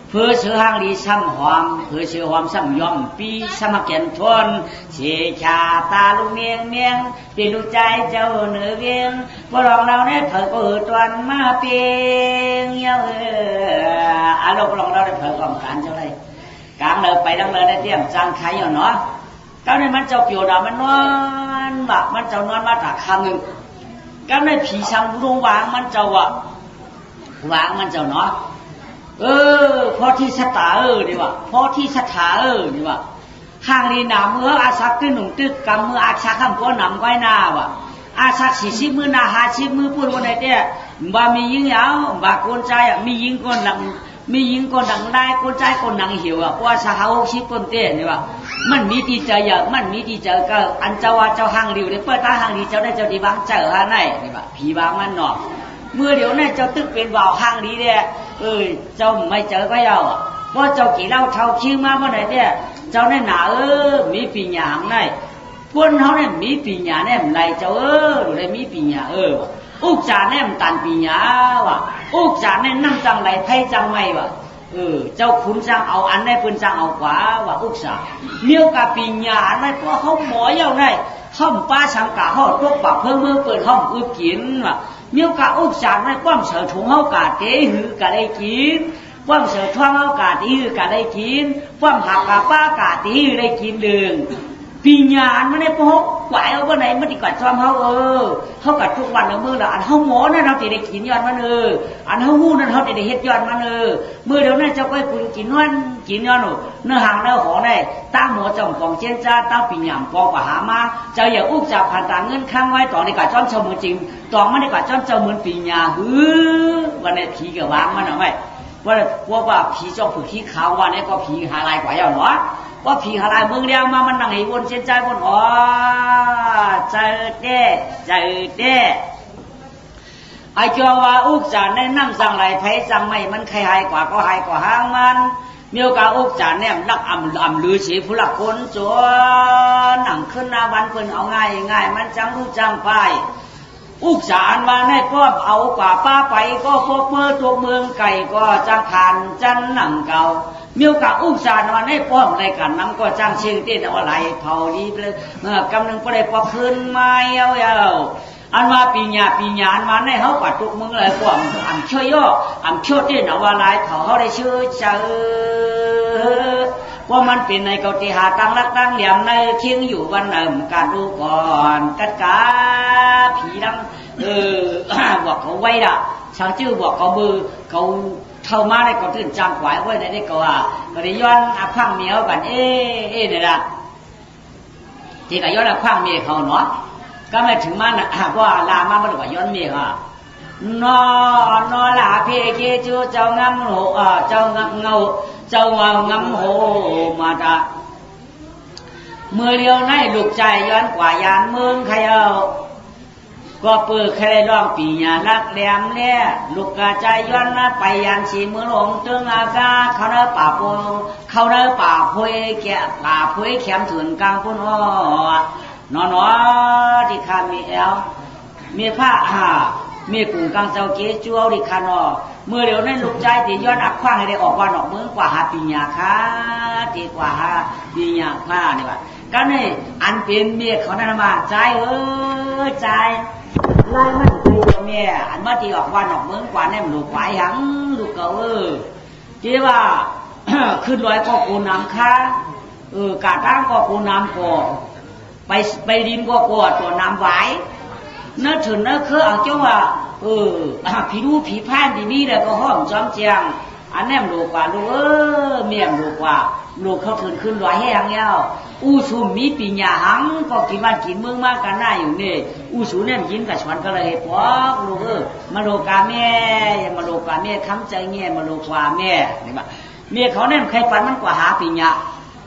เพื่อเชื่อห้างดีซ้ำหอมเพื่อเชื่อหอมซ้ำย่อมปีซ้ำเกียนทนเสียชาตาลุงเมียงเป็นลูกใจเจ้าเหนือเวียงพวกเราเนี่ยเผยก็ตวนมาเปียงเยอะอารมณ์เราได้เผยความการเจ้าเลยกลางเลยไปดังเลยได้เตรียมจานไข่เนาะก็ในมันเจ้าเปียวดามันนอนแบบมันเจ้านอนมาตากคำหนึ่งก็ในผีช้างดวงวางมันเจ้าวางมันเจ้าเนาะพอที่สตาดีว่าพอที่สถาดีว่าห้างดีหนาเมื่ออาศักตื้อหนุ่มตึกกำเมื่ออาชักข้ามก้นหนำไว้หน้าว่ะอาชัก40 มือหน้า50 มือพูดวันไหนเตี้ยบ่มียิงยาวบ่คนใจมียิงก้นหนังมียิงคนดังได้คนใจคนดังหิวเพราะว่าชาว60 คนเต้นี่ว่ามันมีที่เจออย่างมันมีที่เจอก็อันเจ้าว่าเจ้าห้างริวเนี่ยเปิดตาห้างดีเจ้าได้เจ้าดีบางเจอฮะไหนนี่ว่าผีบางมันหนอเมื่อเดี๋ยวนี้เจ้าตึกเป็นบ่าวห้างดีเนี่ยเจ้าไม่เจอก็ยาวเพราะเจ้ากี่เล่าเท่าชื่อมาเมื่อไหร่เนี่ยเจ้าเนี่ยหนามีปีหยางไหนพวกเขาเนี่ยมีปีหยาเนี่ยไรเจ้าดูได้มีปีหยาอุกจานเนี่ยมันตันปีหยาว่ะอุกจานเนี่ยนั่งจังไรไทยจังไม่ว่ะเจ้าขุนจังเอาอันได้ปืนจังเอาขวาว่าอุกษาเลี้ยวกับปีหยาได้เพราะเขาหมอเย้าได้ ห้องป้าสังกาห้องตกปากเพิ่มมือเปิดห้องอึกินว่ะเมียวกะอุกจานในป้อมเสือถุงเฮากาเตหือกะได้กินป้อมเสือท่องเฮากาตีหือกะได้กินป้อมหักกะป้ากาตีหือได้กินดึงปีญาณมันได้พกไหวเอาบ่ไหนมันดีกว่าท่อมเฮาเฮากัดทุกวันเอามือละอันเฮาหมอนั่นเฮาสิได้กินย้อนมันอันเฮาฮู้นั่นเฮาสิได้เฮ็ดย้อนมันมื้อเดี๋ยวนั้นเจ้าก็ให้คุณกินนั่นกินย้อนเนื้อหางเนื้อหอได้ตั้งหมอจอมกองเจนจ้าตั้งปีญาณปอกว่าหามาเจ้าอย่าอุกจับผ่านตาเงินค้างไว้ต่อดีกว่าจ้อมเจ้ามือจริงตองมันดีกว่าจ้อมเจ้าเหมือนปีญาวันนี้ผีก็วางมันเอาไว้ว่าผีเจ้าผู้ขี้ขาววันนี้ก็ผีหาลายกว่าเนาะว่าผีหาลายเมืองเดียวมามันนั่งให้วนเส้นใจวนเจอเด้ไอ้เจ้าว่าอุกจานได้นั่งสั่งไรไผ่สั่งไม่มันใครหายกว่าก็หายกว่าห้างมันมีโอกาสอุกจานเนี่ยนักอ่ำลือสีผู้หลักคนจนหนังขึ้นหน้าวันเพิ่นเอาง่ายมันจังรู้จังไปอุกจานมาให้ป้อมเอากว่าป้าไปก็พบเมื่อตัวเมืองไก่ก็จังขานจันหนังเก่ามีโอกาสอุกจานมาให้ป้อมในกันน้ำก็จังเชียงเต้นเอาอะไรเผาดีเลยกำลังก็ได้พอคืนไม้ยาวอันว่าปีญาณมาให้เขาปัดทุกเมืองเลยป้อมอ่ำช่วยย่ออ่ำช่วยเต้นเอาอะไรเผาเขาได้ชื่อเจอว่ามันเป็นในเกาตีหาตั้งรักตั้งเหลี่ยมในเคียงอยู่วันหนึ่งการดูก่อนกัดกาผีดำบอกเขาไว้ละชาวชื่อบอกเขามือเขาเข้ามาได้ก็ตื่นจังหวายไว้ในนี้ก็ว่าก็ได้ย้อนอาพังเมียวกันเนี่ยละที่ก็ย้อนอาพังเมียเขาเนาะก็ไม่ถึงมันว่าลามาไม่ได้ว่าย้อนเมียค่ะนอลาเพเกจูเจ้างำโหเจ้างำเงาเจ้างำโหมาตาเมื่อเรียวในลูกใจย้อนกว่ายานเมืองใครเอาก็เปิดใครร้องปีญาลักแหลมเล่ลูกกระใจย้อนนะไปยันสีเมืองหลงตึงอากาเขาเนื้อป่าโพเขาเนื้อป่าโพยแก่ป่าโพยแขมถึงกลางพุ่นนอนที่ข้ามีแอลมีผ้ามีกลุ่มกลางเจ้าเก๋จัวดิคานอเมื่อเดี๋ยวนั้นลูกใจที่ย้อนอักขว้างให้ได้ออกวันออกเมืองกว่าหาปีญาค่ะที่กว่าหาปีญาผ้านี่ว่าก็นี่อันเป็นเมียเขานั่นมาใจใจไล่มันไปเมียอันมาที่ออกวันออกเมืองกว่าเนี่ยลูกไหวหังลูกเก่าเจ้ว่า ขึ้นลอยก็กูน้ำค่ะกาตั้งก็กูน้ำก่อไปดินก็ก่อตัวน้ำไหวเนื้อถึงเนื้อคือเอาเจ้าว่าผีดูผีพานที่นี่เลยก็ห้องจอมเจียงอันแนมลูกกว่าลูกเมียมลูกกว่าลูกเขาถึงขึ้นลอยแห้งเงาสูมีปีญาหังก็กินวันกินเมืองมากกันหน้าอยู่นี่สูเนี่ยยินกับชวนก็เลยปอกลูกมาโลกาแม่มาโลกาแม่ค้ำใจเงี้ยมาโลกาแม่นี่บ่เมียเขาเนี่ยใครปันมันกว่าหาปีญา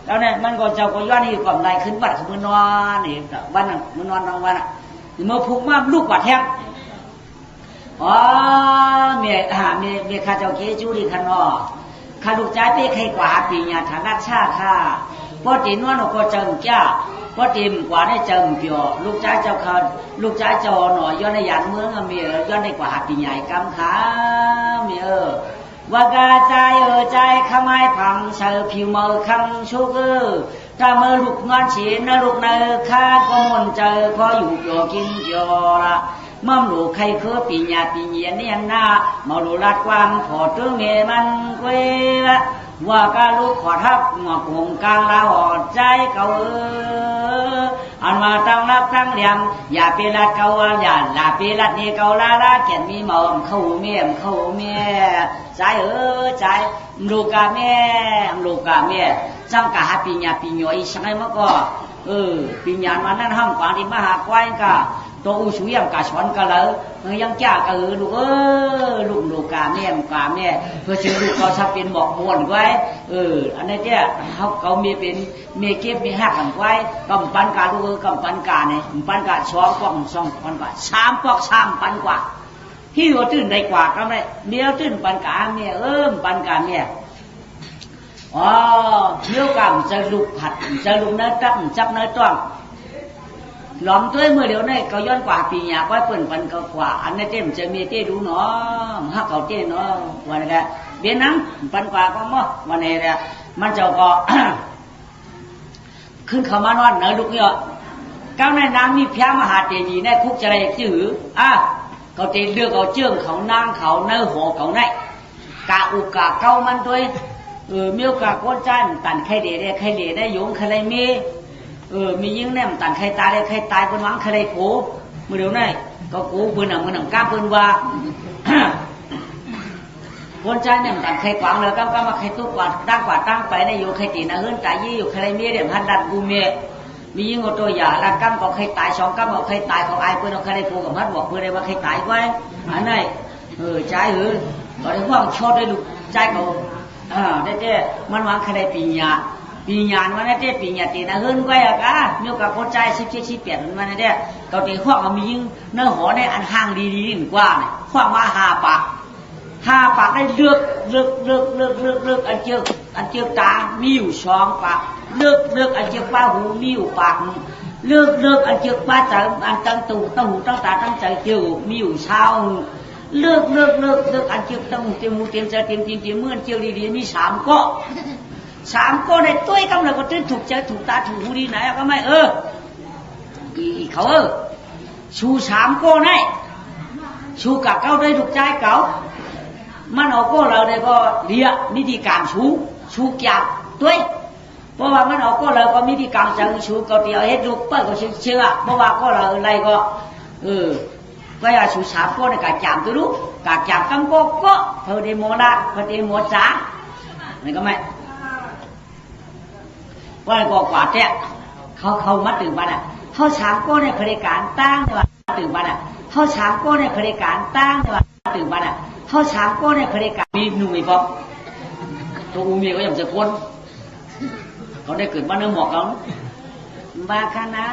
แล้วเนี่ยมันก็เจ้าก็ย้อนนี่ก่อนไรขึ้นบัดมือนอนนี่วันนั้นมือนอนทั้งวันเมื่อพุกมาลูกกว่าแทบเมียข้าเจ้าเกจูดีขันข้าลูกใจเป้ใครกว่าปีญาฐานะชาค่ะพอตีนวนก็เจิมจ้าพอตีมกว่าได้เจิมเปียวลูกใจเจ้าเขาลูกใจเจ้าหน่อยย้อนในยานเมืองเมียย้อนในกว่าปีญากำขาเมียว่ากาใจใจขมายพังเสือผิวมือคำชุกถ้าเมื่อลูกงอนฉีนลูกเนอข้าก็มนเจอพออยู่เปียวกินเปียวละมั่มลูกใครคือปีญาปีเนียนเนี่ยหน้ามาลูรัดกวางขอตื้อเมมันเว้ละว่ากาลูกขอทับงอกงกลางลาหอดใจเก่าอันมาตั้งรับตั้งเหลี่ยมอย่าเปรัดเก่าอย่าลาเปรัดนี่เก่าลาเขียนมีหมอมเข้าเมียใจใจลูกกาแม่จังกะหาปีญาปีหน่อยใช่ไหมมื่อก็ปีญามันนั่นห้องกวางที่มหากว้างกะตัวสูงยังกะช้อนกะเลยยังจ้ากะลูกลูกกาแม่เพื่อชื่อลูกเขาชอบเป็นบอกมวนไว้อันนี้เนี่ยเขามีเป็นมีเก็บมีหักกันไว้กำปั้นกาลูกกำปั้นกาเนี่ยปั้นกาช้อนปอก2 ปันกว่า3 ปอก3 ปันกว่าที่หัวตื่นได้กว่าก็ไม่เดียวตื่นปันกาเมียปันกาเมียเที่ยวกำจะลุกผัดจะลุกเนื้อจับเนื้อต้วงหลอมตัวเมื่อเดี๋ยวนี้เขาย้อนกว่าปีญาไว้เปิ่นปันเขากว่าอันนี้เต้มจะมีเต้ดูเนาะฮักเขาเต้เนาะวันนี้แหละเบี้ยนังปันกว่าก็มั้งวันนี้แหละมันเจ้าก็ ขึ้นเขามานอนเนื้อลุกเยอะ cao này nam mi phá mà hạt gì này khúc cho này chữ cậu tiền đưa cậu trường cậu nang cậu nơi hộ cậu này cả u cả cao man thôi miêu cả con trai tàn khai để đây dùng khai đây mi những này tàn khai ta đây khai tai con mắng khai đây cố mới điều này cậu cố bữa nào cam bữa qua con trai này tàn khai quảng rồi cam mà khai tốt quạt đang phải này dùng khai tiền là hơn tại vì dùng khai đây mía điểm hành đặt gu míaมียิ่งเอาตัวอย่างละกั้มก็เคยตาย2กั้มก็เคยตายเขาไอ้เพื่อนเขาเคยได้โกกับมัดบอกเพื่อนได้ว่าเคยตายไว้อันไหนใจก็ได้ว่าชดได้ลูกใจเขาได้เจ้มันวางเคยได้ปีญาวันนั้นเจ้ปีญาตีนะเฮิร์นไว้อะกะมีโอกาสคนใจ17 มันนั่นเจ้เขาตีข้อเขามียิ่งเนื้อหอในอันห่างดีๆกว่าเนี่ยข้อมา5 ปากได้เลือกอันเจียวตามีอยู่2 ปากเลือกอันเจียวป้าหูมีอยู่ปากเลือกอันเจียวป้าใจอันตั้งตูตั้งหูตั้งตาตั้งใจเจียวมีอยู่เช้าเลือกอันเจียวตั้งหูเจียวหูเจียวใจเจียวเมื่อเจียวดีๆมี3 ก้อในตัวกำลังก็ตื่นถูกใจถูกตาถูกหูดีไหนก็ไม่เขาชู3 ก้อไหนชูกับเขาได้ถูกใจเขามันเอาก็เราเนี่ยก็เรียนิติการชูเกี่ยวด้วยเพราะว่ามันเอาก็เราก็นิติการจังชูก็เดียวเฮ็ดลูกเปิ้ลก็เชื่อเพราะว่าก็เราอะไรก็ก็อย่าชู3 ก้อในการจับตัวลูกการจับกำก็เท่าเดโมละเท่าเดโมจ้านี่ก็ไม่ว่าก็กว่าเจ้เขามาตื่นมาน่ะเขา3 ก้อในบริการตั้งว่าตื่นมาน่ะเขา3 ก้อในบริการตั้งว่าตื่นมาน่ะเขา3 ก้อในบริการมีหนุ่มอีกตัวอูเมียก็ยังจะพ้นเขาได้เกิดมาเนื้อหมอกเขาบาคณะ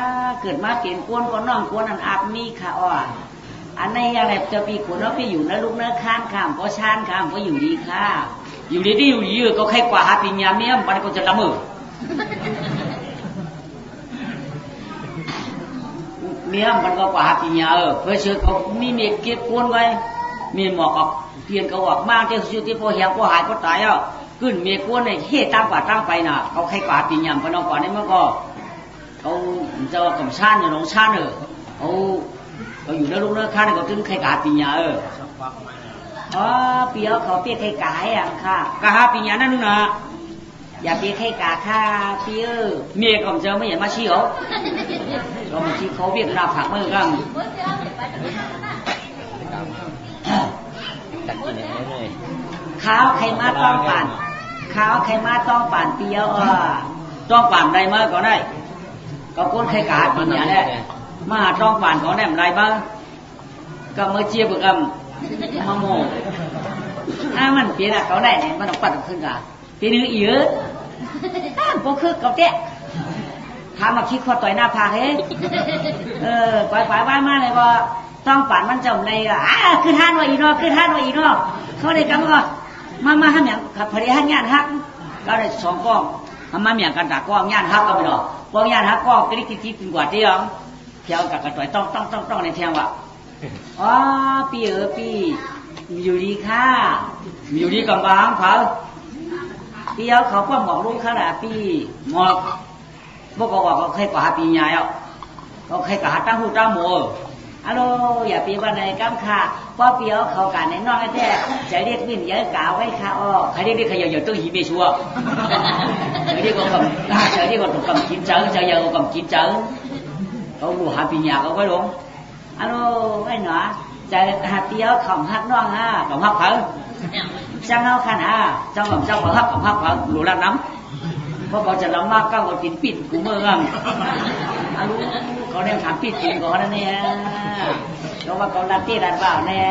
เกิดมาเปลี่ยนก้นก็น้องก้นอันอาบมีค่ะอันในอะไรจะปีขนว่าไปอยู่นะลูกเนื้อข้านข้ามก็ชานข้ามก็อยู่ดีค่ะอยู่ดีที่อยู่ดีก็ใครกว่าหาปีญาเมียมันก็จะละเมอเมียมันก็กว่าหาปีญาเพื่อเชื่อเขามีเมียเก็บก้นไว้มีหมอกออกเปลี่ยนเขาออกมากที่สุดที่พอเหี่ยวพอหายพอตายขึ้นเมียก้นเนี่ยเฮ่ตั้งกว่าตั้งไปน่ะเขาใครกว่าปีญาพน้องก่อนนี่มันก็เขาจะว่ากับชานอยู่น้องชานเขาอยู่ในลูกเนื้อข้านเขาถึงใครกว่าปีญาเปียวเขาเปียใครกายค่ะกะหาปีญานั่นนะอย่าเปียใครกาค่ะเปียเมียก็จะไม่เห็นมาชี้เรามาชี้เขาเบียดหน้าผักมือกันข้าวใครมาต้องปั่นเปียวต้องปั่นได้มาก็ได้ก็ก้นใครกาปีญาได้มาต้องปั่นก็ได้อะไรบ้างก็เมื่อเจี๊ยบกับมะม่วงมันเปลี่ยนเขาได้เนี่ยมันต้องปัดขึ้นกันเปลี่ยนอีกพวกคือกับเจ๊ทำมาคิดข้อต่อยหน้าผากเฮ้ปล่อยว่ามาเลยว่าต้องปั่นมันจมในคือท่านว่าอีนอเขาได้กำก็มาห้ามอย่างขับพอดีห้างงานฮักก็ได้2 ก้องทำมาอย่างกันตากก้องงานฮักก็ไม่หรอกก้องงานฮักก้องกระดิกทิพย์เป็นกว่าเตี้ยเที่ยวกับกระต่อยต้องในเที่ยงว่ะปีอยู่ดีค่ะอยู่ดีกับบางเขาปีเขาก็บอกลูกเขาแหละปีหมอกพวกเขาบอกเขาเคยกว่าปีใหญ่เขาเคยกว่าตั้งหูตั้งหมูฮัลโหลอย่าปีวันไหนกัมค่ะเพราะปีเขาการในนอกแท้ใจเรียกวิ่งเยอะกาวไว้ค่ะใครเรียกใครอย่าต้องหีเบชัวใจเรียกก็ถูกกำกินเจอใจเยอะกำกินเจอเขาดูหาปีใหญ่เขาก็ลงฮัลโหลไอ้หนูใจหาเตี้ยของฮักน้องของฮักเผาจังเอาขันจังของฮักของฮักเผาหลูรักน้ำเพราะเขาจะล้ำมากก้าวกับกินปิดกูเมื่อกันเขาเนี่ยถามปิดกินก่อนนะเนี่ยเขาว่าเขาดันเตี้ยดันเปล่าเนี่ย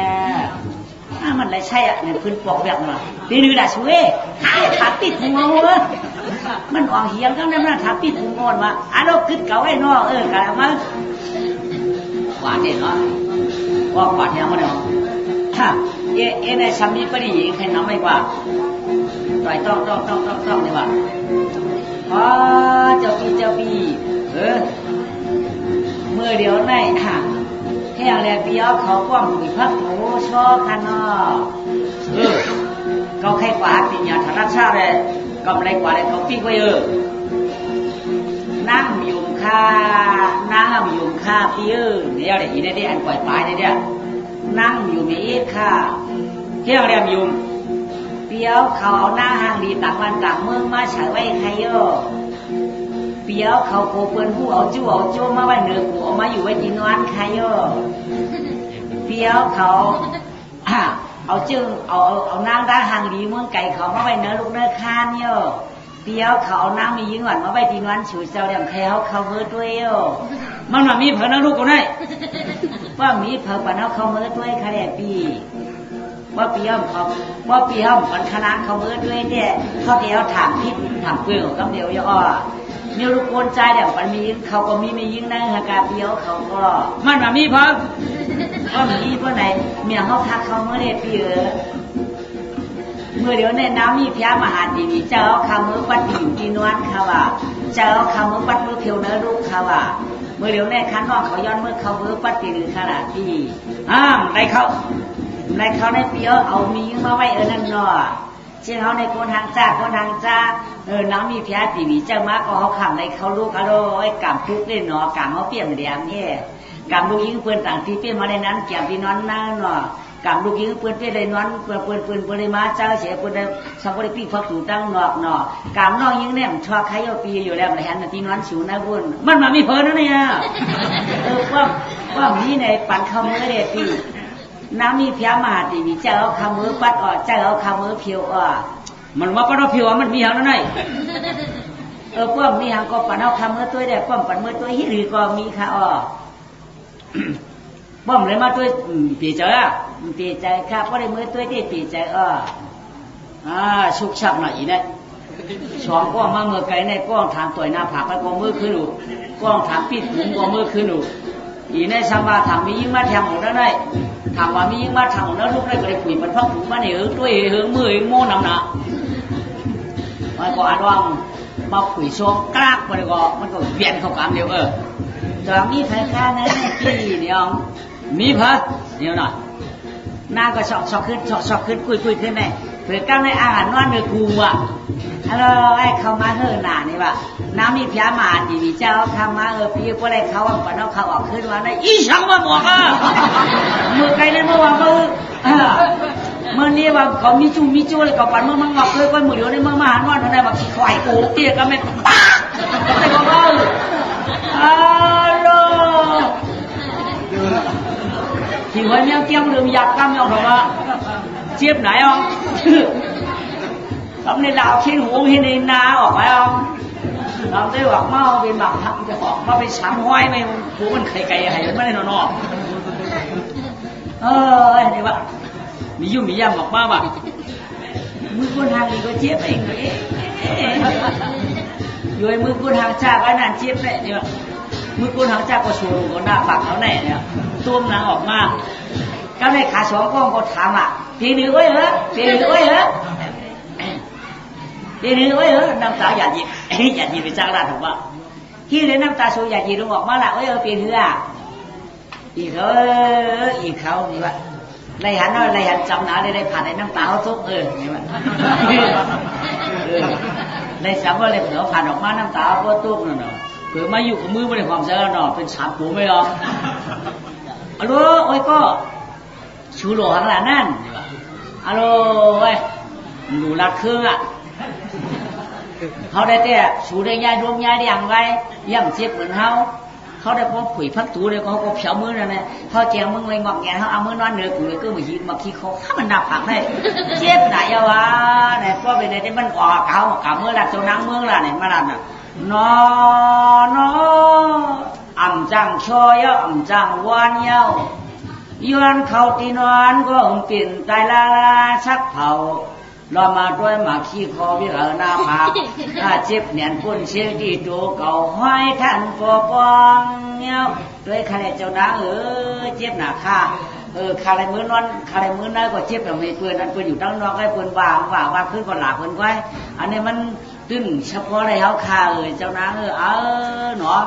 มันอะไรใช่เนี่ยพื้นปอกแบบน่ะทีนี้ด่าช่วยถามปิดกูงงมันอ่อนเหี้ยงกันนั่นถามปิดกูงงว่าเราขึ้นเก่าไอ้นอกันมาหวานเนี่ยเนาะว่าหวานเนี่ยมันเนาะในสามีปรีใครน้ำไม่กว่าต่อยต้องเนี่ยว่าเจ้าปีเมื่อเดียวในแค่อะไรปีเอาเขากว้างมีพักโถชอคันเนาะเขาใครกว่าปีญาธนักชาติเลยกำไรกว่าเลยเขาปีกไว้ นั่งยุงค่านั่งยุงค่าพี่เดี๋ยวเดี๋ยวอีเนี่ยที่อันปล่อยปลายเนี่ยนั่งอยู่มีอีกค่ะเที่ยวเรียมยุงเปียวเขาเอาหน้าห้างดีต่างวันต่างเมืองมาฉายไว้ใครเยอะเปียวเขาโกเปิ้นผู้เอาจู้มาไว้เหนือกูเอามาอยู่ไว้ที่นอนใครเยอะเปียวเขาเอาจื้อเอานางด้าหางดีเมืองไก่เขามาไว้เนื้อลูกเนื้อคานเยอะเปียวเขาเอานางมียิงหวันมาไว้ที่นอนฉูเจ้าเดี่ยมแคลเขาเมื่อด้วยเยอะมันว่ามีเผอนะลูกกูได้ว่ามีเผอปะเนาเขาเมื่อด้วยค่ะแดปีว่าเปียวเขาว่าเปียวมันขนาดเขาเมื่อด้วยเนี่ยเขาเดียวถามพิษถามเปลือกกับเดียวย่อเนี่ยลูกคนใจเดี่ยมันมีเขาก็มียิงนั่งหากาเปียวเขาก็มันว่ามีเผอก็มีเพื่อไหนเมียเขาทักเขาเมื่อเด็กปีเมื่อเดี๋ยวในน้ำมีพระมหาดีนีเจ้าคำมือปัดอยู่ที่นวลค่ะว่าเจ้าคำมือปัดมือเพียวเนื้อลูกค่ะว่าเมื่อเดี๋ยวในคันนอกเขาย้อนมือเขามือปัดตีหรือขนาดที่ในเขาในเปียวเอามีมาไว้นั่นเนาะเช่นเขาในคนทางจ้าน้ำมีพระดีนีเจ้ามาก็เขาขำในเขาลูกอะไรไอ้กำทุกเลยเนาะกำเขาเปี่ยมเดียมเนี่ยกำลูกยิงเพื่อนต่างที่เปี่ยมมาในนั้นเกี่ยวพี่น้องนั่นเนาะกำลูกยิงเพื่อนเปี่ยมในนั้นเพื่อนเลยมาเจ้าเสียเพื่อนได้สังกัดปีพักถูตั้งนอกเนาะกำน้องยิงเนี่ยชอบใครเอาปีอยู่แล้วในหันที่นั้นชิวนะบุญมันมามีเพิ่นนะเนี่ยว่ามีในปั่นข้าวมือเด็ดปีน้ำมีเพียมาดีมีเจ้าเอาข้าวมือปัดออกเจ้าเอาข้าวมือเพียวออกมันว่าปัดเอาเพียวมันมีหางนั่นไงพวกมีหางก็ปั่นเอาข้าวมือตัวเด็ดป้อมปั่นมือตัวหิริก็มีค่ะอ๋อป้อมเลยมาตัวปีเจอปีใจค่ะเพราะในมือตัวที่ปีใจชุกชักหน่อยอีเนี่ยช้อนก้องมาเมื่อไกลในก้องถามต่อยหน้าผากไปก้องมือขึ้นหนูก้องถามปิดผมก้องมือขึ้นหนูอีในสมาถามมียิ่งมาแทงหนูนั่นได้ถามว่ามียิ่งมาทางหนูนั่นลูกได้ก็เลยคุยมันพักผมมาเนี่ยตัวเหืองมือโม่นำหนามันก็อ่านว่ามาคุยช่วงกล้ามันก็เวียนเข้ากลางเดียวจะมีใครแค่นั้นพี่เนี่ยมีเพอเดี๋ยวหน่อยหน้าก็ชอกขึ้นคุยขึ้นได้เผื่อก้าวในอาหารนอนเนื้อกูไอ้เขามาเฮือหนานี่วะน้ำมีพยามาดีมีเจ้าทำมาพี่พวกอะไรเขาว่าก่อนเขาออกขึ้นมาได้อีช่างมาบอกมือไกลในเมื่อวานเมื่อนี้ว่าเขามีจูเลยเขาปั่นเมื่อมังบอกเลยว่ามือเดียวในเมื่อมาหันว่าทนายบอกขี้ควายโอ้เตี้ยก็ไม่ป้าแต่ก็ที่หัวเมียเกี้ยงลืมอยากกำยองเขาว่าเจี๊ยบไหนอ่ะทำในดาวเขียนหูเห็นในนาออกไปอ่ะทำได้หวังเมาเป็นหมักทำจะออกมาเป็นช้างห้อยไม่หูมันไกลๆหายไม่ได้นอนนี่ว่ามียุ่งมีย่ำออกมาบ่มือคนทางนี้ก็เจี๊ยบเองเลยอยู่ในมือคนทางจากไอ้นั่นเจี๊ยบเลยเนี่ยมือคนทางจากก็โชว์ก็หน้าปากเขาแน่เนี่ยตัวนางออกมาก็ในขาสองก้องก็ถามปีหนึ่งไว้เหรอปีหนึ่งไว้เหรอน้ำตาหยาดยีไปจ้างร้านถูกป่ะที่เลยน้ำตาโชว์หยาดยีลงออกมาละปีเถื่ออีเขานี่วะในหันจำหนาได้ผ่านในน้ำตาเขาทุกนี่วะในสามวันเลยเผื่อผ่านออกมาน้ำตาเขาทุกนั่นเนาะเผื่อมาอยู่กับมือไม่ได้ความเสียเนาะเป็นสามปูไม่หรอฮัลโหลโอ้ยก็ชูโหลหังหลานนั่นฮัลโหลเว้ยหนูรักเครื่องเขาได้แต่ชูได้ยายดวงยายได้อย่างไรย่ำเจ็บเหมือนเขาได้พบขุยพักตูเลยเขาก็เผามือนั่นแหละเขาแจงมึงเลยงอกแงเขาเอามือนอนเหนือกูเลยก็มาหินมาขี้เขาข้ามันดับผักได้เจ็บไหนวะเนี่ยก็เป็นในที่มันออกเขาเมื่อหลักเจ้านังเมืองละเนี่ยมาดันนออ่ำจังชอยอ่ำจังวานเย้าย้อนเขาตีนอนก็เปลี่ยนตายลาชักเผาเรามาด้วยมาขี้คอวิหารนาภาเจ็บเหนียนพุ่นเชียงที่ดูเก่าห้อยท่านปอปองเย้าด้วยคาเลเจ้านางเจ็บหนาค่าคาเลมือนอนคาเลมือนั่นก็เจ็บแบบไม่เปื่อนนั่นเปื่อนอยู่ตั้งนอกให้เปื่อนว่าขึ้นก็หลาเปื่อนไว้อันนี้มันตึ้งเฉพาะอะไรเขาคาเจ้านางเนาะ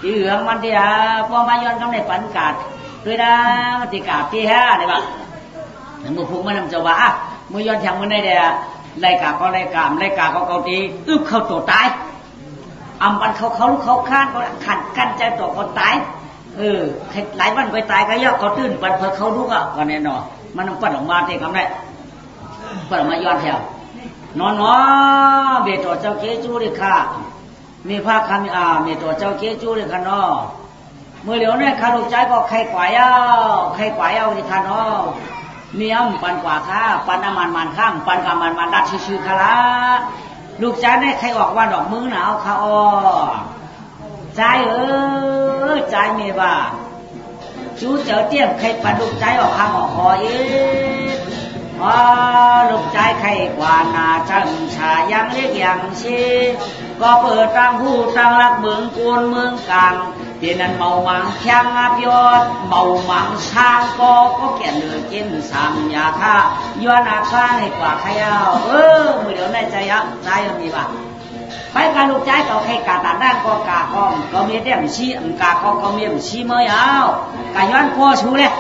ที่เหลืองมันที่พอมาย้อนกำในปันกาดด้วยนะมันติกาดที่เนี่ยบ้างมือพุ่งมันนำจะว่ามือย้อนแทงมือในเดียไล่กาก็ไล่กามไล่กาก็เกาตีอึบเข้าตัวตาย อำปันเขาลูกเขาข้านเขาขัดกันใจตัวคนตายหลายวันไปตายก็ย่อเขาตื่นปันเพอเขาลุกอ่ะก็แน่นอนมันต้องปัดออกมาเท่คำได้ปัดออกมาย้อนแถวนอนเบตัวเจ้าเกจูเลยค่ะมีภาคคำมีตัวเจ้าเกจูเลยค่ะเนาะเมื่อเดี๋ยวนี้ข้าลูกใจก็ใครกว่าเย้าที่ค่ะเนาะมีอ้ำปันกว่าค่ะปันน้ำมันข้ามปันกับมันดัดชื่อค่ะละลูกใจเนี่ยใครออกวันออกมือหนาวค่ะใจใจมีว่าchú chở tiền khai bản lục trái ở hàng ở hỏi lục trái khai quả nà chẳng xả yang liếc yang xí có bờ trang hu trang lạc mương cuốn mương càng tiền ăn màu màng khang áp yót màu màng sang có kẻ nửa trên sàm nhà tha yót nà sang hay quả khai ao mười điều này trái á trái là gì bà phải cả lục trái có khai cả tàn đang có cả con có miếng đem xí cả con có miếng xí mới áo cảย้อนพ่อชูเลย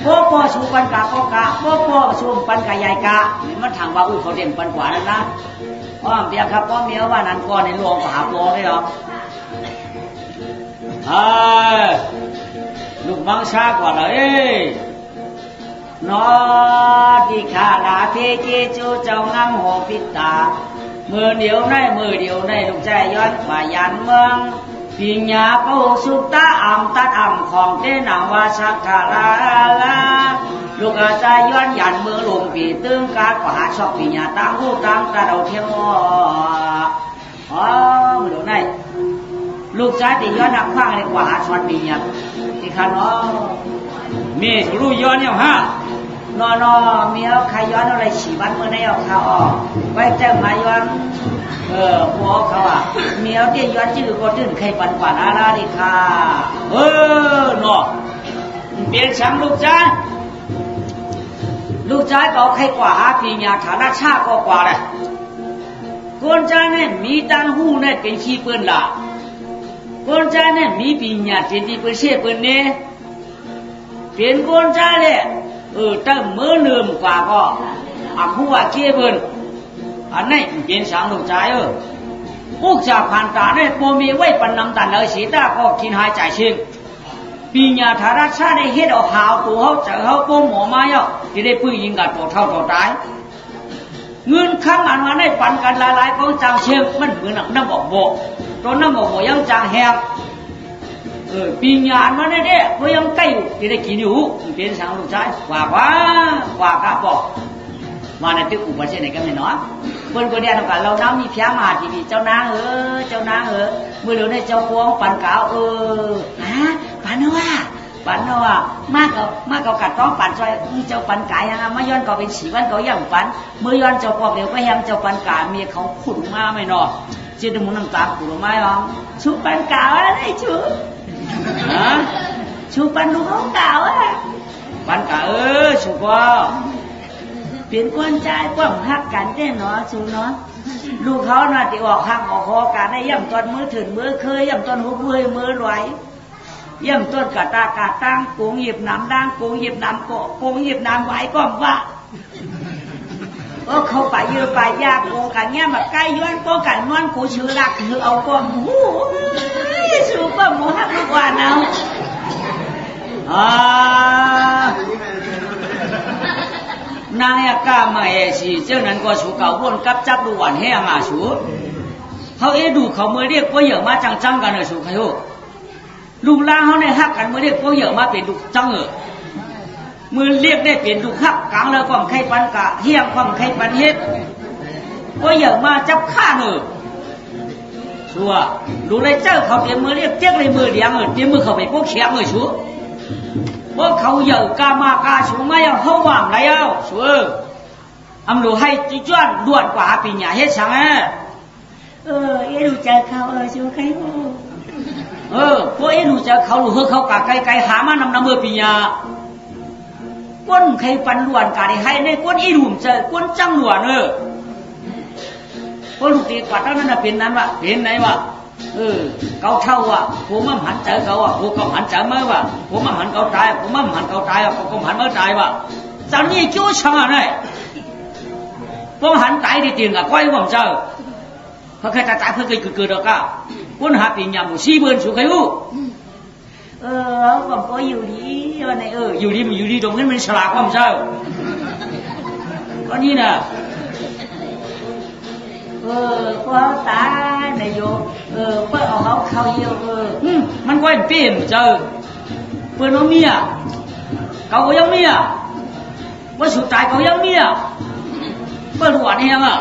พ่อชูปันกาพ่อชูปันกาใหญ่กานี่มันทางว่าเขาเด่นปันกว่านั่นนะเบียร์ครับพ่อเมียว่านั้นก่อนในหลวงมหาปองได้หรอลูกมังชากว่าเลยนอดีขาลาเพเจจูเจ้างามหัวปิตามือเดียวในลูกใจย้อนว่ายันเมืองปิญญาโกสุตตะตัดของเตนังวาสักกาลาลูกอาจารย์ย้อนยันเมืองหลวงปีตึงการกว่าชอบปิญญาตั้งหูตั้งตาเราเที่ยวมือเดียวในลูกชายที่ย้อนนักฟังในกว่าชวนปิญญาที่ขันมีรู้ย้อนเนี่ยฮะนอเมียใครย้อนอะไรฉีบันเมื่อไหร่เอาข่าวไว้เจ้ามาย้อนพวกเขาเมียเตี้ยย้อนชื่อก็ตื่นใครปันกว่านาลาดิค่ะเนาะเปลี่ยนช้ำลูกจ้าก็ใครกว่าหาปีญาฐานะชาก็กว่าเลยคนจ้าเนี่ยมีตังหูเนี่ยเป็นขี้ปืนละคนจ้าเนี่ยมีปีญาเป็นที่ปืนเชี่ยปืนเนี่ยเป็นคนจ้าเนี่ยตั้งมือเลื่อมกว่าก็หัวเชี่ยปืนอันนี้เป็นสามลูกใจพวกจากผ่านตาเนี่ยพอมีไว้ปันนำตันเลยสีตาก็กินหายใจชิงปีญาธาราชาได้เฮ็ดเอาหาวตัวเขาเจอเขาป้มหมอมาเยอะที่ได้ปื้ยิงกับตัวเท่าตัวตายเงินข้างอันมาได้ปันกันหลายๆของจางเชียงมันเหมือนน้ำบอกโบตัวน้ำบอกโบยังจางแหงปีญามาเนี่ยเขายังใกล้อยู่ที่ได้กินอยู่เป็นสามลูกใจกว่ากะบอกมาในตึกอุปเทศไหนกันไม่น้อยคนคนเดียวกันเราน้ำมีเพียมาทีวีเจ้านางเมื่อเดี๋ยวนี้เจ้าพวงปันเก่าปันว่ามากเก่ากัดต้องปันช่วยเจ้าปันกายยังมาย้อนก็เป็นสีวันก็ยังปันเมื่อย้อนเจ้าพวกเดี๋ยวก็ยังเจ้าปันกาเมียเขาขุดมาไม่นอชื่อดมุนน้ำตาขุดมาหรอชูปันเก่าอะไรชูปันลูกเขาเก่าปันเก่าชูก็เปลี่ยนก้นใจกว้างหักกันได้เนาะชูเนาะลูกเขาน่ะที่ออกห่างออกคอกันได้ย่ำตอนมือถึงมือเคยย่ำตอนหัวมือรวยย่ำต้นกะตากะตั้งโกงหยิบน้ำดังโกงหยิบน้ำโกงหยิบน้ำไหวก้อมว่าเขาไปเยอะไปยากโกงกันเงี้ยแบบใกล้ย้อนโกงกันนวลกูชื่อหลักคือเอาก้อมหูชูก้อมหมูหักลูกว่าเนาะนางยากามาสิเจ้านั้นก็ชูเก่าวนกับจับดูหวานแห้งชูเขาดูเขาเมื่อเรียกว่าเยอะมาจังกันเลยชูเขาลูกล่างเขาในฮักกันเมื่อเรียกว่าเยอะมาเป็นลูกจังมือเรียกได้เป็นลูกฮักกลางเลยความใครปันกะเฮียงความใครปันเฮ็ดว่าเยอะมาจับข้าชัวดูเลยเจ้าเขาเตรียมมือเรียกเจ๊กเลยมือเดียงเตรียมมือเขาไปพวกเขียงชัวว่าเขาเยอะกามากาชูไม่เอาเขาหวังไรเอาชัวดูให้จุจวนด่วนกว่าปีญาเฮ็ดสังดูใจเขาชัวใครพวกดูใจเขาดูเขากะไกลหามานำมือปีญาก้นใครปันด่วนกะได้ให้ในก้นดูใจก้นจังด่วนก้นลูกตีกว่านั้นน่ะเป็นนั้นวะเป็นไหนวะเขาเท่าผมมันหันเจอเขาผมก็หันเจอเมื่อผมมันหันเขาตายผมมันหันเขาตายผมก็หันเมื่อตายจันนี่เกี่ยวช่างอะไรผมหันตายที่ตีนก้อยผมเจอ เขาแค่ตายเพื่อเกิดก็คนหาปีญาหมู่4 เดือนสุขอยู่ผมก็อยู่ดีวันไหนอยู่ดีตรงนั้นมันฉลาดความเศร้าก็นี่นะพอตายนายโยเพื่อเอาเขาเยี่ยวมันก็เปลี่ยนเจอเพื่อนน้องเมียเขาก็ยังเมียว่าสุดท้ายเขายังเมียเพื่อนหัวนี่ฮะ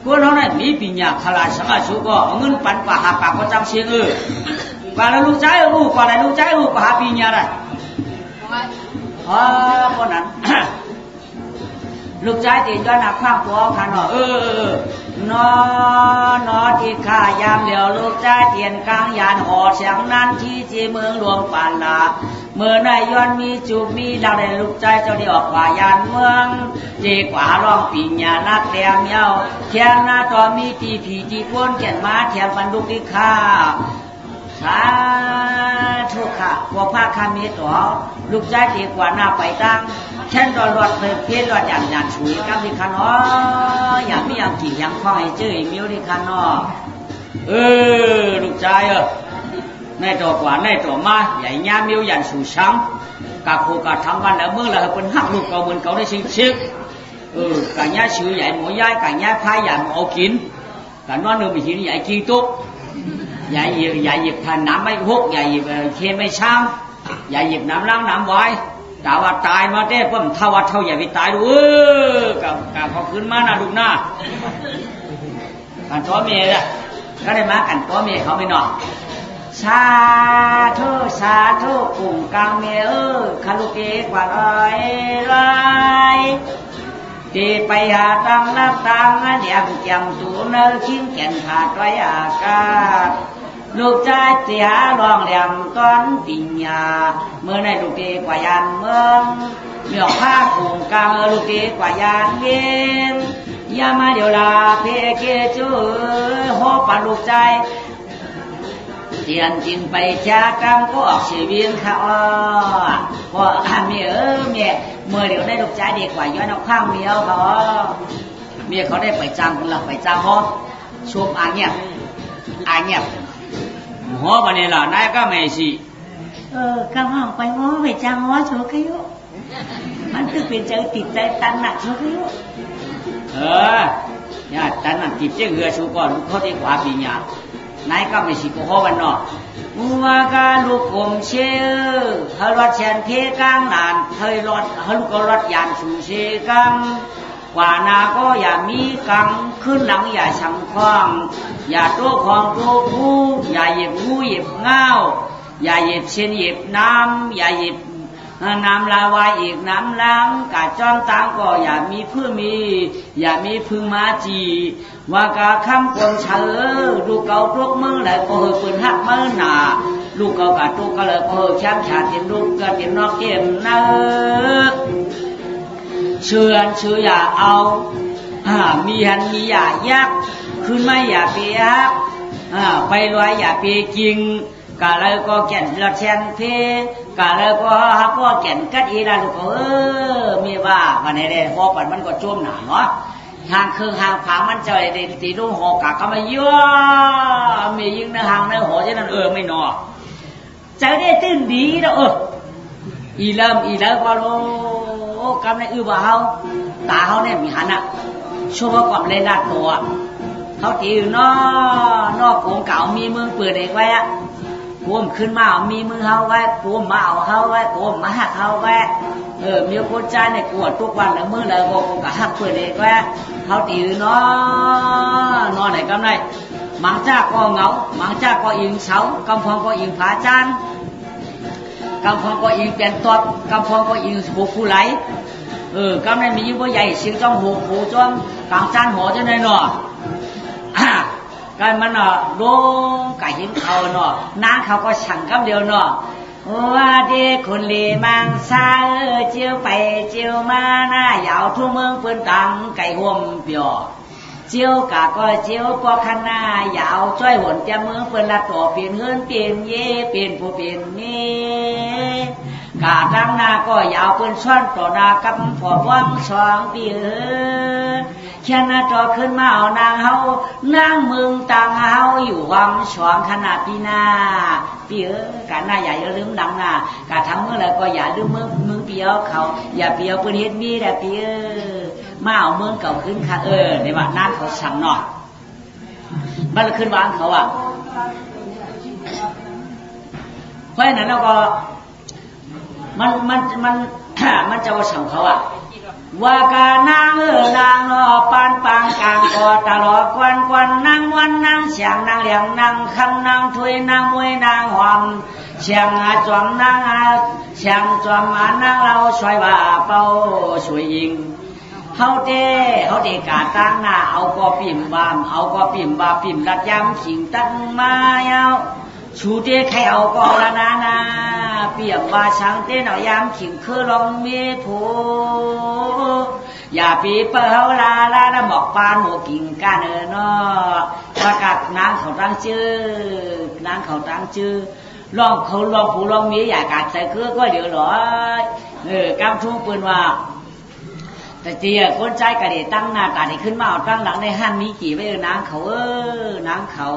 คนเราเนี่ยมีปัญญาขลาดสังอาชุก็เงินปันป่าหาปากก็จำเสียงป่าแล้วลูกใจป่าแล้วลูกใจป่าหาปัญญาได้คนนั้นลูกใจติดย้อนหนักข้างตัวขันหรอนอที่ข้ายามเหลียวลูกใจเตียนกลางยานหอเสียงนั้นที่จีเมืองหลวงปานลาเมื่อนายย้อนมีจูบมีดาวในลูกใจเจ้าได้ออกว่ายานเมืองเจกว่าร้องปีญานักแดงเย้าเทียนหน้าต่อมีตีผีตีก้นเขียนมาเทียนฟันดุกิข้าสาธุค่ะพวกพระคามีตัวลูกใจดีกว่าหน้าไปตั้งแค่รอดเพี้ยนรอดอย่างฉุยกับดิคันอย่างมีอย่างกี่อย่างคล้องให้เจอมิวดิคันลูกใจในตัวกว่าในตัวมาใหญ่ยามิวอย่างสูช้ำกะโคกะทำวันแล้วเมื่อไรเป็นหักลูกเก่าเหมือนเก่าได้ชิกกะย่าชื่อใหญ่หมูย่ายกะย่าพายใหญ่หมูเอากินกะนอนหนึ่งมีหินใหญ่กินตุ๊กใหญ่หยิบผ่านน้ำไม่หุกใหญ่หยิบเค็มไม่ช่างใหญ่หยิบน้ำล้างน้ำไว้แต่ว่าตายมาได้เพิ่มเท่าใหญ่ไปตายดูกับเขาขึ้นมาหน้าดูหน้ากันตัวเมียละก็ได้มากันตัวเมียเขาไม่นอนสาธุปุ่งกลางเมียคาลุเกกว่าลอยตีไปหาตังนับตังเดี่ยมเจียมตูเนื้อชิ้นแก่นขาดไว้อากาศลูกใจเสียร้องแหลมก้อนปิญญาเมื่อในลูกเกกว่ายานเมืองเมียผ้าปุ่งกลางลูกเกกว่ายานเย็นยามาเดี๋ยวลาเพเกจูหอบปาลูกใจเตียนจินไปจากังก็ออกชีวิตเขาพอเมียเมื่อเดี๋ยวได้ลูกใจเด็กกว่าย้อนเอาข้างเมียเขาเมียเขาได้ไปจ้างคนละไปจ้างเขาชมเงียบหัววันนี้ล่ะนายก็ไม่สิกำลังไปหัวไปจ้างหัวโชว์ขยุมันคือเป็นใจติดใจตันหนักโชว์ขยุเนี่ยตันหนักติดเจ้าเหือชูก่อนเขาได้กว่าปีญานายก็ไม่สิโกหกวันนอมัวการลูกผมเชื่อเฮรถเชนเพกลางนานเฮรถก็รถยานสูเชกังกว่านาก็อย่ามีกังขึ้นหลังอย่าชังคว้างอย่าตัวของตัวผู้อย่าหยิบงูหยิบเงาอย่าหยิบเช่นหยิบน้ำอย่าหยิบน้ำลาวาอีกน้ำล้างกาจ้องตางก็อย่ามีพึ่งอย่ามีพึ่งมาจีว่ากะคำคนเชื่อลูกเก่าทุกมือเลยก็เฮปืนหักมือหนาลูกเก่ากะตุกก็เลยก็แชมป์ชาติลูกก็เต็มนอกเต็มเนื้อเชื่ออย่าเอามีหันมีอย่ายักขึ้นไม่อย่าเปียกไปลอยอย่าเปียกิงกะเลยก็แก่นละเชนเพกะเลยก็แก่นกัดอีละลูกมีว่าวันนี้เลยพอปัดมันก็จุ่มหนาเนาะห่างคือห่างผามันใจเด็ดตีลูกหอกะก็มาเยอะมียิงในห่างในหัวเช่นนั้นไม่นอใจได้ตื่นดีแล้วอีเริ่มก็โลกำในบ่าวตาเขาเนี่ยมีหันอ่ะช่วงก่อนเลยลาดตัวเขาตีนอกโกงเก่ามีมือเปิดเด็กไว้อะโกมขึ้นมามีมือเขาไว้โกมมาเอาเขาไว้โกมมาหักเขาไว้มีคนใจเนี่ยกวดทุกวันแล้วมือเลยโกงกะหักเปิดเด็กไว้เขาตีนอไหนกำไรมังจ้าก็เหงามังจ้าก็อิงเสากำพองก็อิงผาจานกำพองก็อิงเปลี่ยนตัวกำพองก็อิงหูผู้ไหลกำไรมียิ่งว่าใหญ่เสียงจ้องหูจ้องกลางจานหัวจะได้หนอการมันลงไก่หินเขาน้าเขาก็ฉังกำเดียวว่าเด็กคนเลมังซาเจียวไปเจียวมาหน้ายาวทุ่งเมืองเปืนตังไก่ห่มเปียวเจียวกะก็เจียวปอขันหน้ายาวจ้อยหวนจะเมืองเปืนละต่อเปลี่ยนเฮือนเปลี่ยนเย่เปลี่ยนผู้เปลี่ยนเมก กาดังนาก็ยาวเป็นช้อนต่อนากับพอว่างสองปีแค่นาจอขึ้นมาเอานางเฮานางเมืองต่างเฮาอยู่วังสองขนาดปีหน้าปีการหน้าอย่าลืมดังหน้ากาทั้งเมื่อไรก็อย่าลืมเมืองเปียวเขาอย่าเปียวเปิ้นเฮ็ดมีแต่ปีมาเอาเมืองเก่าขึ้นค่ะในว่านั่นเขาสั่งหน่อยบ้านขึ้นวางเขาเพราะฉะนั้นเราก็มันจะว่าสั่งเขาว่ากานางนางรอปานปางกลางก็ตลอดควันนางวันนางเสียงนางเหลียงนางคำนางถวยนางมวยนางหอมเสียงจอมนางเสียงจอมนางเราช่วยว่าเป้าช่วยยิงเขาเด้กาตั้งหน้าเอาก็ปิ่มบามเอาก็ปิ่มบาปิ่มรัดยำขิงตั้งมาเย้าชูเด้ใครเอาก็ละนาเปียบว่าช่างเต้นเอายำขิงคือลองมีผูอย่าปีเปิลลาหมอกปานหมูกิ่งกันเนาะประกาศนางเขาตั้งชื่อนางเขาตั้งชื่อลองเขาลองผูลองมีอย่ากาดใส่เครือก็เดี๋ยวหรอกำทุ่งปืนว่าแต่เจียคนใจกระเดตั้งหน้ากาดขึ้นมาเอาตั้งหลังในห้านมีกี่ไว้นางเขานางเขา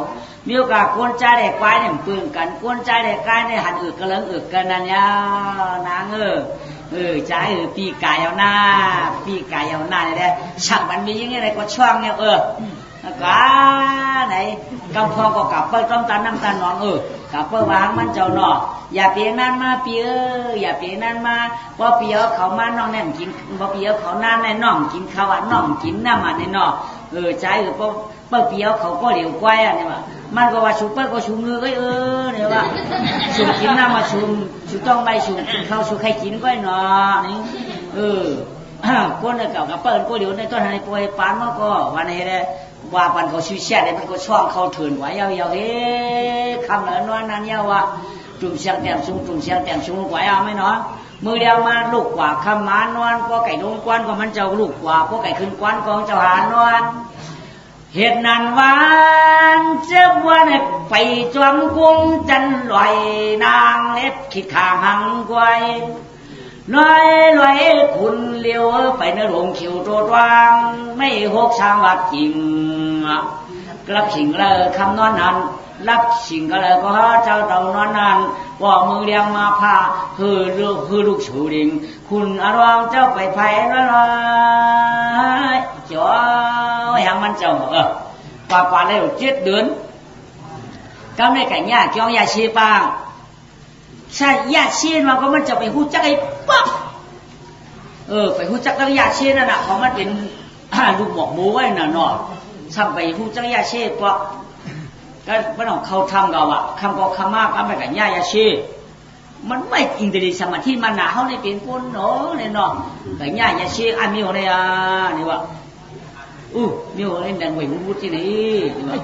มีโอกาสคนใจได้ควายเนี่ยปืนกันคนใจได้กายในหันอึกกระเลิงอึกกันนั่นยานางใจปีกายเอาหน้าปีกายเอาหน้าเนี่ยช่างมันมียังไงอะไรก็ช่องเนี่ยกาไหนกำพองก็กลับเปิ้ลต้องตาน้ำตาหนองกลับเปิ้ลวางมันเจ้าหนออย่าเปลี่ยนนั่นมาเปียอย่าเปลี่ยนนั่นมาพอเปียเขามาน้องแน่นกินพอเปียเขานั่นในน้องกินข้าวน้องกินน้ำมันในนอใจพอเปิ้ลเปียเขาก็เหลียวไกวเนี่ยว่ามันก็ว่าชุบเปิ้ลก็ชุบมือก็เนี่ยว่าชุบกินน้ำมาชุบต้องใบชุบข้าวชุบใครกินก็หนอนี่ก้นเก่ากับเปิ้ลก็เหลียวในต้นในป่วยปานมันก็วันนี้เลยว่าปันเขาชิวเชียเลยมันก็ช่องเขาเถื่อนไว้ยาวคำเหล่านั้นยาวว่าจุ่มเสียงแต้มสูงกว่าเอาไหมเนาะมือเดียวมาลูกกว่าคำมานอนก็ไก่นุ่งกวนก็มันเจ้าลูกกว่าก็ไก่ขึ้นกวนก็เจ้าหานอนเหตุนั้นวันเจ็บวันไปจวมกุ้งจันลอยนางเล็บขีดขาหังไว้ลอยคุณเลี้ยวไปในโรงคิวตัววางไม่หกช่างวัดจริงรับสิ่งเลยคำนอนนั้นรับสิ่งก็เลยก็เจ้าเต่านอนนั้นว่ามือเลี้ยงมาพาคือลูกชูดิงคุณอารมณ์เจ้าไปไผ่ละจ๋ออย่างมันเจ้ากว่าเลย7 เดือนกำในไก่ย่าจ้องยาชีปังใช่ยาชีนมาก็มันจะไปหูจักไอ้ปั๊บไปหูจักแล้วยาชีนน่ะเพราะมันเป็นลูกหมอกหมูไว้น่ะเนาะทำไปหูจักยาชีปั๊บก็ไม่ต้องเขาทำเราคำก็คำมากคำไปกับยาชีมันไม่อินเดียสมาธิมันหนาเขาในเป็นคนเนาะเนี่ยเนาะแต่ยาชีอันมีอะไรนี่วะมีอะไรแดงไหวมุดที่นี่ว่า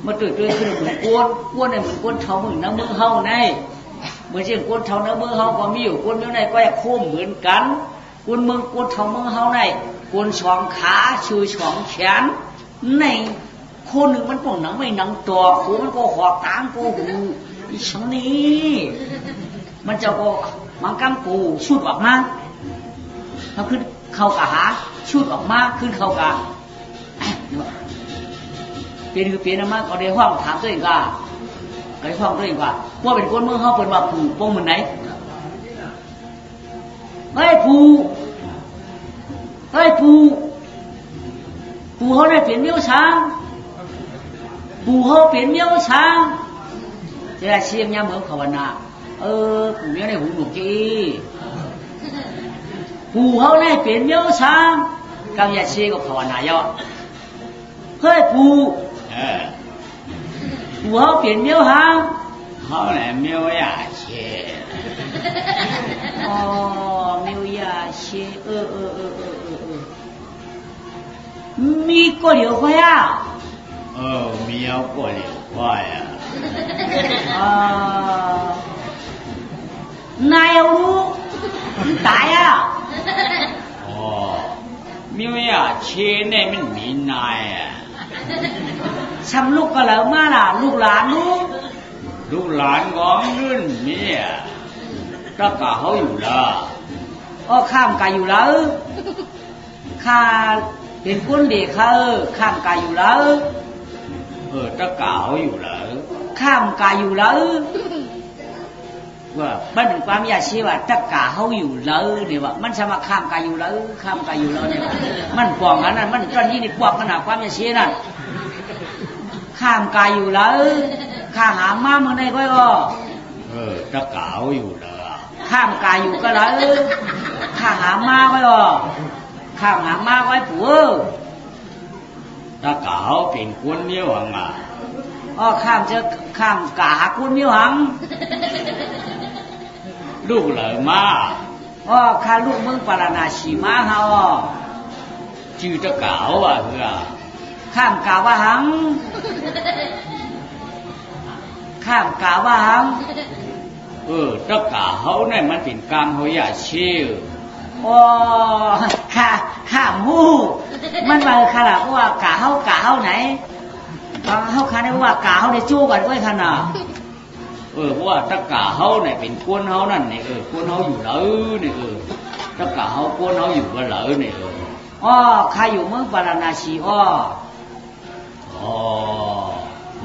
มาตื่นขึ้นเหมือนก้นเนี่ยเหมือนก้นเท้าเหมือนน้ำมือเฮาในเหมือนเช่นก้นเท้าน้ำมือเฮาก็มีอยู่ก้นเมื่อไหร่ก็อยากโค้งเหมือนกันก้นมือก้นเท้ามือเฮาในก้นสองขาชื่อสองแขนในคนหนึ่งมันป่องหนังไม่หนังตัวหูมันก็หอกตามกูหูอีช่างนี้มันจะก็มังกำกูชุดออกมาเขาขึ้นเข้ากะหาชุดออกมาขึ้นเข้ากะเปลี่ยนคือเปลี่ยนมากก็ได้ห้องถามตัวเองก็ห้องตัวเองว่าเป็นคนเมืองเขาเป็นว่าผูกปงเหมือนไหนไม่ผูเขาได้เปลี่ยนเมี้ยวช้างปูเขาเปลี่ยนเมี้ยวช้างจะได้เชียงยามเหมือนภาวนาปูเมี้ยวในหูหนุกจีปูเขาได้เปลี่ยนเมี้ยวช้างกำยาเชียงกับภาวนาเยอะเฮ้ยปูเขาเปลี่ยนเมี้ยวหางเขาไหนเมี้ยวยาเชียเมี้ยวยาเชียมีก็เหลียวควายมีเอาก็เหลียวควายนายรู้ตายมีว่าเชนเนี่ยมันมีนายช้ำลูกก็แล้วมาล่ะลูกหลานของรุ่นนี่ ตะกาเขาอยู่ละข้ามกายอยู่แล้วข้าเป็นคนเด็กเขาข้ามกายอยู่แล้วตะกาเขาอยู่ละข้ามกายอยู่แล้วว่ามันเป็นความอยากชี้ว่าตะกาเขาอยู่แล้วเนี่ยว่ามันสามารถข้ามกายอยู่แล้วข้ามกายอยู่แล้วเนี่ยมันกว้างนั้นมันตอนนี้นี่กว้างขนาดความอยากชี้นั่นข้ามกายอยู่แล้วข้าหามาเมื่อไหร่ก็ตะกาเขาอยู่ละข้ามกายอยู่ก็แล้วข้าหามาไว้ข้ามหามาไว้ผัวตะกาเขาเป็นคนเมียวหังข้ามกาคนเมียวหังลูกเลยมาข้าลูกเมืองปาราณาสีมาฮะชื่อตะกาว่าข้ามกาว่าหังข้ามกาว่าหังตะกาเขาเนี่ยมันเป็นกลางเขาอยากชื่อข้ามหูมันว่าขนาดว่ากาเขาไหนเขาขนาดว่ากาเขาในจู้กันไว้ขนาดเพราะว่าตะกาเขาเนี่ยเป็นกวนเขานั่นเนี่ยกวนเขาอยู่แล้วเนี่ยตะกาเขากวนเขาอยู่กันแล้วเนี่ยข้าอยู่เมืองปาราณาสี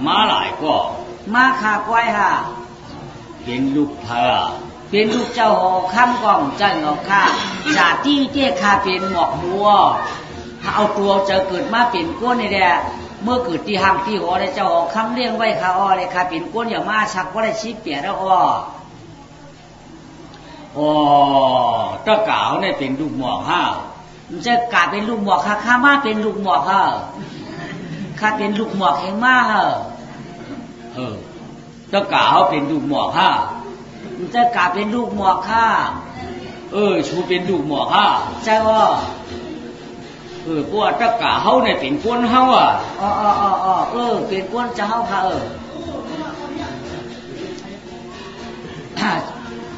มาหลายก็มาขาควายฮะเป็นลูกเธอเป็นลูกเจ้าหอข้ามกองเจ้าหอข้าจากที่เจ้าข้าเป็นหมอกบัวถ้าเอาตัวจะเกิดมาเป็นก้นนี่แหละเมื่อเกิดที่ห้างที่หอได้เจ้าหอคำเลี้ยงไว้ข้าเลยข้าเป็นก้นอย่ามาชักว่าได้ชี้เปียแล้วตะกาเนี่ยเป็นลูกหมอกมันจะกลายเป็นลูกหมอกข้ามาเป็นลูกหมอกข้าเป็นลูกหมอกแห่งมาตะกาเป็นลูกหมอกมันจะกลายเป็นลูกหมอกชูเป็นลูกหมอกใช่พวกตะกาเนี่ยเป็นก้นเป็นก้นเจ้า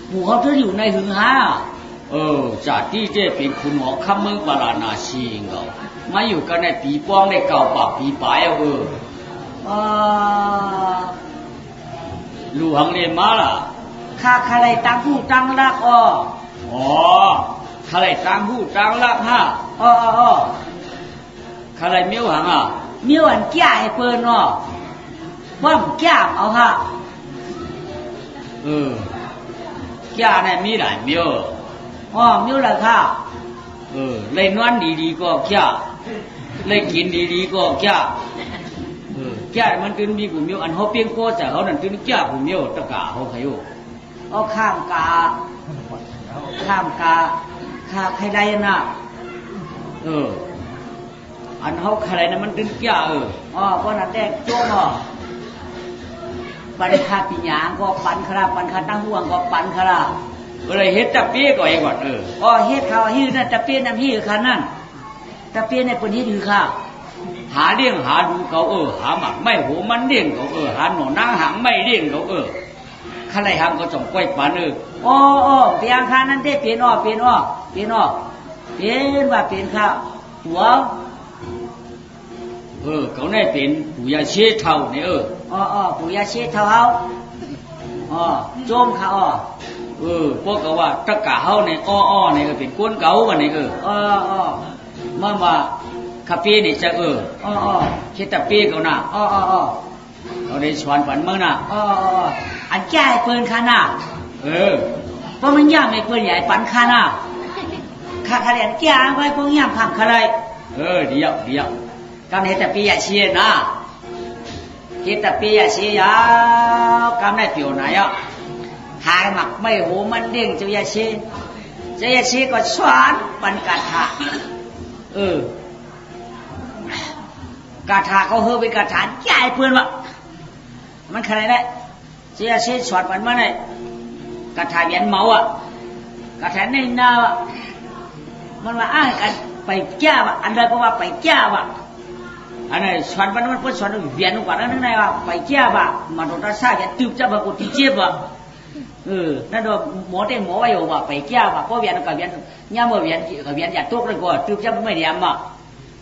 หมู่เขาจะอยู่ในหึงหาจากที่เจ้เป็นคุณหมอคำเมืองปาราณาชีเขามาอยู่กันในปีป้องในเก่าปากปีปลายลูหังเรียนมาล่ะข้าอะไรตั้งผู้ตั้งรักข้าอะไรตั้งผู้ตั้งรักข้าอะไรเมียวหังเมียวอันแก่ให้เปิ้นว่ามันแก่เอาแก่เนี่ยมีหลายเมียวเมียวอะไรค่ะเลยนอนดีๆก็แก่เลยกินดีๆก็แก่แก่มันตื่นมีผู้เมียวอันเขาเพียงก็แต่เขานั่นตื่นแก่ผู้เมียวตะกาเขาใครข้ามกาข้าใครได้น่ะอันเขาใครนะมันตื่นแก่เพราะนั้นแดกจ้วงปันคาปิญญาก็ปันคราปันคาตั้งห่วงก็ปันคราอะไรเฮ็ดตะเปี๊ยก่อนเองก่อนเฮ็ดเขาฮื้อนั่นตะเปี๊ยนั่นฮื้อคันนั่นตะเปี๊ยในคนนี้ถือข้าหาเลี้ยงหาดูเขาหาหมักไม่หัวมันเลี้ยงเขาหาหน่อนั่งหางไม่เลี้ยงเขาข้าไรหางก็จ่องก้อยปานเปียงข้านั้นได้เปลี่ยนว่าเปลี่ยนว่าเปลี่ยนข้าหัวเขาได้เป็นปู่ย่าเชี่ยเท่าเนี่ยปู่ย่าเชี่ยเท่าโจมเขาพวกเขาว่าตะกาเขาเนี่ยเนี่ยก็เป็นก้นเก่าวันนี้มันว่าคาเฟ่เนี่ยจะคิดตะเปี๊ยเขาน่ะเขาได้ชวนฝันเมื่อน่ะอันแก่เปิ้นข้าน่ะเพราะมันย่ำไม่เปิ้นใหญ่ปันข้าน่ะข้าเรียนแก่ไว้พวกย่ำข้ามข้าเลยเดี๋ยวกำเนิดตะปียาเชียนะคิดตะปียาเชียกำเนิดเปียวไหนหายหมักไม่หูมันเด้งเจ้ายาเชีก็สอนปันกาถากาถาเขาเฮไปกาถาใหญ่เพื่อนวะมันขนาดไหนเจ้ายาเชีสอนปันมาไหนกาถาเบียนเมากาถาในหน้ามันว่าอ้างกันไปแก้วะอันใดก็ว่าไปแก้วะอันนี้สอนปันมันพูดสอนเบียนกว่านั้นไงว่าไปแก้วะมันโดนรักษาจะตืบจะมากุฏิเจ็บวะนั่นโดนหมอเต็งหมอว่าอยู่ว่าไปแก้วะเพราะเบียนกับเบียนย่าเมื่อเบียนอย่าตกเลยก็ตืบจะไม่เดียมอ่ะ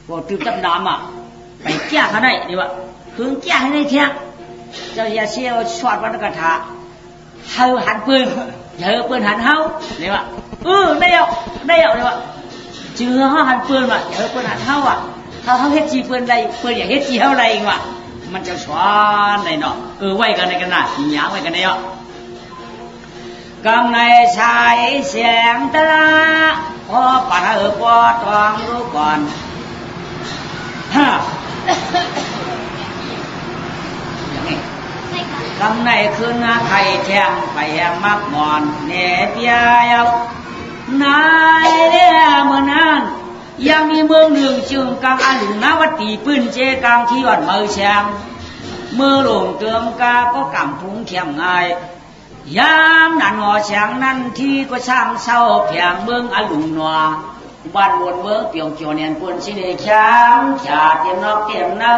ก็ตืบจะน้ำอ่ะไปแก้ขนาดนี่วะถึงแก้ให้ได้เที่ยงเจ้าอย่าเชี่ยวสอนปันกระถาเฮาหันปืน อย่าเปิ้นหันเฮาเนี่ยวะได้เอาเนี่ยวะจื้อเฮาหันเปิ้นว่ะอย่าเปิ้นหันเฮาอ่ะถ้าเฮาเฮ็ดจีเปิ้นได้เปิ้นอย่าเฮ็ดจีเฮาได้อีกว่ะมันจะสอนได้เนาะไว้กันในกันน่ะสิหยางไว้กันได้เนาะกำในชายเสียงตะลาพอปัดปอตองรู้ก่อนอย่างนี้กำในคืนไข่แทงไปแหงมักมอนเนเปียยนายเรียเมื่อนั้นยังมีเมืองหนึ่งจึงกลางอาลุงนาวัดตีปืนเจกลางที่วัดเมืองแชงเมื่อหลงเติมกาก็กำพุงเข้มง่ายยามนั่นหอแฉงนั่นที่ก็ช่างเศร้าเพียงเมืองอาลุงนัวบ้านบนเมืองเปียงเกี่ยวเนียนปุ่นสิเดช้างชาเตียมนอกเตียมเนื้อ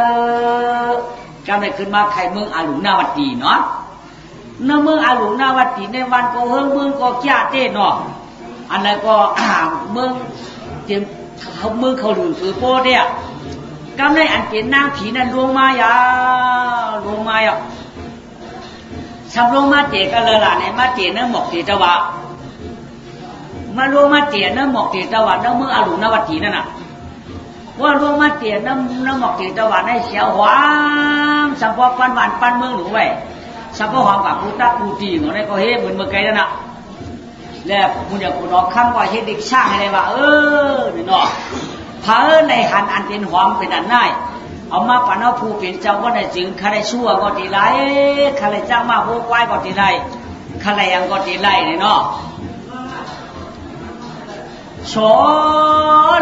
กำได้ขึ้นมาไข่เมืองอาลุงนาวัดตีเนาะเนื้อเมืองอาลุงนาวัดตีในวันก็เฮืองเมืองก็จ้าเต้เนาะอันนั้นก็เมืองเตรียมเขาเมืองเขาหลุดคือโป้เนี่ยกำได้อันเป็นนางผีนั่นลงมายาสำลงมาเจกันเลยล่ะเนี่ยมาเจเนื้อหมกเจตะวะมาลงมาเจเนื้อหมกเจตะวะเนื้อเมืองอาลุงนาวัดตีนั่นน่ะว่าลงมาเจเนื้อหมกเจตะวะในเสียวหวานสัมพอปันหวานปันเมืองหนูไว้สัมพอหอมกับกูตักกูตีหนูในก็เฮ้เหมือนเมื่อไกลนั่นน่ะแล้วคุณอยากคุณออกคำว่าเฮ็ดเด็กช่างอะไรวะนี่เนาะพระในหันอันเป็นหอมเป็นอันง่ายเอามาปั่นเอาผู้เป็นเจ้าก็ได้จึงข้าได้ชั่วก็ดีไรข้าได้จ้างมาโหไว้ก็ดีไรข้าได้ยังก็ดีไรนี่เนาะโฉ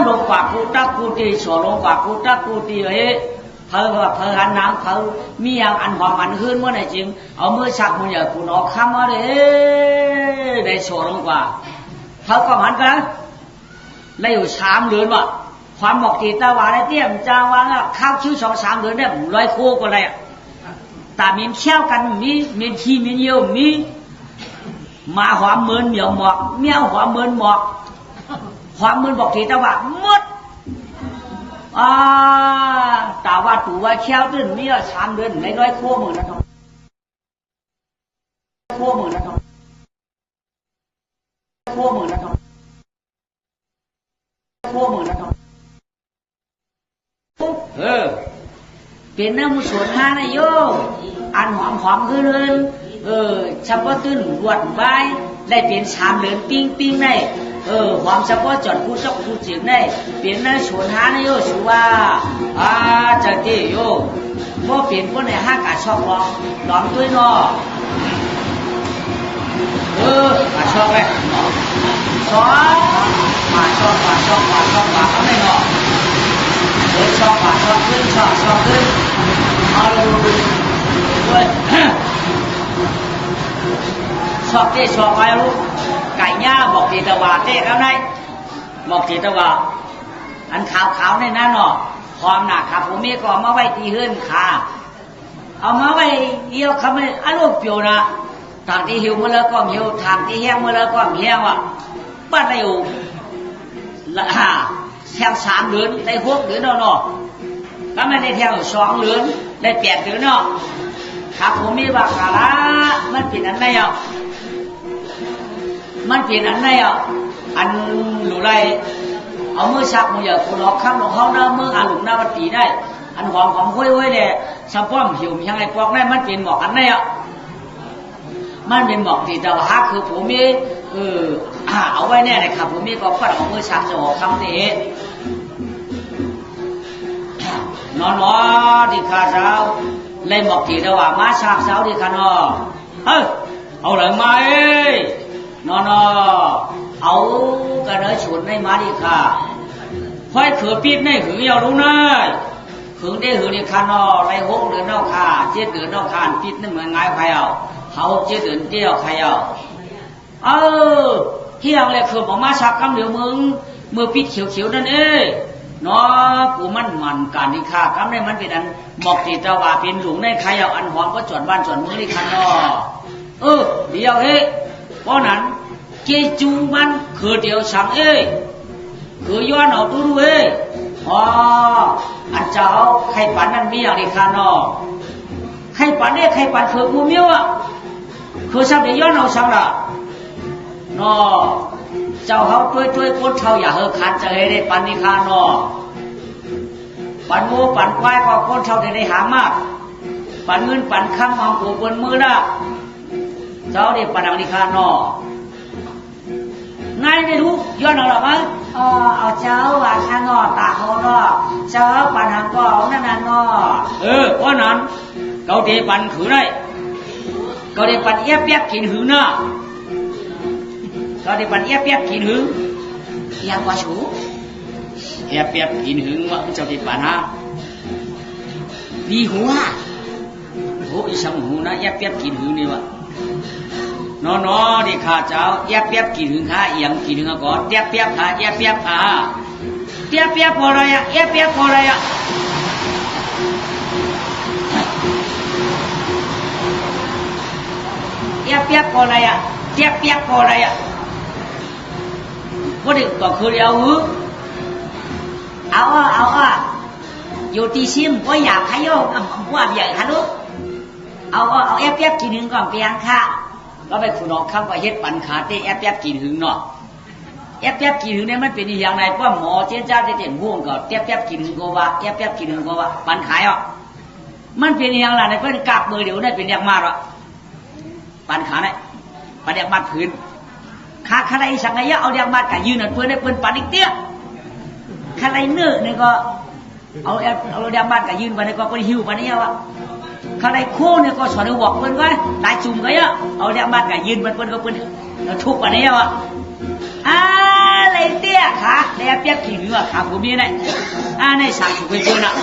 ลงกว่ากูตักกูตีโฉลงกว่ากูตักกูตีเพอหันนางเพอมีอย่างอันหอมอันหื้นเมื่อไหร่จึงเอามือชักมืออย่าคุณออกคำว่าได้โฉลงกว่าเพอก็หันกันได้อยู่3 เดือนว่ะความบอกตีตาวาได้เตี้ยมจางวางข้าวคิ้ว2-3 เดือนได้100 โคก็เลยตามีเชี่ยวกันมีขี้มีเยี่ยวมีมาหอมเหมือนเหมียวหมอกเมียวหอมเหมือนหมอกหอมเหมือนบอกตีตาวาหมดตาว่าตูว่าเชี่ยวตื่นมี3 เดือนใน100 โคหมื่นนะครับโคหมื่นนะครับโคหมื่นนะครับโคหมื่นนะครับเป็นน้ำส่วนห้านะโยอันหอมขึ้นเฉพาะตื้นรวดใบได้เป็น3 เดือนปิ้งได้หอมเฉพาะจอดผู้ชกผู้จีบได้เป็นน้ำส่วนห้านะโยชื่อว่าจะเตี้ยโยเพราะเป็นคนในห้ากาชอบลองด้วยเนาะกาชอบไหมชอบมาชอบเขาไม่เนาะชอบขึ้นชอบขึ้นเอาดูชอบเต้ชอบไปรู้ไก่ย่าบอกตีตะวาเต้ครับนายบอกตีตะวาอันขาวในนั้นเนาะความหนักครับผมมีก็มาไว้ตีเฮือนขาเอามาไว้เดียวเขาไม่อารมณ์เปลี่ยวนะทางที่หิวเมื่อแล้วก็หิวทางที่แห้งเมื่อแล้วก็แห้งว่ะบ้านอะไรอยู่แทง3 เดือนได้6 เดือนเนาะก็ไม่ได้แทง2 เดือนได้8 เดือนเนาะครับผมมีบากาละมันเป็นอันไหนมันเป็นอันไหนอันหนูไรเอามือชักมืออย่าคุณออกข้ามของเขาเนาะมืออาลุงหน้าวัดตีได้อันหอมห้วยเนี่ยสะป้อมหิวมีอะไรปอกได้มันเป็นหมอกอันไหนมันเป็นหมอกที่แต่ว่าคือผมมีเอาไว้แน่เลยครับผมมีก็ปัดเอามือชักจะออกคำเตะนอนที่ข้าเช้าเล่นหมอกที่แต่ว่ามาชักเช้าที่ข้านอเอาเลยไหมนอนเอากระเดาฉุนให้มาที่ข้าค่อยเขือปี๊บในหือยาวรู้นะหือได้หือที่ข้านอไร6 เดือนนอกข้า7 เดือนนอกข้าปี๊บนั่นเหมือนไงใครเอาเขา7 เดือนเดียวใครเอาเที่ยงเลยคือบอกมาชักกำเดียวมึงมือปิดเขียวนั่นเนาะกูมันการที่ข้ากำได้มันเป็นอันหมอกตีตะวาเป็นหลวงในใครเอาอันหอมก็จอดบ้านจอดมือที่คันเนาะเดียวเพราะนั้นเกจูมันคือเดียวสั่งคือย้อนเอาดูอันเจ้าใครปั่นนั่นมีอย่างนี้คันเนาะใครปั่นคือกูเมียวคือสั่งเดียวย้อนเอาสั่งละ นอเจ้าเขาช่วยคนเช่าอย่าเฮอขาดจะให้ได้ปันนิคานอปันงูปันควายก็คนเช่าได้หามากปันเงินปันคำของกูบนมือนะเจ้าได้ปันนิคานอนายไม่รู้ย้อนเอาหรอมั้งเอาเจ้าว่าข้างนอตาเขานอเจ้าปันหางก็เอานั่นน่ะนอว่านั้นเขาได้ปันขือได้เขาได้ปันเอียบเปียกกินหือนะเขาได้ปันเอียบเปียกกินหือยังว่าชูเอียบเปียกกินหือว่าเจ้าได้ปันฮะดีหัวโอ้อีสังหูนะเอียบเปียกกินหือนี่วะนอนดิข้าเจ้าเอียบเปียกกินหือข้าเอียงกินหือก่อนเอียบเปียกข้าเอียบเปียกข้าเอียบเปียกพออะไรอะเอียบเปียกพออะไรอะเอียบเปียกพออะไรอะเอียบเปียกพออะไรอะก็เด็กก็คือเอาอยู่ที่ซิมก็อยากให้โยกว่าใหญ่ฮะลูกเอาเอียบเปียกกินหือก่อนเปียงค่ะก็ไปขุดออกคำว่าเฮ็ดปันขาเตะเอียบเปียกกินหือเนาะเอียบเปียกกินหือเนี่ยมันเป็นอย่างไรเพราะหมอเจ้าเจ้าม่วงก็เอียบเปียกกินหือก็ว่าเอียบเปียกกินหือก็ว่าปันขายอ่ะมันเป็นอย่างไรในเพื่อนกาบมือเดี๋ยวได้เป็นอย่างมากอ่ะปันขาเนี่ยปันอย่างมัดพื้นขาใครสั่งไงเอาอย่างมัดกับยืนเพื่อนได้เพื่อนปันอีกเตี้ยใครเนื้อเนี่ยก็เอาอย่างมัดกับยืนไปเนี่ยก็หิวไปเนี่ยว่ะเขาได้คู่เนี่ยก็สอนบอกเพื่อนว่าตายจุ่มก็เยอะเอาอย่างมัดกับยืนเพื่อนก็เพื่อนทุกไปเนี่ยว่ะอะไรเตี้ยขาเดี๋ยวเปียกขี้เหงื่อขาผมนี่ไงในสั่งถูกไปเพื่อนอ่ะ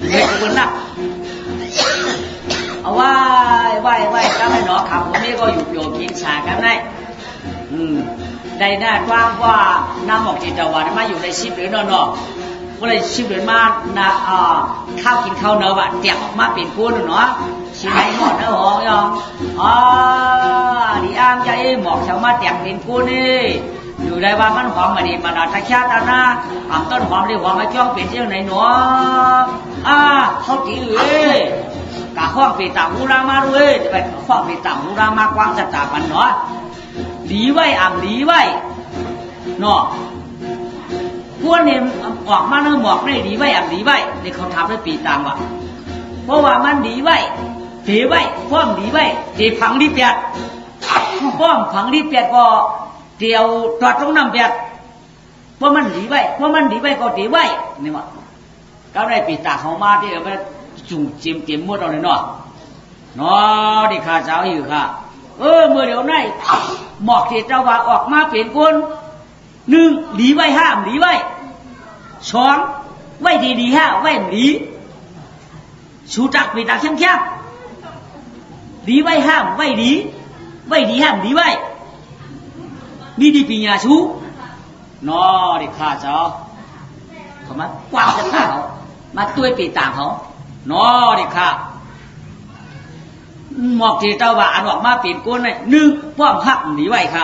เด็กเพื่อนน่ะเอาไหว้ก็ไม่หนอขาผมนี่ก็อยู่กินชากันได้ได้หน้ากว้างว่าน้ำหมอกจิตตะวันมาอยู่ในชิปหรือนอนก็เลยชิบเดินมาข้าวกินข้าวเนื้อว่ะเตียกออกมาเป็นกุ้นเนาะชิไหนหมดเนื้อหองยองดีอ้ามใจหมอกชาวมาเตียกเป็นกุ้นนี่อยู่ได้ว่ามันหอมมาดีมาดาทักชาตาหน้าต้นหอมได้หอมมาจ้องเป็นเจ้าไหนเนาะเขาจีเอ้ยกะห้องปีต่างหูรามาด้วยไปห้องปีต่างหูรามากว้างจะตาปันเนาะหลีไว้หลีไว้เนาะพวกเนี่ยออกมาเนื้อหมอกได้ดีไว้ดีไว้ในเขาทำด้วยปีต่างว่ะเพราะว่ามันดีไว้เสียไว้ฟ้อมดีไว้เสียผังดีเปียดฟ้อมผังดีเปียดก็เดียวตรวจตรงน้ำเปียดเพราะมันดีไว้ก็ดีไว้นี่วะก็ได้ปีต่างเขามาที่เอาไปจุ่มเจียมมดเอาเลยเนาะดิข้าเจ้าอยู่ค่ะเมื่อเดี๋ยวนี้หมอกที่เจ้าว่าออกมาเปลี่ยนคนหนึ่งหลีไว้ห้ามหลีไว้สองไว้ดีห้าไว้หลีชูจักปีตาเข้มหลีไว้ห้ามไว้ดีห้ามหลีไว้นี่ดีปีญาชูดิข้าเจ้าเขามากว้างจะเขามาตุ้ยปีต่างเขาดิข้าหมอกที่เจ้าว่าอันออกมาเปลี่ยนก้นเลยหนึ่งป้อมหักหลีไว้ค่ะ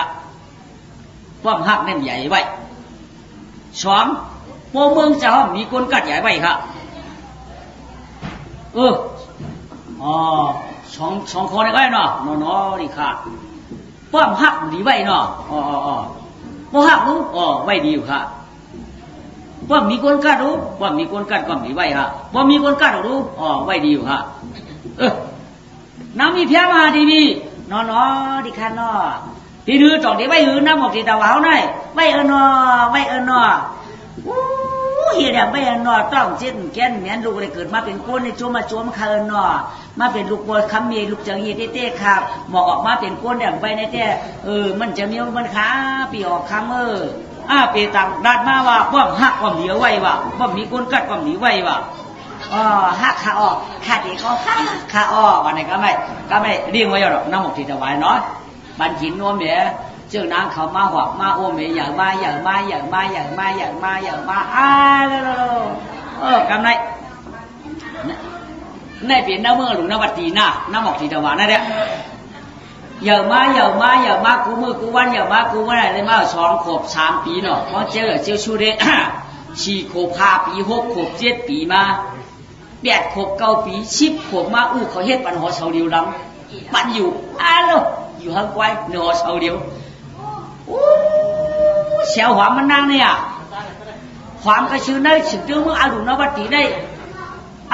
ป้อมหักเน่นใหญ่ไว้สองโปเมืองจะห้องมีคนกัดใหญ่ไว้ค่ะสองคนนี่ก็ได้เนาะนี่ค่ะป้อมหักหลีไว้เนาะป้อมหักรู้ไว้ดีอยู่ค่ะป้อมมีคนกัดรู้ป้อมมีคนกัดก็หลีไว้ค่ะป้อมมีคนกัดรู้ไว้ดีอยู่ค่ะน้ำมีเพียมาดีดีดิค่ะที่ดื้อจอกที่ไว้หื้อน้ำหมอกที่ตะวันเขาหน่อยไว้เฮียเด็กไว้ต้องเช่นแก่นเหมือนลูกเลยเกิดมาเป็นคนในโจมคามาเป็นลูกบอลคำมีลูกจังยีเต้ครับหมอกออกมาเป็นคนอย่างไปในเต้มันจะมีมันขาปีออกคำปีต่างดัดมาว่าป้อมหักป้อมเหลียวไว้ว่าป้อมมีคนกัดป้อมหลีไว้ว่าหักขาออกขาดีเขาขาออกวันไหนก็ไม่เรียงไว้หรอกน้ำหมอกที่ตะวันเนาะบันหินนัวเมียเจ้านางเขามาหวักมาโอเมียอย่างมาเลยกำไรในเปลี่ยนน้ำเมื่อหลวงนวัตตีน้ำหมอกทีตะวันนั่นแหละอย่างมากูมือกูวันอย่างมากูวันไหนเลยมา2 ขวบ 3 ปีเนาะเพราะเจ้าชูเด4 ขวบ 5 ปี 6 ขวบ 7 ปีมา8 ขวบ 9 ปี 10 ขวบมาเขาเฮ็ดปันหัวเสาเดียวดำปันอยู่อยู่ห้างไกวเนื้อเสาเดียว เสียวหวามมันนั่งเนี่ยความกระชื้นได้สึกถึงมึงอารุณวัตติได้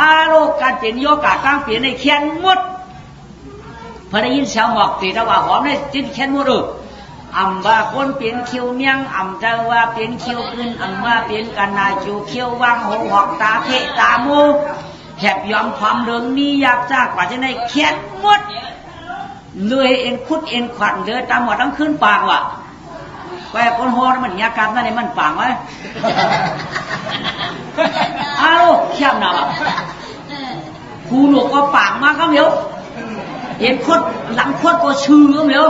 อาโลกการเปลี่ยนโยกาตั้งเปลี่ยนในแค้นหมดพอได้ยินเสียงหมอกตีตะว่าหอมได้จิ้นแค้นหมดอำว่าคนเปลี่ยนคิวเมียงอำจะว่าเปลี่ยนคิวขึ้นอำว่าเปลี่ยนกันนาคิวเคียววางหงหอกตาเพะตาโมแหบยอมความเรื่องนี้อยากจ้ากว่าจะได้แค้นหมดเลยเอ็นคุดเอ็นขวัญเลยตามหมดทั้งขึ้นปากว่ะแกคนโหดมันยาการนั่นเองมันปากไว้อ้าวเข้มหนาว่ะกูหนูก็ปากมาก็เหมียวเห็นคดหลังคดก็ชื่อก็เหมียว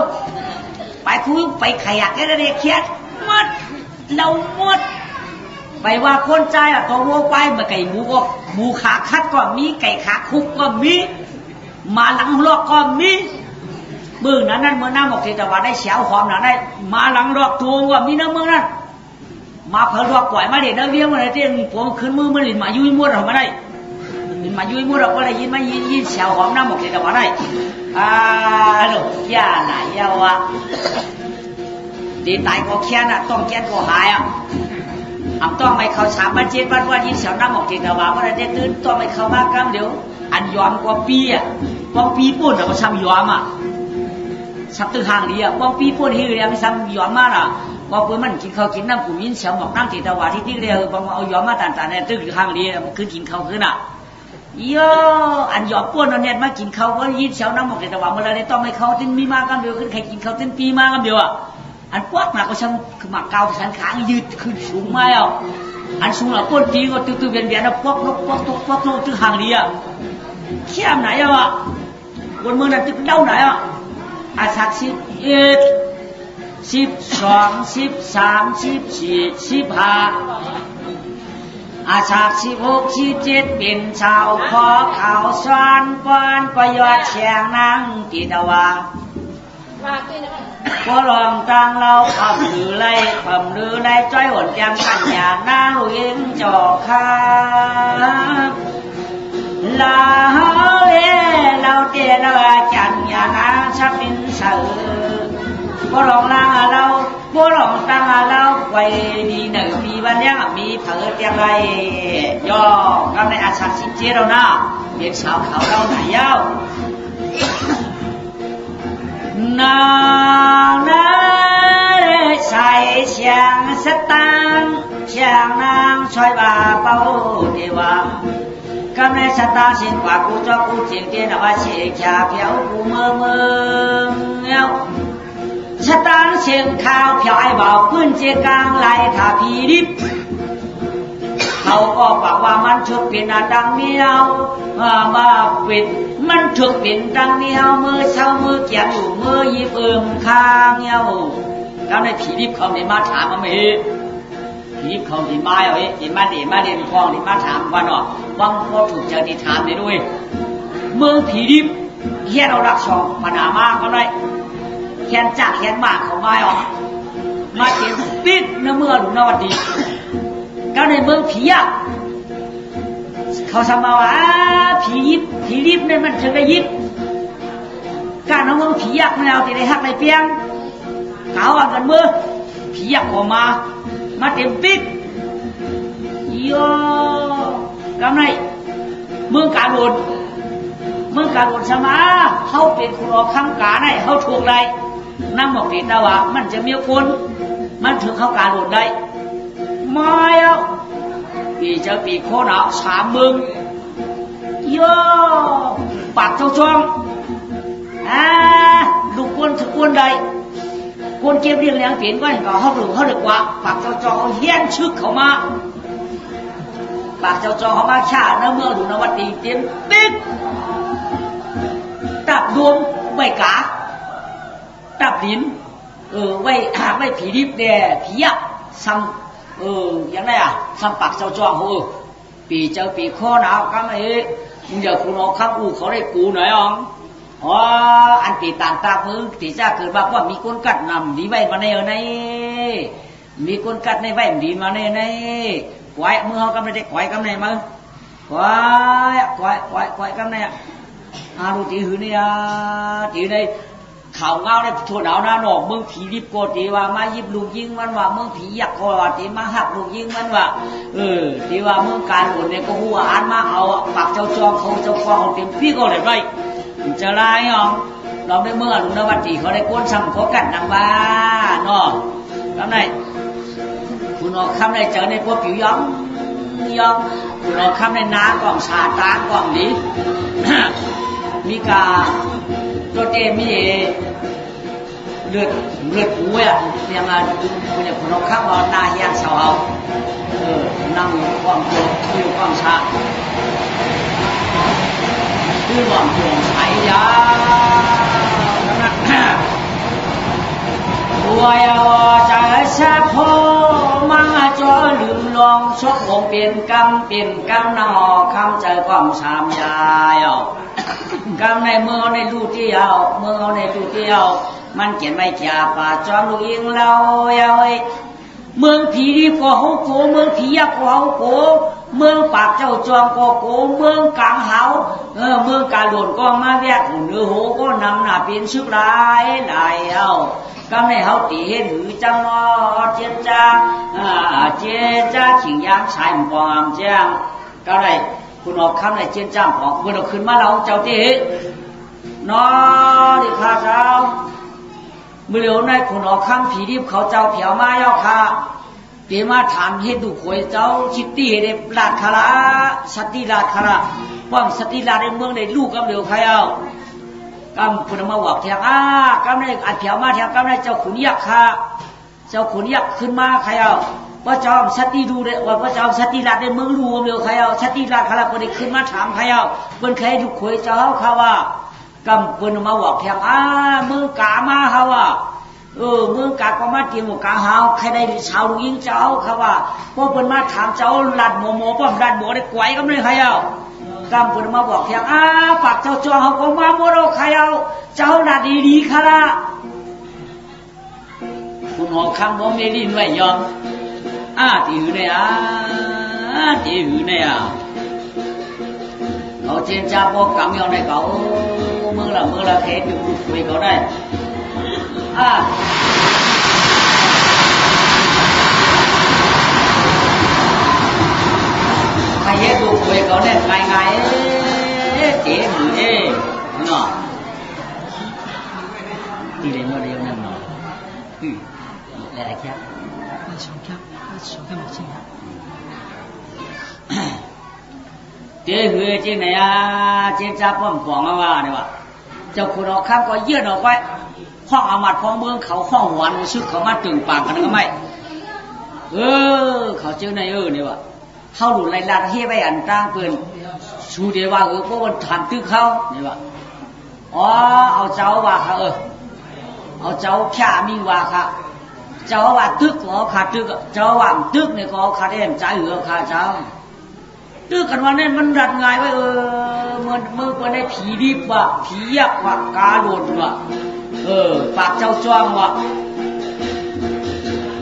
ไปคุยไปขยักแค่ได้เครียดหมดเราหมดไปว่าคนใจอ่ะตัววัวไปมาไก่หมูก็หมูขาคัดก็มีไก่ขาคุกก็มีมาหลังลอกก็มีเมื่อนั้นเมื่อน้ำบอกที่แต่ว่าได้เสียวหอมนั้นได้มาหลังลอกตัวก็มีนะเมื่อนั้นมาเผลอลอกปล่อยมาเด็ดเวียงมาเลยที่ผมขึ้นมือมันหลินมายุ่ยมัวเราไม่ได้หลินมายุ่ยมัวเราก็ได้ยินมายินเสียวหอมน้ำบอกที่แต่ว่าได้ลูกย่าหน่ายาวะดีตายก็แค้นอ่ะต้องแค้นก็หายอ่ะต้องไม่เข้าสามบันเจ็ดวันว่ายินเสียวน้ำบอกที่แต่ว่าไม่ได้ตื่นต้องไม่เข้ามากำเดี๋ยวอันยอมกว่าปีอ่ะกว่าปีปุ่นอ่ะก็ซ้ำยอมอ่ะสับตึงห่างดีอ่ะกว่าปีปุ่นที่เรียกซ้ำยอมมากอ่ะว่าเพื่อนมันกินข้าวกินน้ำกูยินเสียวบอกน้ำที่แต่ว่าที่เรียกบางเอายอมมาต่างๆเนี่ยตึงห่างดีมันคือกินข้าวขึ้นอ่ะโย่อันหยอกป้วนเนี่ยมากินเขาก็ยินเสียวน้ำหมกแต่ว่าเมื่อไรต้องไม่เขาติ้นมีมากันเดียวขึ้นใครกินเขาติ้นปีมากันเดียวอ่ะอันพวกหนักก็ช่างคือหมากเกาสันขางยืดขึ้นสูงมาอ่ะอันสูงอ่ะป้วนตีก็ตื้อเวียนนะพวกนกตึ้งห่างดีอ่ะเข้มไหนอ่ะบนเมืองนั้นตึ้งเด้าไหนอ่ะอาศักดิ์11 12 13 14 15อาชา16 17เป็นชาวขอข่าวสารปอนประยชน์เชียงนางติดวาพอลองตังเราขับหรือไรจ้อยหดยังกันหยาหน้าลูกเองจอข้าลาเล่เราเตะเราจันหยาหน้าชับบินเสือพอลองล่างเราพอลองตังเราไว้ดีหนึ่งปีวันนี้มีเผิดยังไงย่อก็ในอาชาสิเจเราหน้าเป็นสาวเขาเราไหนเย้านางนั้นใส่เชียงสตางเชียงนางช่วยบาเป้าเทวากำในสตางสินกว่ากูจะกูเจียงเตียนว่าเชี่ยแค่เพียวกูเมืองเย้าสตางเชียงข้าวเพียวไอ้บ่าวพื้นเจียกลางไหลถ้าพีดิบเขาก็บอกว่ามันถูกเป็นดังเมียวมาปิดมันถูกเป็นดังเมียวมือเช้ามือเกี่ยงอยู่มือยิบข้างเย้าแล้วในผีดิบเขาเนี่ยมาถามมาไม่ผีดิบเขาที่มาเอ้ยที่มาเด่นคลองที่มาถามว่าเนาะวังพอถูกเจอที่ถามได้ด้วยเมืองผีดิบเฮียเรารักสองปัญหามากก็ได้แขนจักแขนมากเขาไม่ออกมาเขียนปิดเนื้อเมื่อหลุนวัดดีก็ในเมืองผีอ่ะเขาทำมาว่าผียิบเนี่ยมันถึงได้ยิบการเอาเมืองผียักษ์ไม่เอาแต่ได้หักในเปียงเขาว่ากันเมื่อผียักษ์ออกมาเต็มปิดโย่กำไรเมืองการบุญสมาเขาเป็นคนออกข้างกาได้เขาถูกได้นั่งบอกติดแต่ว่ามันจะมีคนมันถึงเขาการบุญได้ไม่เอาปีเจ้าปีโคหนา3 มึงโย่ปากเจ้าช่องลูกคนถึงคนใดคนเก็บเรียงเลี้ยงเปลี่ยนก็เห็นก็เขาหรือเขาเด็กว่าปากเจ้าจอเขาเฮี้ยนชึกเขามาปากเจ้าจอเขามาชาเนื้อเมื่อหลุนวัดดีเต็มปิดตับดวงไว้กาตับดินไว้ผีดิบแด่ผียักษ์ซ้ำอย่างไรซ้ำปากเจ้าจอเขาปีเจ้าปีข้อหนาวก็ไม่มึงอย่าคุณเอาข้างอูเขาได้กูหน่อยอันปีต่างตามือที่จะเกิดมาว่ามีคนกัดนำดีไว้มาในมีคนกัดในไว้ดีมาในควายมือเขากำไรได้ควายกำไรมั้งควายกำไรดูตีหือนี่ตีใน ข่าวเงาในทั่วหนาวหน้าหนอกเมืองผีรีบโกตีว่ามายิบลูกยิงมันว่าเมืองผียักษ์ก็ว่าตีมาหักลูกยิงมันว่าตีว่าเมืองการหลวนเนี่ยก็หัวอ่านมาเอาปากเจ้าจองเขาเจ้าฟองเขาเต็มพี่ก็เลยไปจะไล่อ๋อเราได้เมื่อลุงนวัตตีเขาได้ก้นซ้ำเขากัดนางบ้าเนาะทำไงคุณออกคำในเจอในพวกผิวยองคุณออกคำในน้ากล่องชาตากล่องนี้ มีกาตัวเจมีเลือดหูอ่ะยังไงคุณอย่างคุณออกคำว่านาเฮียนเสาเอานั่งความโกรธคือความชาคือความโกรธใช้ยาตัวอยาจะแซ่พอมังจอลืมลองชกวงเปลี่ยนกรรมนอคำใจความสามยายกรรมในเมืองในดูเที่ยวเมืองในดูเที่ยวมันเขียนไม่จ่าป่าจอมลูกยิงเราเมืองผีดีกว่าเขาโกเมืองผียักษ์กว่าเขาโกเมืองปากเจ้าจอมก็โกเมืองกลางเหาเมืองกาหลวนก็มาแวกเนื้อโหก็นำหน้าเป็นชุดลายเอาก็ในเขาตีเห็นหือจังนอเจียจ้าขิงยางชายปอมแจ้งก็ได้คุณออกคำในเจียนจ้างของคุณเอาขึ้นมาเราเจ้าตีนอดิข้าเจ้าเมื่อเร็วในคุณออกคำผีดิบเขาเจ้าเผียวมาเย้าค่ะเดี๋ยวมาถามเฮ็ดดูข่อยเจ้าชิตตี้เด็บลาดคาราสติลาดคาราป้อมสติลาดในเมืองในลูกกำเร็วใครเอากำคุณมาบอกแทงกำในอัดเผียวมาแทงกำในเจ้าขุนยักษ์ค่ะเจ้าขุนยักษ์ขึ้นมาใครเอาว่าจอมสติดูเลยว่าจอมสติลาดในเมืองรวมเร็วใครเอาสติลาดคาราคนนี้ขึ้นมาถามใครเอาคนใครดูข่อยเจ้าเขาว่ากำคุณมาบอกแทงเมืองกามาเขาว่าเมืองกาก็มาเตรียมกาหาวใครได้ชาวลุงยิงเจ้าเขาว่าพวกเพิ่นมาถามเจ้าลัดโมป้อมลัดโมได้กวยก็ไม่ใครเอากำเพิ่นมาบอกเพียงฝากเจ้าจองเขาก็มาโมโรใครเอาเจ้าลัดดีๆค่ะละคุณหอคำบ่มีลิ้นไว้ยอมตีหือเนี่ยตีหือเนี่ยเขาเจนจ้าพวกกำยองในเขาเมืองละเขตอยู่คุยเขาได้ใครดูคุยเขาเนี่ยไงเจ๊หรือเนาะที่เรียนว่าเรียนนั่นเนาะอะไรครับเจ๊หือเจ๊ไหนเจ๊จ้าป้อมขวางว่าเนี่ยว่าเจ้าคุณออกข้ามก็เยื่อออกไปห้องอามัดของเมืองเขาห้องหวานชุดเขามาตึงปากกันก็ไม่เขาเจอในนี่วะเขาหลุดไรลาดเฮ้ไปอันตั้งปืนชูเดียวว่าพวกมันทำตึกเขานี่วะเอาเจ้าว่าค่ะเอาเจ้าแค่มีว่าค่ะเจ้าว่าตึกก็ขาดตึกเจ้าว่าตึกเนี่ยก็ขาดเอ็มใจเหลือค่ะเจ้าตึกกันวันนี้มันรัดง่ายไว้มันได้ผีดิบว่ะผียักษ์ว่ะกาโดดว่ะปากเจ้าจ้องว่ะ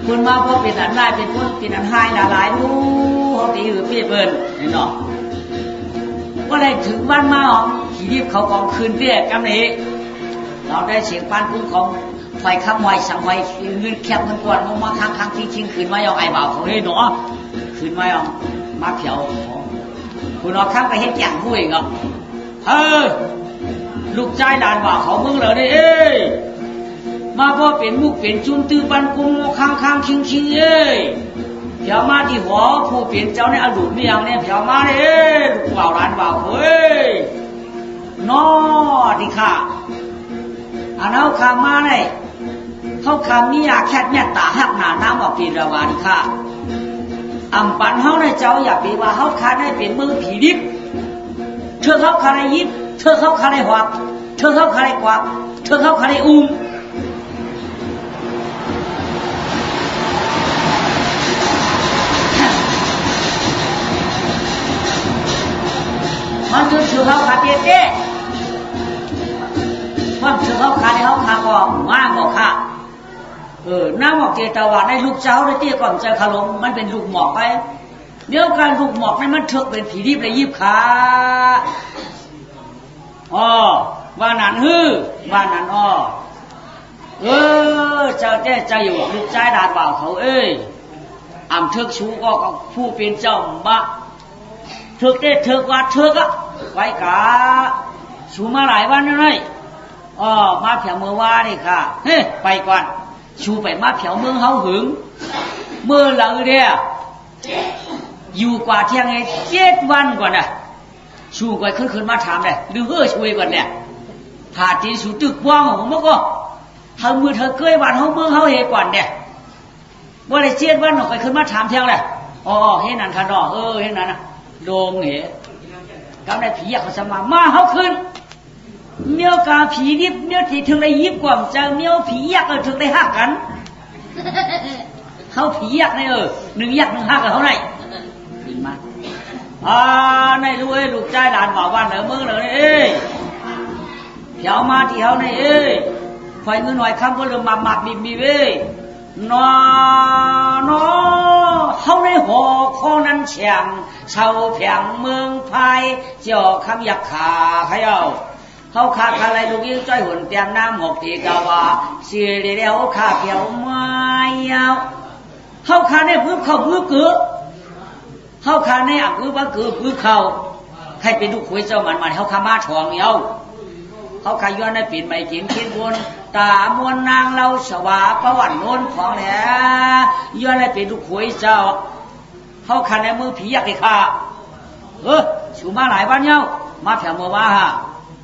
คุณมาพอเป็นอันได้เป็นคนเป็นอันให้หลายนู้เขาตีหือเปี้ยเปิ้ลเห็นหรอว่าได้ถึงบ้านมาหรอผีดิบเขากองคืนเตี้ยกันนี้เราได้เสียงปานพุ่งของไฟข้ามไวสั่งไวเงินแคบเงินกวนมาค้างทิ้งคืนมาเอาไอ้บ่าวเขาเลยเนาะคืนมาเอามาเขียวคุณเอาข้างไปเห็นแก่งผู้เองอ่ะลูกชายหลานบ่าวเขาเมืองเลยมาพอเป็นมุกเป็นจุนตื้อปันกุมค้างคิงเผียวมาที่หัวผู้เปลี่ยนเจ้าเนี่ยอดุไม่ยังเนี่ยเผียวมาลูกบ่าวหลานบ่าวนอดิค่ะอันเอาคำมาเนี่ยเขาคำมีอยากแค่เนี่ยตาหักหนาน้ำออกปีระวาดิค่ะอำปันเขาในเจ้าอย่าไปว่าเขาขาได้เป็นมือผีดิบเธอเขาขาได้ยิบเธอเขาขาได้หวักเธอเขาขาได้กวักเธอเขาขาได้มันคือเธอเขาขาเตี้ยมันเธอเขาขาได้เขาขาก็มากกว่าค่ะน้าหมอกเจตาวาในลูกเจ้าในเตี้ยก่อนใจขลมมันเป็นลูกหมอกไปเดี๋ยวการลูกหมอกในมันเถกเป็นผีดิบเลยยิบขาว่านั้นว่านั้น เจ้าแต่เจ้าอยู่ลูกใจดาดบ่าวเขาเอ้ยอ่ำเถิกชูก็ผู้เป็นเจ้ามาเถิกได้เถิกว่าเถิกอะไว้กะชูมาหลายวันแล้วนี่มาแถวเมื่อวานนี่ค่ะเฮ้ไปก่อนชูไปมาแถวเมืองเฮาหึงเมื่อหลังเนี่ยอยู่กว่าเที่ยงไง7 วันก่อนน่ะชูก่อนขึ้นมาถามเลยดูช่วยก่อนเนี่ยผาตีสูตึกว่างของมันก็เธอมือเธอเกยวันเฮาเมืองเฮาเฮก่อนเนี่ยว่าได้7 วันหนอกไปขึ้นมาถามเที่ยงเลยเฮ็ดนั่นค่ะดอกเฮ็ดนั่นน่ะโดงเหกำได้ผีอยากเขาสมาเฮาขึ้นเมียวกาผีนิบเมียวที่ถึงได้ยิบกว่าจะเมียวผีอยากถึงได้หักกันเขาผีอยากใน1 อยาก 1 หักกับเขาไหนขึ้นมาในรู้ลูกใจหลานบอกว่าเหนือมือเหนือเอ้ยเที่ยวมาที่เขาในเอ้ยไฟมือหน่อยคำก็เริ่มมาหมักบีเว้ยนอเขาในหอข้อนั้นเฉียงชาวเพียงเมืองไผ่เจ้าคำอยากขาเขาเขาขาอะไรลูกยิ่งจ้อยหุ่นเตียมน้ำหกตีกาวาเสียเดียวขาเพียวไม่เอาเขาขาในพื้นเขาพื้นเกือเขาขาในอ่ะพื้นว่าเกือพื้นเขาให้เป็นลูกคุยเจ้ามันเขาขามาทองเยาเขาขาย้อนในปิ่นไม่กินคิดบุญตามวนนางเราสวาประวันโน้นของแหล่ย้อนในปิ่นลูกคุยเจ้าเขาขาในมือผีอยากให้ขาชูมาหลายวันเยามาแผ่วมาว่า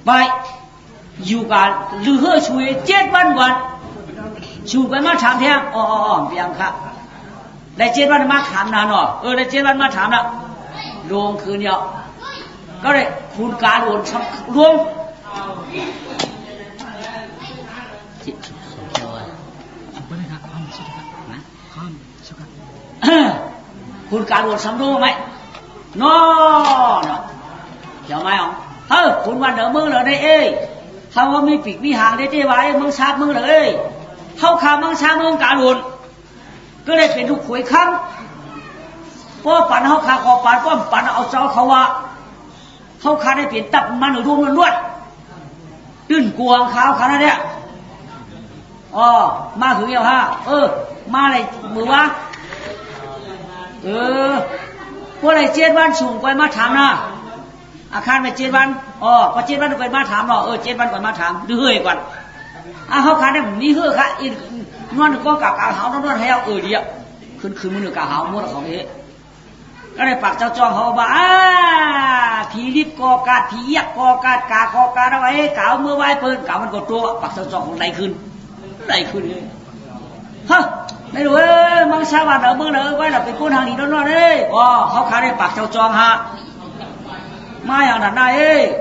ไปอยู่กันลือเฮ่อช่วย7 วันก่อนชูไปมาถามแทงเพียงค่ะได้7 วันมาถามนานได้7 วันมาถามนะลงคืนเดียวก็เลยคุณการโอนรวมคุณการโอนซ้ำรู้ไหมนอเขียวไหมคุณวันเดอมึงเลยเอ้ยเขาว่ามีปีกมีหางได้เจ้ไว้มึงชาบมึงเลยเขาขามึงชามึงการโอนก็เลยเป็นทุกขวยข้างป้อปันเขาขาขอปันป้อปันเอาเจ้าเขาว่าเขาขาได้เปลี่ยนตับมันหรือดวงล้วนตื่นกวงขาวขานั่นเนี่ยมาถึงเดียวฮะมาอะไรมือวะพวกอะไร7 วันสูงไปมาถามนะอาคารไป7 วันพอ7 วันไปมาถาม7 วันก่อนมาถามดื้อก่อนเขาขาได้มีเฮือค่ะอีนวลก็กะหาวนวลให้เอาเดียวขึ้นมือกะหาวมัวเขาเฮ้ก็ได้ปากเจ้าจ้องเขาว่าผีรีบกอกาดผียักกอกาดกากอกาดเอาไว้กาวเมื่อไว้เปิดกาวมันก็ตัวปากเจ้าจ้องของไหนขึ้นเลยไม่รู้มังสาวันเมื่อเลยไว้เราไปกู้ทางนี้นวลเลยเขาขาได้ปากเจ้าจ้องฮะมาอย่างนั้นได้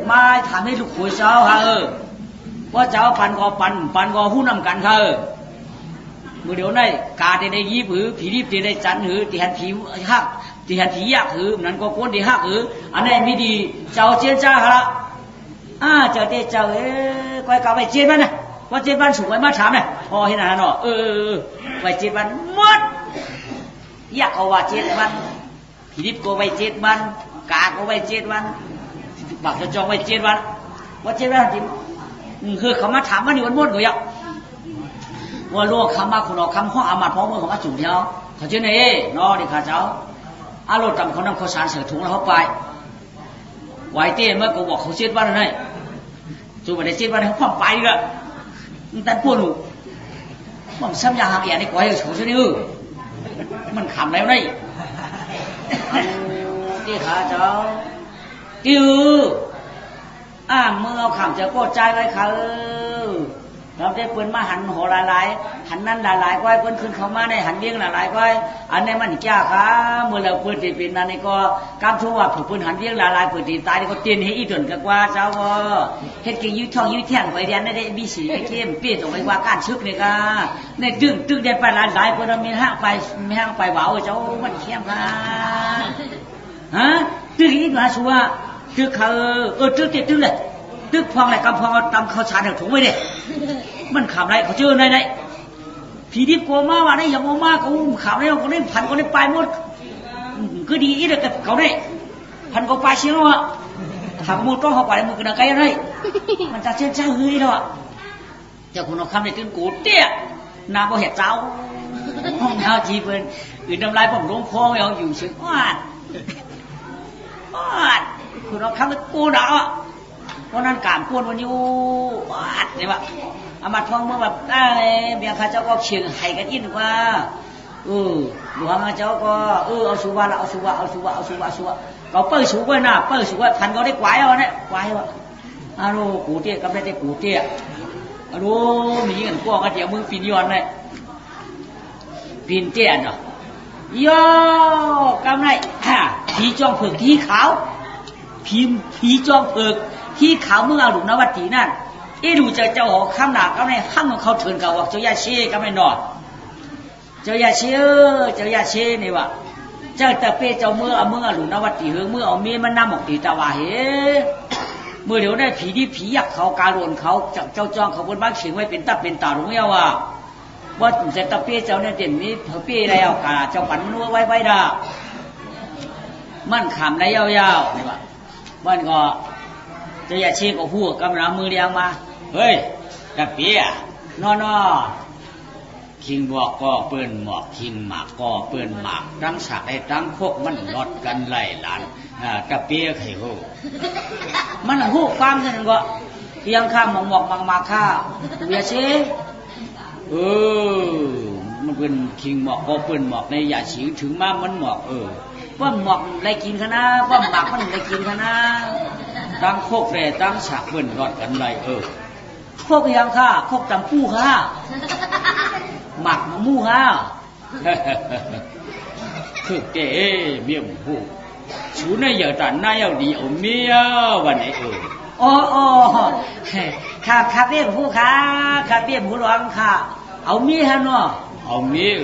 มาถามให้ลูกขุยเจ้าฮะว่าเจ้าปันก็หู้นำกันค่ะมือเดี๋ยวนี้กาได้ยีบหือผีรีบได้จันหือที่หันผีหักที่หันผียักหือนั่นก็ก้นที่หักหืออันนี้ไม่ดีเจ้าเจียนจ้าฮะเจ้าเจ้าก้อยเก่าไป7 วันนะว่า7 วันสูงไว้มาถามเนี่ยเห็นอะไรเนาะไป7 วันหมดยักเอาว่า7 วันผีรีบก็ไป7 วันกาก็ไป7 วันบักจะจองไป7 วันว่า7 วันจริงคือเขามาถามว่านี่วันม้วนกูยักว่าลูกคำมาคุณคำห้องอามาตย์พ่อเมื่อเขามาจุ่มเท้าเขาเชื่อในนอดิข้าเจ้าอารมณ์จำเขานำเขาสารเสือถุงแล้วเขาไปไหวเต้เมื่อกูบอกเขา7 วันนั่นจู่ไปได้7 วันเขาพร้อมไปเลยแต่ปวดหูมันซ้ำยาหางแย่ในก้อยเขาเชื่อนี่มันขำแล้วนี่ที่ข้าเจ้าติ้วเมื่อเอาขำจะโกรธใจไว้เขาเราได้เปิ้นมาหันหัวหลายหันนั่นหลายก้อยเปิ้นขึ้นเขามาในหันเลี้ยงหลายก้อยอันนี้มันจ้าค่ะเมื่อเราเปิ้นจะเป็นนั่นนี่ก็กำชั่วผูกเปิ้นหันเลี้ยงหลายเปิ้นตีตายนี่ก็เตียนให้อีจนกันว่าเจ้าก็เฮ็ดกี่ยืดช่องยืดแท่งไปเรียนได้บีสีเข้มเปี้ยตรงไปว่าการชึกนี่ก็ในตึกเดินไปหลายเปิ้นมีห้างไปว้าวเจ้ามันเข้มค่ะตึกอีกว่าชัวตึกเขาตึกเลยตึกพองอะไรกำพองตำข้าวสารถุงไว้เนี่ยมันขำไรเขาเจอไหนผีดิบโกมาว่าได้อย่างโมาเขาขำไรเขาได้พันเขาได้ปลายหมดก็ดีอีเด็กเขาได้พันเขาปลายเชี่ยวอ่ะหากมือต้องเขาปลายมือกระดังไกลอะไรมันจะเชื่อเจ้าเฮ้ยเนาะ เจ้าคุณเอาคำในตื้นกูเตี้ยนาบ่เห็ดเจ้าห้องเท้าจีเปิ้นอื่นน้ำลายผมลงคอเอาอยู่เฉยอ้อนคุณเอาคำในกูเนาะเพราะนั้นการพูดวันอยู่เนี่ยว่าอามาทองเมื่อแบบเบียร์ข้าเจ้าก็เชียงไห้กันอินกว่าหลวงเจ้าก็เอาสุวรรณเอาสุวรรณเขาเปิดสูไว้นะเปิดสูไว้พันเขาได้กวายเอาเนี่ยกวายวะกูเตี้ยกำได้กูเตี้ยมีเงินกว้างก็เดี๋ยวมึงปีนย้อนเลยปีนเตี้ยเนาะย่อกำไรผีจองเผือกที่ขาวผีจองเผือกที่ขาวเมื่อเอาหลุมนวัตถีนั่นดูเจ้าหอข้ามหนักกำไรข้ามของเขาเถินเขาว่าเจ้ายาเช่กำไรนอนเจ้ายาเช่นี่วะเจ้าตะเป้เจ้าเมื่อหลุมนวัตถีเฮืองเมื่อเอาเมียมันน้ำออกตีตะวาเฮเมื่อเดี๋ยวได้ผีอยากเขาการวนเขาเจ้าจองเขาบนบ้านเฉียงไว้เป็นตับเป็นตาหลวงเยาว่าเสร็จตะเป้เจ้าเนี่ยเด่นนี้เป้แล้วกาเจ้าปันนัวไว้ด่ามันขำได้ยาวๆนี่วะมันก็จะอย่าเชี่ยกับหัวกำลังมือเรียงมาเฮ้ยตะเป้นอคิงบอกก็เปิ้นหมอกคิงหมากก็เปิ้นหมากตั้งฉากไอ้ตั้งโคกมันลดกันไล่หลานตะเปียไข่หูมันหูความนั่นก็เพียงข้ามหมอกมาข้าเวียเชมันเป็นคิงหมอกก็เปิ้นหมอกในอย่าฉิงถึงมามันหมอกว่าหมอกไรกินขนาว่าหมากมันไรกินขนาตั้งโคกเลยตั้งฉากเปิ้นลดกันไล่โคกยังข้าโคกจำปูข้าหมักมู่ฮะคือเก๋เมียมผู้ชูนายอย่าตันนายเอาดีเอาเมียวันไหนข้าเบี้ยผู้ข้าเบี้ยผู้หลวงข้าเอาเมียฮะเนาะเอาเมีย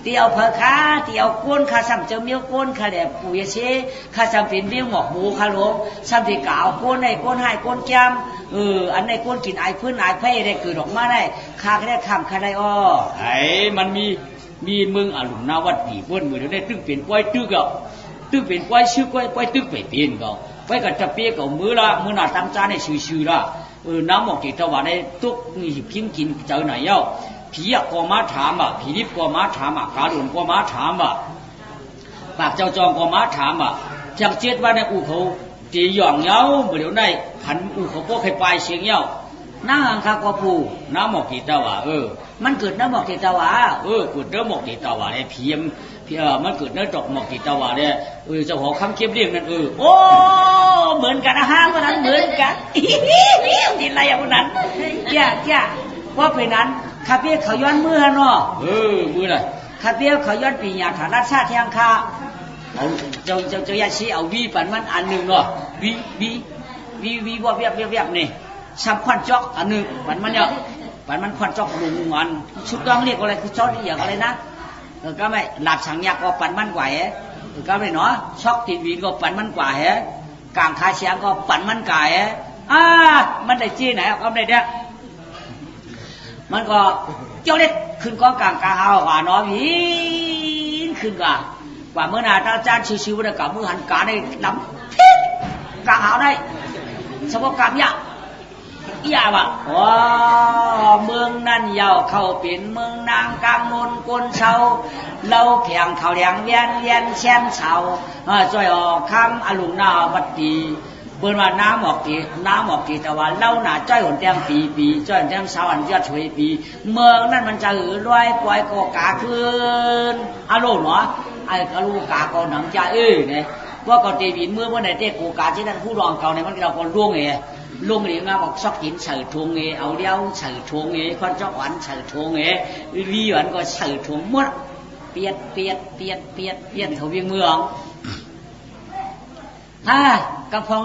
เตียวเพอข้าเตียวก้นข้าซ้ำเจ้าเมียก้นข้าแดดปู่ยเชข้าซ้ำเป็นเบี้ยหมอกหมูข้าหลวงซ้ำที่กาวก้นในก้นให้ก้นแก้มอันในก้นกินไอพื้นไอเพ่ได้เกิดออกมาได้ข้าก็ได้คำข้าได้ไอ้มันมีมึงอารมณ์นาวัดผีเพิ่นมือได้ตึ้งเป็นก้อยตึกตึ้งเป็นก้อยชื่อก้อยตึกไปเปลี่ยนก็ไว้กับจะเปี้ยกับมือหน้าตั้งใจในชื่อละน้ำหมอกที่ตะวันในตุกพิมกินเจอไหนเย้าผีก็มาถามผีนิบก็มาถามกาดุนก็มาถามปากเจ้าจองก็มาถามจังเจ็ดว่าในอู่เขาตีหย่องเย้าเดี๋ยวได้ผันอู่เขาพวกใครไปเสียงเย้าน้าอังคาก็ปูน้ำหมอกที่ตะวันมันเกิดน้ำหมอกที่ตะวันเกิดน้ำหมอกที่ตะวันเนี่ยผีมันเกิดน้ำตกหมอกที่ตะวันเนี่ยเจ้าของคำเก็บเรียงนั่นโอ้เหมือนกันนะฮะวันนั้นเหมือนกันที่ไรอย่างนั้นแย่ว่าเป็นนั้นข้าเปี้ยเขาย้อนมือเนาะมือเลยข้าเปี้ยเขาย้อนปีหยาฐานรัชชาติยังข้าเอาเจ้ายาชีเอาวีปันมันอันหนึ่งเนาะวีว่าเวียบนี่ซ้ำควันจอกอันหนึ่งมันเนี่ยมันควันจอกลุงอันชุดต้องเรียกอะไรคือจอดอย่างอะไรนะก็ไม่หลับสังยาก็ปันมันกว่าก็ไม่เนาะช็อกตีวีก็ปันมันกว่ากลางคาเชียงก็ปันมันกว่ามันได้จี้ไหนก็ไม่ได้มันก็เจ้าเล็ดขึ้นก็กลางกาหาวว่าน้อผีขึ้นกว่าเมื่อนาตาจานชิวๆได้กับมือหันกาได้ดำพิษกลางหาวได้เฉพาะกลางยาว่ะเมืองนั่นยาวเข้าเป็นเมืองนางกลางนนกลเชาเราเพียงเขาเลี้ยงเวียนแช่นเชาจ่อยออกคำอลุงนาวัดดีเปิดว่าน้ำหมอกตีแต่ว่าเล่าหนาจ้อยหนแดงปีจ้อยหนแดงสาวอันยอดช่วยปีเมืองนั่นมันจะรวยกวยก็กาขึ้นอารมณ์เนาะไอ้กะลูกาก็หนังใจเนี่ยว่าก็ตีบินเมื่อไหร่เด็กกูกาที่นั่นผู้รองเก่าเนี่ยมันเราก็ล่วงลุงเลี้ยงมาบอกชอบกินใส่ถุงเอาเลี้ยวใส่ถุงคนชอบหวานใส่ถุงลีหวานก็ใส่ถุงหมดเปียดเขาเวียงเมืองกำพอง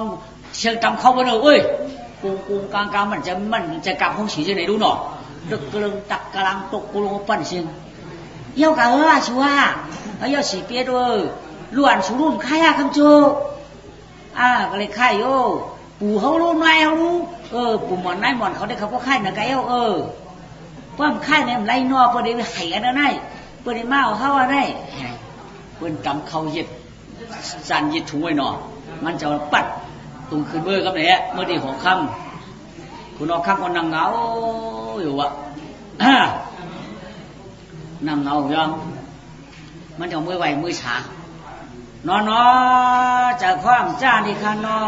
เชิงจำเขาไปเลยเอ้ยกูกลางมันจะกลับห้องฉี่จะไหนดูหนอดึกกลึงตักกลางตกกูลงปั่นเสียงเย้ากะชัวเอาเย้าสีเปียด้วยล้วนสูรุ่นค่ายคำโจก็เลยค่ายโยปู่เขารู้นายเขารู้ปู่หมอนนายหมอนเขาได้เขาก็ค่ายหนักไก่เพราะมันค่ายเนี่ยไรนอเพื่อได้ไข่กันได้เพื่อได้มาเอาเข้าอะไรเพื่อนจำเขาเย็ดสันเย็ดถุงไว้หนอมันจะปัดตุงขึ้นเบอร์กับไหนเมื่อดีของคำ คุณเอาข้างคนนั่งเหงาอยู่อะนั่งเหงายังมันจะมือไหวมือฉานอนจะคว้างจ้าดีคันนอ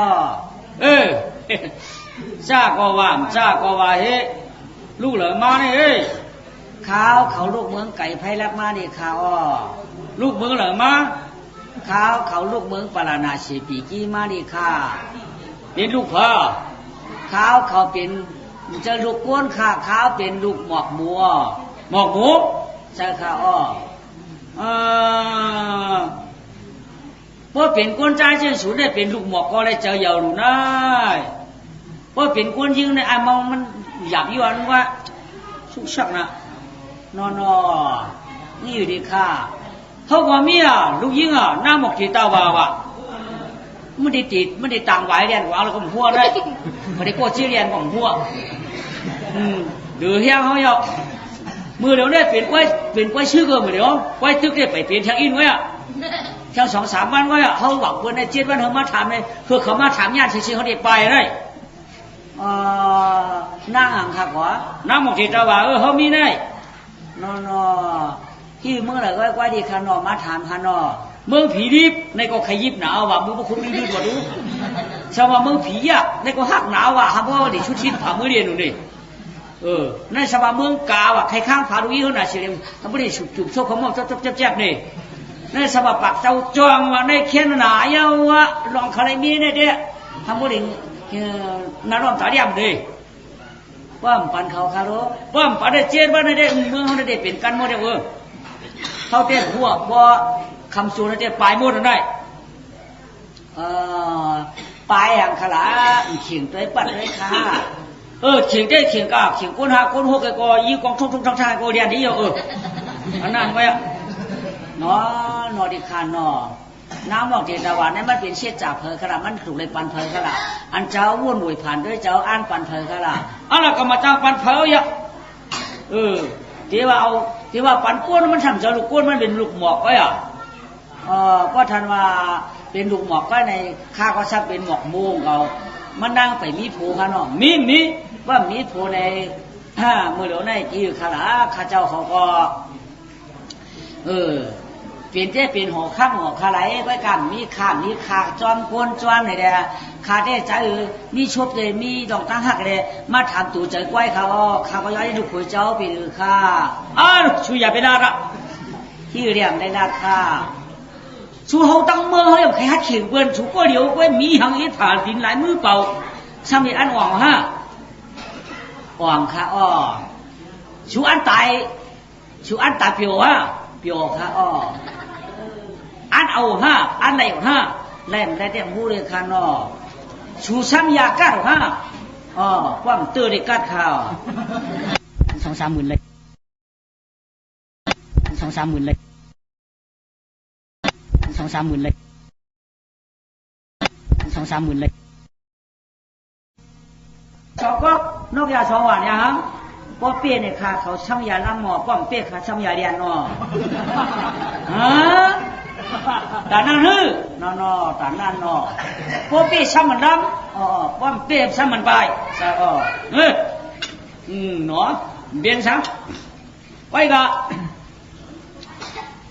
จ้าก็ว่ามจ้าก็ว่าเฮ้ลูกเหลือมาเนี่ยเฮ้เขาลูกเมืองไก่ไผ่ลักมานี่ข่าวลูกเมืองเหลือมาเขาลูกเมืองปาราณสีปีกี้มานี่ค่ะเป็นลูกพ่อเขาเป็นจะลูกก้นค่ะเขาเป็นลูกหมอกหมูใช่ค่ะเพราะเป็นก้นใจเช่นสูงได้เป็นลูกหมอกก็เลยเจอเหยาหนูนะเพราะเป็นก้นยิงในไอ้มองมันหยาบยี่วันว่าสุกชักนะนอนี่อยู่ดีค่ะเขาว่ามีลูกยิงหน้าหมอกขีตาวาวะไม่ได้ติดไม่ได้ต่างไหวเรียนว่าเราก็หัวได้ไม่ได้โกชื่อเรียนของหัวดื้อเฮี้ยเขาอยู่มือเดี๋ยวนี้เปลี่ยนกล้วยชื่อเกินมือเดี๋ยวกล้วยตึกเนี่ยไปเปลี่ยนทางอินไว้ทาง2-3 วันไว้เขาหวังคนใน7 วันเขามาถามเลยคือเขามาถามญาติชื่อเขาได้ไปเลยนั่งอ่างครับวะนั่งหมกจิตว่าเขามีได้นอที่เมื่อไหร่ก็ดีขานอมาถามขานอเมืองผีดิบในก็ขยิบหนาวว่ะมือพวกคุณดื้อๆกว่าดูชาวเมืองผีในก็หักหนาวว่ะฮะเพราะว่าดิชุดชิ้นผ่ามือเรียนหนูนี่ในชาวเมืองกาว่ะใครข้างผาดูยี่เขาหน่าเฉลียวทำไม่ได้ฉุบโชคเขามองแจ๊บนี่ในชาวปากเจ้าจวงว่ะในเขียนหนาเยาว่ะลองใครมีเนี่ยเด้ทำไม่ได้น่ารอมตาเดียมเลยว่ามันปันเขาคารุว่ามันปันได้7 วันได้เมืองเขาได้เป็นกันหมดเลยเขาเต้นหัวว่าคำสูนได้ปลายหมดได้ปลายอย่างขลาเขียงตัวปัดเลยค่ะเขียงได้เขียงกาเขียงก้นหักก้นหัวก็ยี่กองทุ่งทางก็เรียนที่เยอะอันนั้นไว้นอดิคานอน้ำบอกเทตะวันนี่มันเป็นเช็ดจ่าเพลขนาดมันถูกเลยปันเพลขนาดอันเจ้าวุ่นวุ่ยผ่านด้วยเจ้าอ่านปันเพลขนาดอะไรก็มาจ้างปันเพลยะที่ว่าปันก้นมันทำเจ้าลูกก้นมันเป็นลูกหมอกไว้ก็ทันว่าเป็นลูกหมอกก็ในข้าก็ชักเป็นหมอกม่วงเขามันนั่งไปมีโผข้างนอกมีว่ามีโผในเมื่อเดี๋ยวในที่ขาลาข้าเจ้าเขาก็เปลี่ยนเจ้เปลี่ยนหัวข้างหัวขาไหลไว้กันมีข้ามมีขาจอมกวนจวนไหนเด้ขาได้ใจมีชบเลยมีดอกตั้งหักเลยมาถามตู่ใจกล้วยเขาข้าก็ย้ายดูขุยเจ้าไปเลยค่ะช่วยอย่าไปนาระที่เรียงได้นาค่ะชูเขาตั้งเมื่อเขาอย่างใครฮัดเขียนเปื้อนชูก็เดี๋ยวก็มีหังอีฐานดินหลายมือเป่าช่างมีอันหวังฮะหวังค่ะชูอันตายเปียวค่ะอันเอาฮะอันไหนฮะแล่มได้แต่หูเลยค่ะชูซ้ำยากัดฮะความเตือนได้กัดข่าว2-3 หมื่นเลย2-3 หมื่นเลย2-3 หมื่นเลย2-3 หมื่นเลยชอบก็นอกยาสองหวานเนี่ยฮะป้อเปี้ยเนี่ยค่ะเขาช่างยาล้ำหมอป้อมเปี้ยค่ะช่างยาเรียนแต่นั่นฮืแต่นั่นป้อเปี้ยช่างมันล้ำป้อมเปี้ยช่างมันไปใช่เนาะเบียนซ้ำไว้ก็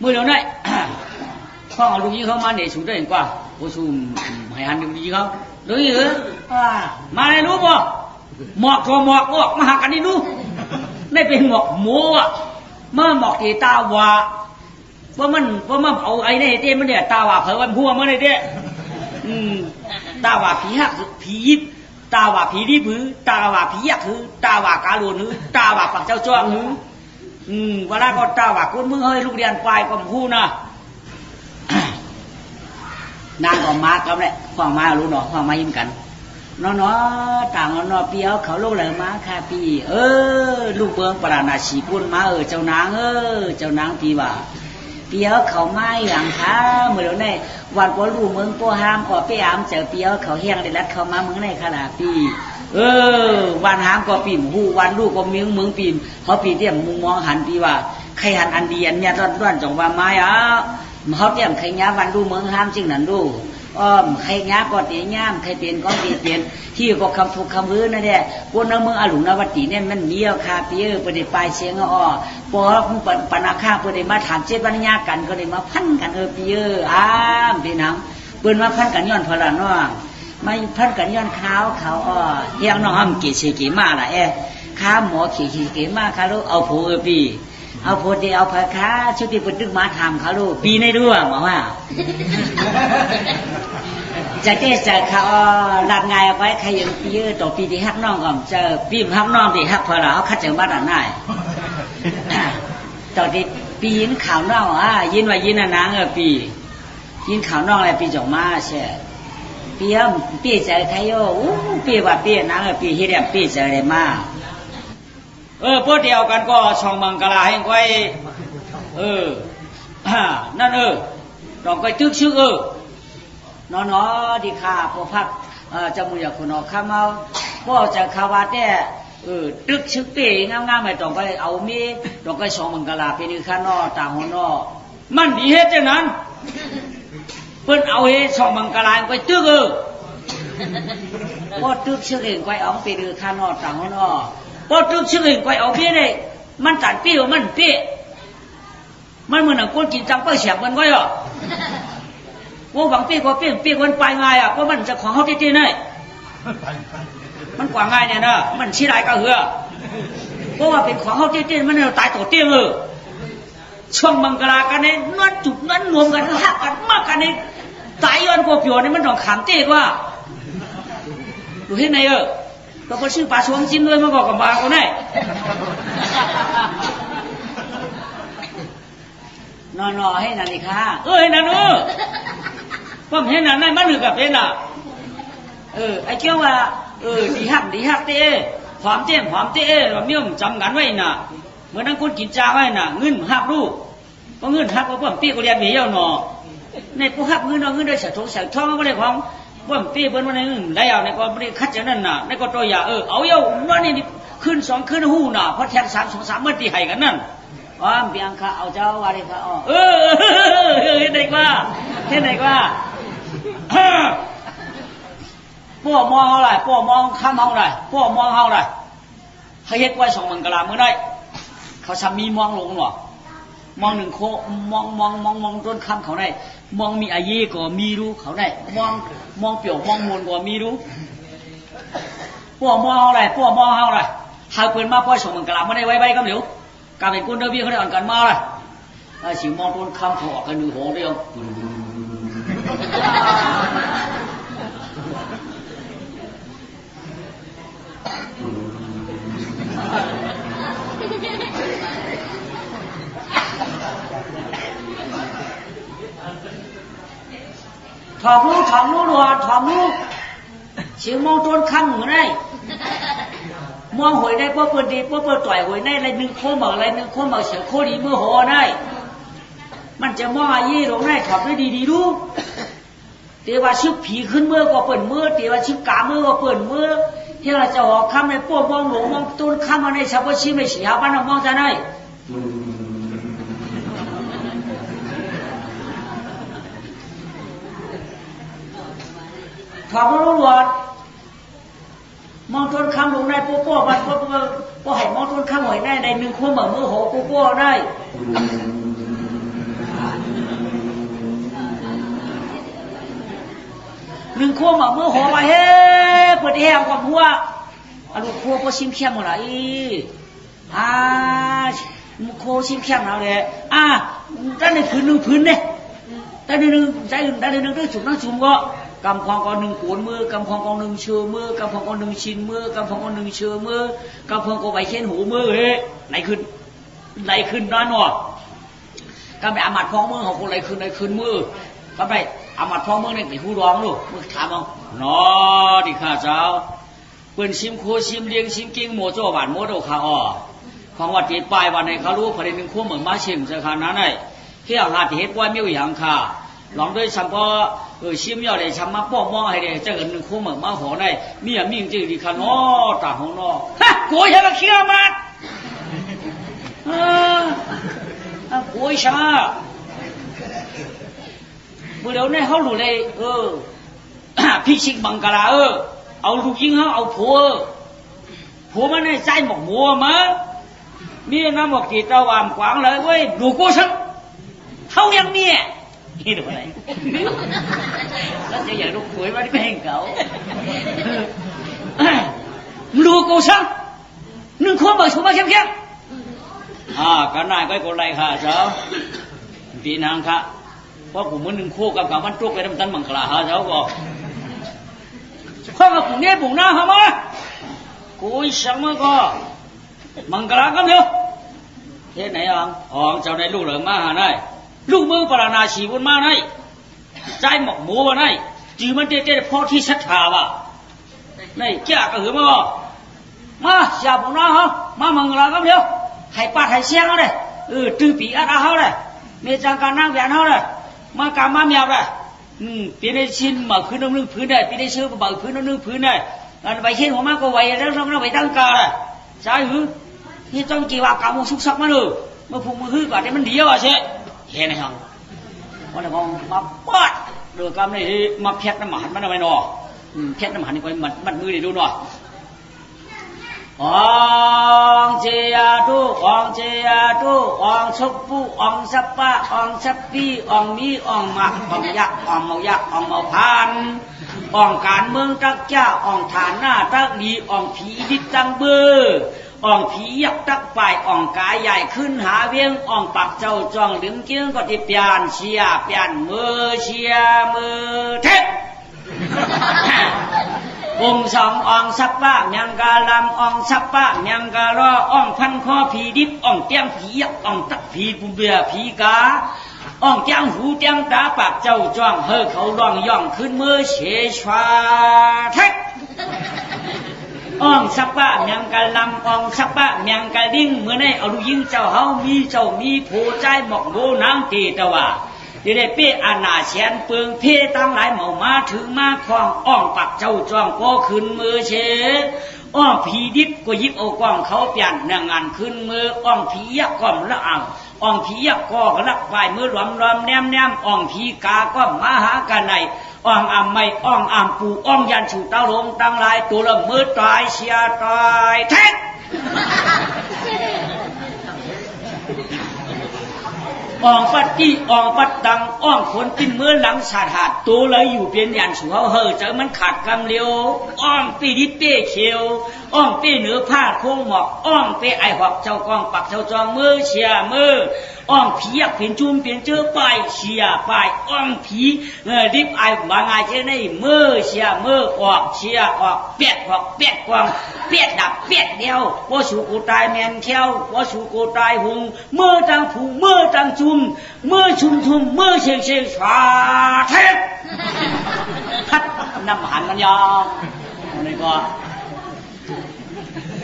มือเดี๋ยวนี้พ่อลูกยี่เขามาเนี่ยสูงได้กว่าโอ้สูงให้หันลูกยี่เขาดูยี่มาในรู้ป่ะหมอกตัวหมอกออกมาหากันนี่ดูได้เป็นหมอกหมูเมื่อหมอกที่ตาว่ามันเอาไอ้เนี่ยเต้มันเนี่ยตาว่าเผยวันพัวมันเนี่ยเต้ตาว่าผีหักผียิบตาว่าผีดิบหือตาว่าผียักหือตาว่าการุณหือตาว่าปักเจ้าจ้วงหือเวลาก็ตาว่าคนมึงเฮ้ยลูกเรียนปลายก็พูดนะนางก็มาก็แหละฟังมารู้เนาะฟังมายิ้มกันเนาะต่างเนาะเปียวเขาลูกเลยมาค่ะพี่ลูกเบิ้งปราณาชีปุ่นมาเจ้านางเจ้านางพี่ว่าเปียวเขาไม่อย่างค่ะเมื่อเนี่ยวันก็ลูกเมืองปัวห้ามก็ไปอามเจอเปียวเขาเฮียงได้รัดเขามาเมืองในขนาดพี่วันห้ามก็ปีนหูวันลูกก็เมืองปีนเขาปีนเตี้ยมุงมองหันพี่ว่าใครหันอันดีอันเนี่ยร้อนจังว่าไม้เขาเตี้ยมใครเนี้ยวันดูเมืองห้ามจริงนั่นดู ใครงาก็ตีง่ามใครเปลี่ยนก็ตีเปลี่ยนที่ก็คำถูกคำรื้อนั่นแหละพวกน้ำเมืองอลุนวัตติเนี่ยมันมีเอาคาเปียประเดี๋ยวปลายเสียงอ้อพอปนาคาประเดี๋ยวมาถามเจ็ดวันญากันก็เลยมาพันกันเปียพี่น้องเปิ้นมาพันกันย้อนพลานว่าไม่พันกันย้อนเขาเฮียงน้องห้ามกี่สีกี่มาล่ะข้าหมอขี่มาข้าลูกเอาผัวปีเอาผัวเดียวเอาผ้าค้าชุดที่เป็นดึกมาทำเขาลูกปีในเรื่องบอกว่าจะเจ๊จะเขาหลักไงเอาไว้ใครยังปีเยอะต่อปีที่ฮักน้องก่อนจะปีมฮักน้องที่ฮักพอแล้วคัดเจอมาด่านได้ต่อที่ปียินข่าวน้องยินว่ายินนางปียินข่าวน้องอะไรปีจงมาใช่ปีเจอใครโย่ปีว่าปีนางปีเฮียปีเจออะไรมาพวกเดียวกันก็ช่องมังกรให้ไว้นั่นดอกไม้ตึกชื่อนอนดีค่ะพวกพักจมูกอยากคุณออกข้ามเอาพ่อจะขาวาแต่ตึกชื่อเป๋งามๆไม่ต้องไปเอามีดอกไม้ช่องมังกรเป็นข้างนอกต่างหัวนอมันดีเหตุจังนั้นเพิ่นเอาเหตุช่องมังกรไปตึกพ่อตึกชื่อเองไปเอาไปดูข้างนอกต่างหัวนอพอตึกชื่อเองไปเอาเปี้ยได้มันตัดเปี้ยมันเปี้ยมันเหมือนคนกินจังเปิ้ลเสียบมันก็ย่อว่าหวังเปี้ยก็เปี้ยคนไปง่ายเพราะมันจะของเขาตีๆนี่มันกว่าง่ายเนี่ยนะมันชี้ไรก็เหือเพราะว่าเป็นของเขาตีๆมันตายตัวเตี้ยช่วงมังกรกันเนี่ยนวดจุดนั้นรวมกันหักกันมากกันเนี่ยตายย้อนกว่าเปียวเนี่ยมันต้องขามเตี้ยว่าดูที่ไหนก็พอชื่อปลาชวงจิ้มด้วยมาบอกกับปลาคนไหนนอนให้นันดิค่ะให้นันพ่อเห็นนันนั่นมันหนึ่งกับเป็นล่ะไอ้เจ้าว่าดีฮักเต้ความเต้เราไม่ยอมจำกันไว้น่ะเหมือนนั่งคนกินจ้าไว้น่ะเงินฮักลูกเพราะเงินฮักเพราะพ่อปีก็เรียนเบี้ยหนอในผู้ฮักเงินเอาเงินได้เสียท้องก็เลยของว่าปีเปิ้นวันนึงได้เอาในก็บ่ได้คัดจังนั้นน่ะในก็ตัวอย่าเอาเย้าว่านี่ขึ้น2ขึ้นหู้น่ะเพราะแทง3มื้อที่ให้กันนั่นเปียงค่ะเอาเจ้าว่าได้ค่ะเฮ็ดได้กว่าพวกมองเฮาได้พวกมองค้ำเฮาได้พวกมองเฮาได้เขาเฮ็ดไว้2มังกรมื้อได้เขาซ้ำมีมองลงบ่มองหนึ่งโคมองต้นคำเขาได้มองมีอาเยก็มีรู้เขาได้มองเปี่ยวมองมนก็มีรู้พวกมองอะไรพวกมองอะไรหาเปิดมาพ่อส่งมันกลับมาได้ไว้ก็เหลียวการเป็นคนเดบี้เขาได้อ่อนกันมาเลยสิมองต้นคำเขาออกกันดูโหเดียวถอมรู้รัวถอมรู้เสียงมองต้นคำเหมือนไงมองหวยได้เพราะเปิดดีเพราะเปิดต่อยหวยได้อะไรหนึ่งโค้งบอกอะไรหนึ่งโค้งบอกเสียงโคดีมือหัวได้มันจะมองอายี่ลงได้ถอมได้ดีรู้เดี๋ยวว่าชึกผีขึ้นเมื่อก็เปิดเมื่อเดี๋ยวว่าชึกกาเมื่อก็เปิดเมื่อที่เราจะหอกคำในพวกมองหลงมองต้นคำมาในชาวบ้านชิมในเสียบ้านเรามองจะได้ถอมรู้รัวมองต้นคำลงได้ปุ๊บมันปุ๊บให้มองต้นคำหวยได้ในหนึ่งคนแบบมือโหปุ๊บได้หนึ่งคนแบบมือโหมาเฮ้เปิดแหงกับหัวอารมณ์โคก็ชิมเข้มหมดละโคชิมเข้มแล้วเลยด้านในพื้นหนึ่งพื้นเนี่ยด้านในหนึ่งใจอื่นด้านในหนึ่งได้จุดนั่งจุ่มก็กำพองก็หนึ่งขวนมือกำพองก็หนึ่งเชื่อมือกำพองก็หนึ่งชินมือกำพองก็หนึ่งเชื่อมือกำพองก็ใบเช่นหูมือเฮ้ไหนขึ้นน้อยหนอกำไปอามัดพองมือของคนไหนขึ้นมือกำไปอามัดพองมือเนี่ยไปหูร้องลูกมือถามเอานอดิข้าเจ้าเปิ้นชิมโคชิมเลี้ยงชิมกิ้งโมโจ้บานโมโดข้าของวัดติดปลายวันในเขารู้ประเด็นหนึ่งขั้วเหมือนมาชิมจะขนาดไหนเที่ยวหาที่เฮ็ดว่าไม่อย่างค่ะลองด้วยสัมพอชิมยอดเลยชำมาป้อมองให้เลยจะเกิดหนึ่งคู่เหมือนมาหอได้มีอย่างมีจริงดีขนาดตาของนอฮะกูใช่ไหมเขี้ยวมันกูใช่ มื่อเดี๋ยวนี้เขาหลุดเลยพี่ชิงบังกะลาเอาลูกยิงเขาเอาผัวมันในใจหมกมัวมามีน้ำหมกจีตะวันขวางเลยเว้ยดูกูสังเขายังเนี่ยนี่ดูอะไรแล้วจะอย่างลูกคุยมาที่เป็นเขาดูกูสังนึกคนบอกชูมาเข้มกันนายก็คนไรค่ะเจ้าปีนางค่ะเพราะผมมันหนึ่งคู่กับมันจุกไปทำตันบังกะลาเจ้าบอกข้ากับผมเนี่ยผมหน้าเขามากูสั่งมาก็มังกรกันเถอะเฮ็ดไหนเจ้าในลูกเหลืองมาหาได้ลูกมือปราณาชีบุญมาได้ใจหมกหมูมาได้จือมันเจ๊พ่อที่ศรัทธาวะนี่แก่ก็หือมาเสียผมหน้าเขามามังกรกันเถอะให้ป้าให้เสียงเขาเลยตื้อปีอัดเขาเลยเมจังการนั่งแหวนเขาเลยมากามาเมียเลยปีได้ชินมาพื้นนึงพื้นได้ปีได้เชื่อมาพื้นนึงพื้นได้อันไปเช่นหัวมาก็ไว้แล้วเราไปตั้งกาเลยใช่หรือที่ต้องกี่ว่ากามุสุกสักมาเลยมาผูกมือก่อนได้มันดีว่ะเช่เห็นไหมครับวันนี้ผมมาปัดเดือกำนี่มาเพียรน้ำมันมันอะไรหนอเพียรน้ำมันนี่ก็มันมือดีดูหน่อยองเจียดูองเจียดูองชุบปูองสับปะองสับปีองมีองหมักองยักองเมายักองเมาพันองการเมืองตักจ้าองฐานหน้าตักดีองผีดิบตังเบอองผียักตักไปองกายใหญ่ขึ้นหาเวียงองปักเจ้าจองลืมเกี้ยงก็ติเปียนเชียเปียนมือเชียมือเทปองสององสับปะเมียงกาลำองสับปะเมียงกาลอองพันคอผีดิบองเตี้ยงผียักองตักผีบุเบียผีกาองเตี้ยงหูเตี้ยงตาปากเจ้าจ้องเขาร้องย่องขึ้นมือเชชวาเทคองสับปะเมียงกาลำองสับปะเมียงกาดิ้งเมื่อในเอาลูกยิงเจ้าเฮามีผู้ใจหมอกโบนางตีตะว่าเดี๋ยวได้เป้อาณาเชียนเปืองเพตั้งหลายหมู่มาถึงมาคล้องอ่องปักเจ้าจ้องก็ขึ้นมือเชอ่องผีดิบก็ยิบเอากล้องเขาเปลี่ยนนางงานขึ้นมืออ่องผียักษ์ก้มละอ่างอ่องผียักษ์ก็ลักไปมือหลอมแนมอ่องผีกาก็มาหากันในอ่องอ่ำไม่อ่องอ่ำปูอ่องยันฉูเต้าลงตั้งหลายตัวละมือตายเสียตายแท้อ่องปัดกี้อ่องปัดดังอ่องคนกินเมื่อหลังสาดตัวเลยอยู่เปลี่ยนยันสูเฮอเจอมันขาดกำเลียวอ่องปีดิเป้เขียวอ่องเป้เหนือผ้าโค้งหมอกอ่องเป้ไอหอกเจ้ากองปักเจ้าจองมือเชียมืออ่องผีอยากเปลี่ยนจุ่มเปลี่ยนเจอไปเชียไปอ่องผีดิบไอบางไงเจ้าในมือเชียมือออกเชียออกเปียดออกเปียดกวางเปียดดับเปียดเดียวว่าสูกูตายแมนเขี้ยวว่าสูกูตายหุงมือตังผูมือตังจุ่มมือชุ่มมือเชียงสาเทพพัดน้ำหันมันยาวนี่ก็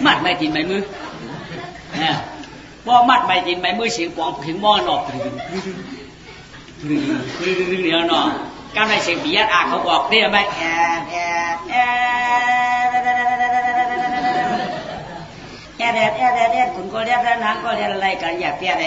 มัดไม่กินไม่มือพอมัดไม่กินไม่มือเสียงกวางถึงมอหนอกเดี๋ยวหนอก้าวในเสียงปียัดเขาบอกได้ไหมคุณก็เรียกแล้วนั้นก็เรียกอะไรกันอย่าเปียอะไร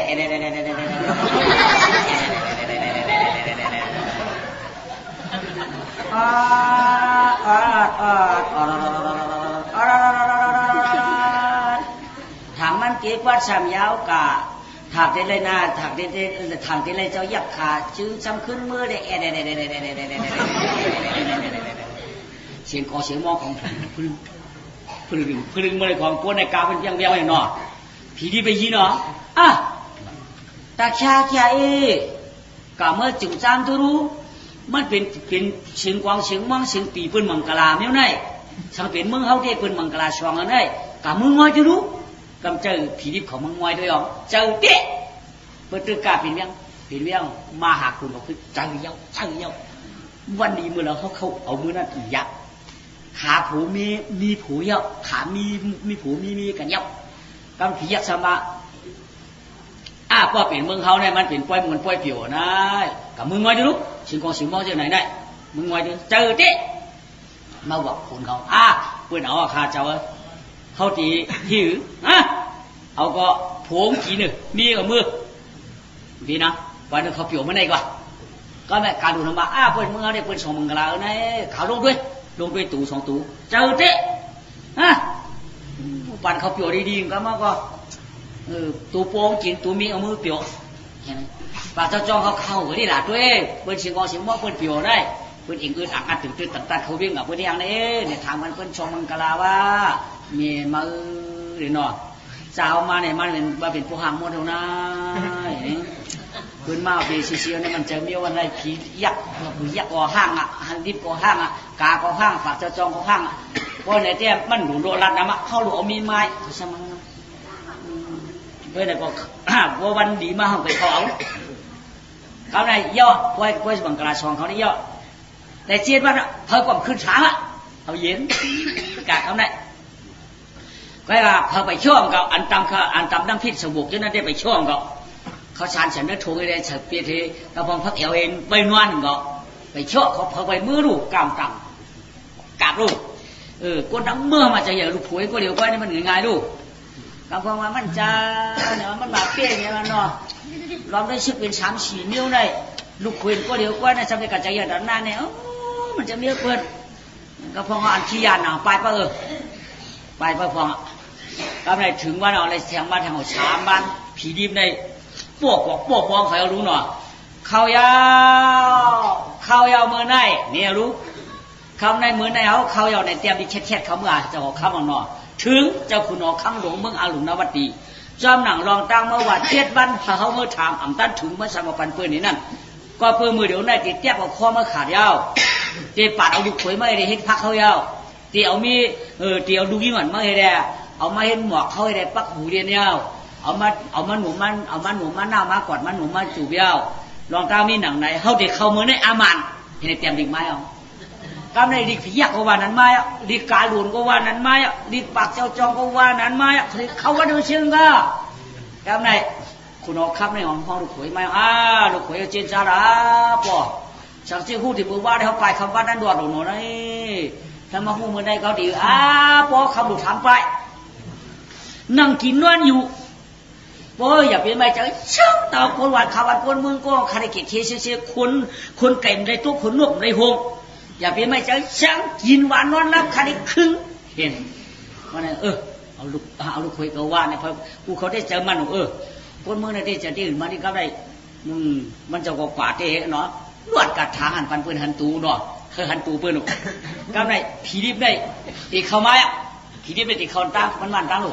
ถามมันเกี่ยวกับสามยาวกะถากได้เลยนะถากได้ทางได้เลยเจ้ายักษ์ขาจึงจำขึ้นมือได้เสียงกอเสียงมอของพึ่งมาเลยของกวนในกาเป็นยังเบี้ยวอย่างนอผีดีไปยีเนาะตาชากะเมื่อจุจามตัวรู้มันเป็นเสียงกวางเสียงมังเสียงปีปืนมังกลาไม่ได้สังเป็นมึงเขาได้ปืนมังกลาช่องอันได้กะมึงงอยตัวรู้กำเจอผีดิบของมึงงอยด้วยหรอเจอเป๊ะเปิดตึกกาเป็นเบี้ยงมาหาคุณบอกคือเจอเย้าวันนี้เมื่อเราเขาเอามือนั่นอียักขาผูมีผูเยอะขามีผูมีกันเยอะกำผียักษ์สมาพอเป็นเมืองเขาเนี่ยมันเป็นป่วยมันป่วยเปี่ยวนะกับมึงงอยดูลูกสิงกองสิงมอเจ้าไหนได้มึงงอยดูเจอเจ๊มาบอกคนเขาเพื่อนเอาคาเจ้าเขาตีหิวเอาก็ผงกี่หนึ่งมีกับมือดีนะวันนึงเขาเปี่ยวมาไหนกว่า ก็แม่การดูน้ำมาเปิ้นเมื่อได้เปิ้นส่งมังกรลาในเขาลงด้วยตู่2ตู่เจอเตะฮะปั่นเขาเปียวดีๆก็มาก็ตู่โป้งกินตู่มีเอามือเปียวเห็นไหมปากเจ้าจ้องเขาเข้าก็ได้หล่ะด้วยเปิ้นเสียงกองเสียงว่าเปิ้นเปียวได้เปิ้นเองอัดตื่นตัดเขาวิ่งกับเปิ้นอย่างนี้เนี่ยทางมันเปิ้นชมมังกรลาว่าเมียมาเดี๋ยวเนาะเจ้ามาเนี่ยมันเป็นว่าเป็นผู้หางมดเท่านั้นพื้นมาเป็นเชียวเนี่ยมันจะมีวันไรผียักษ์ก่อห้างอ่ะหันดิบก่อห้างอ่ะกาก่อห้างฝากเจ้าจองก่อห้างอ่ะเพราะในเตี้ยมันหลุดโดนรัดนะมะเข้าหลุดเอามีไม้ใช่ไหมเพื่อนก็ว่าวันดีมาห้องไปเขาเขาในย่อไว้บังกลาชองเขาในย่อแต่เจี๊ยบว่าเพิ่มความขึ้นช้าอ่ะเอาเย็นกาเขาในก็ว่าพอไปช่วงก็อันตำน้ำพิษสบุกจนนั้นได้ไปช่วงก็เขาชานฉันนึกถูกเลยฉันเปียทีกระพงพักเอวเองไปนวลก็ไปช่วงเขาพอไปมือลูกกำกาบลูกก้นน้ำเมื่อมาจะอย่าลูกผุยก็เดี๋ยวก็นี่มันง่ายลูกกำพงว่ามันจะเนี่ยมันมาเปี้ยเนี่ยมันเนาะลองได้ชึกเป็น3-4 นิ้วได้ลูกผุยก็เดี๋ยวก็นี่จำเป็นกับใจอย่าดันหน้าเนี่ยมันจะมีเปิดกระพงว่าอันขี้ยานหนาไปปะไปพอก็ไม่ถึงว่าเราอะไรแทงบ้านทางหัวช้างบ้านผีดิบในพวกปองเขารู้หน่อยเขายาวมือในเนี่ยรู้เขาในมือในเขายาวในเตรียมดิเช็ดเขาเมื่อจะออกข้ามหน่อถึงเจ้าคุณออกข้างหลวงเมืองอาลุนนวัตตีจอมหนังรองตั้งเมื่อวัน7 วันเขาเมื่อถามอ่ำตันถึงเมื่อสามปันเปื้อนนี่นั่นก็เปื้อนมือเดี๋ยวในติดเตี้ยกับคอเมื่อขาดยาวเตียปัดเอาดุขวยไม่ได้เห็นพักเขายาวเตียวมีเตียวดูยิ่งเหมือนไม่ได้เอามาเห็นหมวกเขาให้ได้ปักหูเรียนยาวเอามาหนุ่มมันหน้ามากอดมันหนุ่มมันจูบยาวลองตามีหนังไหนเขาเด็กเขาเมื่อในอามันเห็นเตรียมดิ่งไม้เอากำในดิผียักษ์ก็ว่านั้นไม้ดิกาหลุนก็ว่านั้นไม้ดิปากเจ้าจองก็ว่านั้นไม้เขาว่าดูเชิงก็กำในคุณเอาคับในห้องลูกขวยไม้ลูกขวยเจนจาระปอสักที่คู่ที่มือว่าได้เขาไปคำว่านั้นดวดหนูนี่ถ้ามาคู่มือได้เขาดีปอคำหลุดถามไปนั่งกินนวลอยู่โอ้ยอย่าเป็นไม่ใจช่างต่อคนหวานขาวคนเมืองก็คาริเกตเชี่ยคนไก่ในตัวคนนกในหงอย่าเป็นไม่ใจช่างกินหวานนอนรับคาริครึ่งเห็นว่าเนี่ยเอาลูกคุยกับว่าเนี่ยพอกูเขาได้เจอมันคนเมืองได้เจอที่อื่นมาที่เขาได้มันจะกว่าเตะเนาะลวดกัดทางหันปันเปื้อนหันตูเนาะคือหันตูเปื้อนก็ได้ผีดิบได้ตีเข้ามาผีดิบได้ตีเข้าตั้งมันตั้งลูก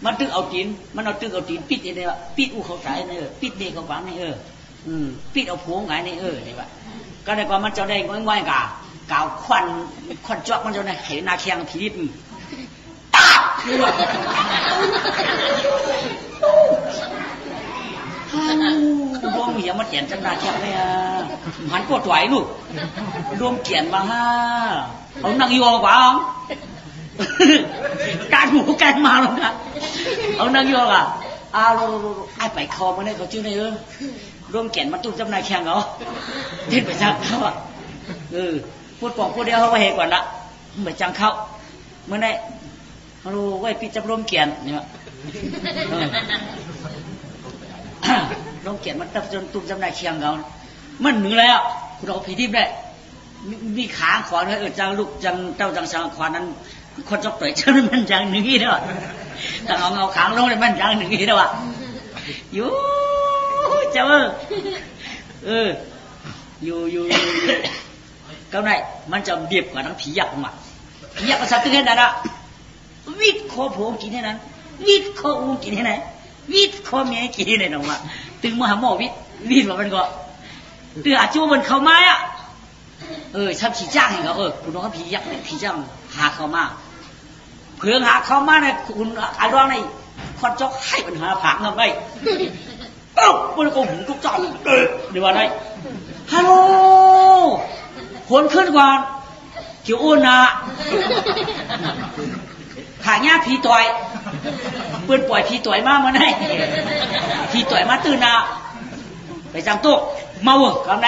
มันตึกเอาตีนปิดเนี่ยว่าปิดอูเขาใจเนี่ยปิดเด็กเขาฝังเนี่ยปิดเอาผัวไงเนี่ยเนี่ยว่าก็ในความมันจะได้ง่ายๆกาวควันจอกมันจะได้เห็นนาเคียงผีดิบรวมมีมาเขียนจังนาเคียงเลยหันปวดไหวลูกรวมเขียนมาเอานั่งอยู่กว่าการหูการมาแล้วนะเอานั่งยอกไอ้ไปคอมาเนี่ยเขาชื่ออะไรร่วมแก่นมาตุ้มจำนายแข่งเขาเล่นไปจังเขาพูดปองพูดเดียวเขาไปเหตุก่อนละไปจังเขาเมื่อไหร่เขารู้ว่าพี่จะร่วมแก่นเนี่ยร่วมแก่นมันตับจนตุ้มจำนายแข่งเขามันเหนื่อยแล้วคุณเอาผีดิบได้มีขาขวานเลยจังลูกจังเจ้าจังสังขวานนั้นคนจอกต่อยเจ้านั้นมันจังหนึ่งอีเด้อแต่เอาขางลงเลยมันจังหนึ่งอีเด้ออยู่เจ้าอยู่ก็ไหนมันจะเบียบกว่าทั้งผียักษ์มาผียักษ์ภาษาตื้นนั่นนะวิทย์คอโผล่กินให้นั้นวิทย์คออุ้งกินให้ไหนวิทย์คอเมียกินให้ไหนออกมาตึงมหาหมอวิทย์ว่ามันก็ตึงอาจูมันเข้ามาชับผีจ้างเห็นเขาคุณน้องผียักษ์ผีจ้างหาเข้ามาเพื่อหาเข้ามาเนี่ยคุณอาดวงในคอนจอกให้ปัญหาผักเงินไปมันก็หูทุกจ้องเดี๋ยวว่าได้ฮัลโหลคนขึ้นก่อนเกี่ยวอ้วนนะหาง่าผีต่อยเปื่อนปล่อยผีต่อยมาเมื่อไหร่ผีต่อยมาตื่นนะไปจังโต๊ะเมาคำไหน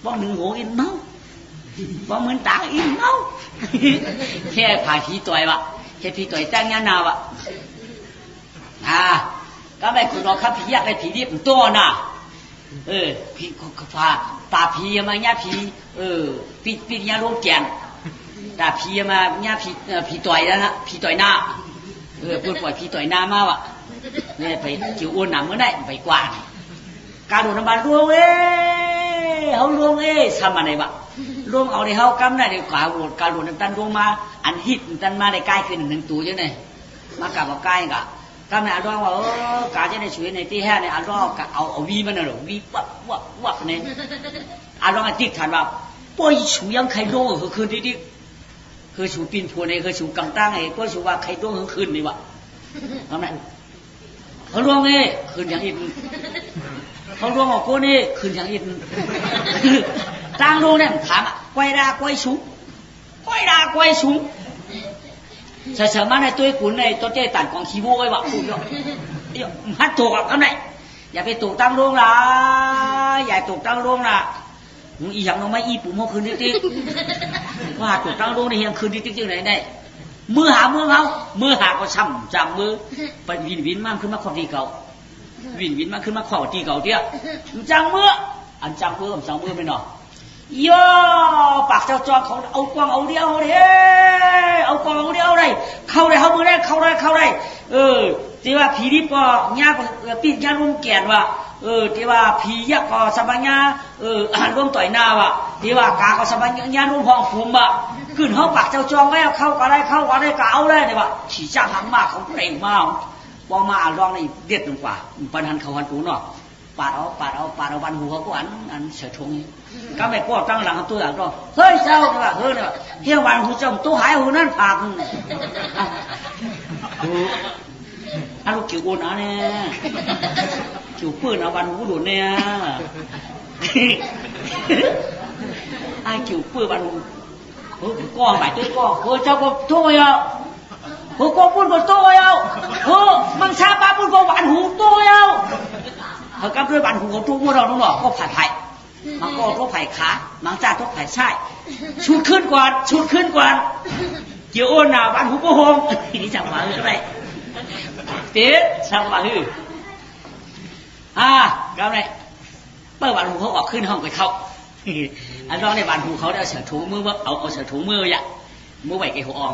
บ้องหนึ่งหัวอินเมาบ้องเหมือนตาอินเมาแค่ผ่าผีต่อยวะแค่ผีต่อยจ้างงานนาวะก็ไม่คุณรอครับผียักษ์ไอ้ผีดิบตัวน่ะผีผ่า ตาผีมาญาผีปีญาโรงแกนตาผีมาญาผีต่อยแล้วนะผีต่อยหน้าพูดปล่อยผีต่อยหน้ามาวะเนี่ยไปจิ๋วอ้วนหนำเมื่อได้ไปกว่าการดูน้ำบานรวงเขารวงทำอะไรบะรวงเอาในเขากำได้ในการดูน้ำตันรวงมาอันฮิตตันมาได้ใกล้ขึ้นหนึ่งตัวยังไงมากลับมาใกล้กะกำในอันรองว่าการจะได้ช่วยในที่แห่ในอันรองเอาวีมันน่ะหรอวีวับเนี่ยอันรองติ๊กถามว่าป่วยชูยังใครโดนคืนดิคือชูปีนผัวในคือชูกำตั้งไอ้ก็ชูว่าใครโดนคืนนี่วะทำไมเขารวงคืนอย่างอินเขารวงออกกูนี่คืนอย่างอินตั้งโดนเนี่ยถามกวยดากวยชูเฉยๆมาในตัวกุนในตัวเจ๊ตันกองขี้โว้ไว้บอกคุณเดี๋ยวฮัทถูกกับเขาไหนอย่าไปถูกตั้งโรงละอย่าถูกตั้งโรงละมึงอีหยังน้องไม่อีปุ่มเขาคืนติ๊กว่าถูกตั้งโรงในเฮียงคืนติ๊กไหนได้มือหาก็ช้ำจังมือไปวินมากขึ้นมาขอบที่เก่าวินมากขึ้นมาขอบที่เก่าเตี้ยจังมืออันจังมือกับจังมือไปหน่อยย่อปากเจ้าจอเขาเอากวางเอาเดียวเอากวางเอาเดียวอะไรเข้าได้เข้ามือได้เข้าได้ที่ว่าผีนี่ปอญาปีญาลุงแก่นว่ะที่ว่าผียักษ์ก็สบายญาลุงต่อยหน้าว่ะที่ว่ากาก็สบายญาลุงห้องภูมิว่ะขึ้นเขาปากเจ้าจองแล้วเข้าก็ได้ก็เอาเลยเนี่ยว่ะขี่จ้างหังมากเขาเก่งมากพอมาลองนี่เด็ดลงกว่าปัญหาเขาหันปูเนาะปาดเอาบันหัวก็อันเฉยชงก็ไม่ก็ตั้งหลังตัวอย่างก็เฮ้ยเจ้าเนี่ยเฮียวันหูเจ้าตัวหายหูนั่นปากอันลูกจิ๋วอ้วนเนี่ยจิ๋วปืนเอาวันหูดุเนี่ยไอ้จิ๋วปืนวันหูก้อนใบตัวก้อนเจ้าก็โตอ่ะก็ปุ่นก็โตอ่ะมังชาปลาปุ่นก็วันหูโตอ่ะเขากำด้วยบันหูของทุกพวกเราน้องๆก็ผ่าไผ่มันก็ทุกไผ่ขามันจ้าทุกไผ่ใช่ชุดขึ้นก่อนเกี่ยวอ้นหนาบันหูก็หงนี่จังหวะก็ได้เต๊ะจังหวะก็ได้เปิดบันหูเขาออกขึ้นห้องไปเข้าอันน้องในบันหูเขาได้เสือถูมือว่าเอาเสือถูมืออย่างมือไหวเกี่ยวอ่อง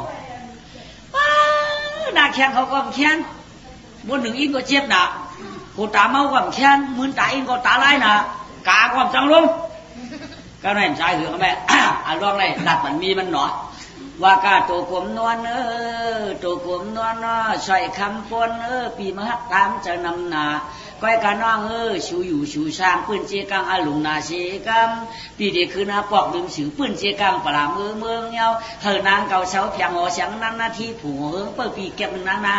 หน้าแข้งเขาก็แข้งบนหนึ่งอินก็เจ็บหนากูตาเมาความแค้นมือตาอินก็ตาไล่น่ะกาความจังลุงก็นั่นใจหือแม่อันร้องเลยดัดมันมีมันหนอว่ากาตัวกลมนวลตัวกลมนวลใส่คำปนปีมหักตามจะนำนาก้อยกาน้องชูอยู่ชูช่างปืนเจกังอาลุงนาเชกัมปีเด็กคือนาปอกดึงสือปืนเจกังปลาเมืองเงาเฮนางเก่าเสาเพียงหัวเสียงนั่งนาทีผูเฮิงเปิดปีเก็บนางนา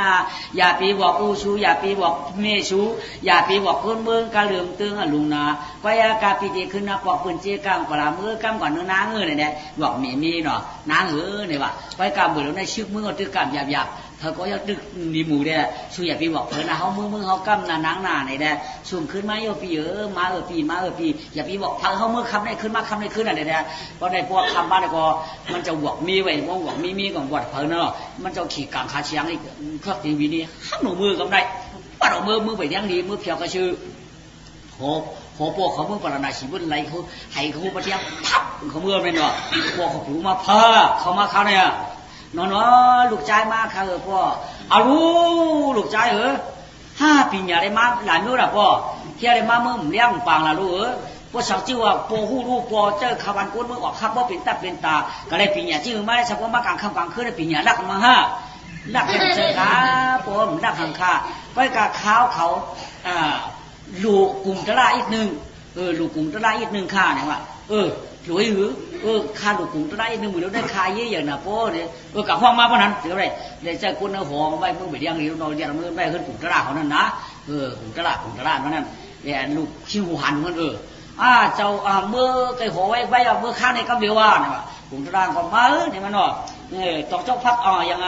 อย่าปีบอกอูชูอย่าปีบอกเมชูอย่าปีบอกคนเมืองกะเหลื่อมเตืองอาลุงนาก้อยกาปีเด็กคือนาปอกปืนเจกังปลาเมืองกัมก่อนนางเนี่ยบอกมีเนาะนางเนี่ยว่าก้อยกาเบื่อแล้วในชึกมือเอาตื้อกามหยาบเธอก็ยังดึกดีหมูเนี่ยช่วยอย่าไปบอกเธอนะเขามือเขากำนังหนาในเนี่ยช่วงขึ้นมาโยปีมาปีอย่าไปบอกเธอเขามือคำได้ขึ้นมาคำได้ขึ้นอะไรเนี่ยเพราะในพวกคำบ้านก็มันจะหวกมีไว้หวกมีก่อนหวดเธอเนาะมันจะขี่กางขาเชียงไอ้เครื่องทีวีนี่ห้ามหนูมือกำได้ป้าหนูมือไปยังดีมือเพียวก็ชื่อโหพวกเขาเมื่อปรนาชีวิตไรเขาให้เขามาเที่ยวพับเขาเมื่อไม่เนาะพวกเขาผูมาเพอเขามาเขาเนี่ยนอนลูกชายมาค่ะพ่อเอาลูกชาย5 ปีอย่าได้มาหลานนู้นล่ะพ่อเที่ยได้มาเมื่อเลี้ยงปังล่ะลูกพ่อสักชื่อว่าพ่อฮู้ลูกพ่อเจอขวันกุ้นเมื่อออกขับว่าเป็นตาเป็นตาก็เลยปีอย่าชื่อมาได้สักว่ามากลางค่ำกลางคืนได้ปีอย่ารักมารักเจอขาพ่อมันรักหังค่าก็กะข้าวเขาลูกกลุ่มตะลาอีกนึงลูกกลุ่มตะลาอีกนึงค่าเนี่ยว่ารวยค่าลูกกลุ่มตะลาอีกนึงมือเราได้ค่าเยอะอย่างน่ะพ่อเนี่ยกับห้องมาเพราะนั้นเดี๋ยวไรเดี๋ยวจะคนเอาหองไว้มึงไปเลี้ยงเลี้ยงนอนเลี้ยงมือไปขึ้นกลุ่มตะลาเขานั่นนะกลุ่มตะลาเพราะนั้นเนี่ยลูกชิวหันมันเจ้าเมื่อไก่หัวไว้เมื่อข้างในก็เดียวว่าเนี่ยว่ากลุ่มตะลาก็มาเนี่ยมันเนาะต้องเจ้าพักอย่าง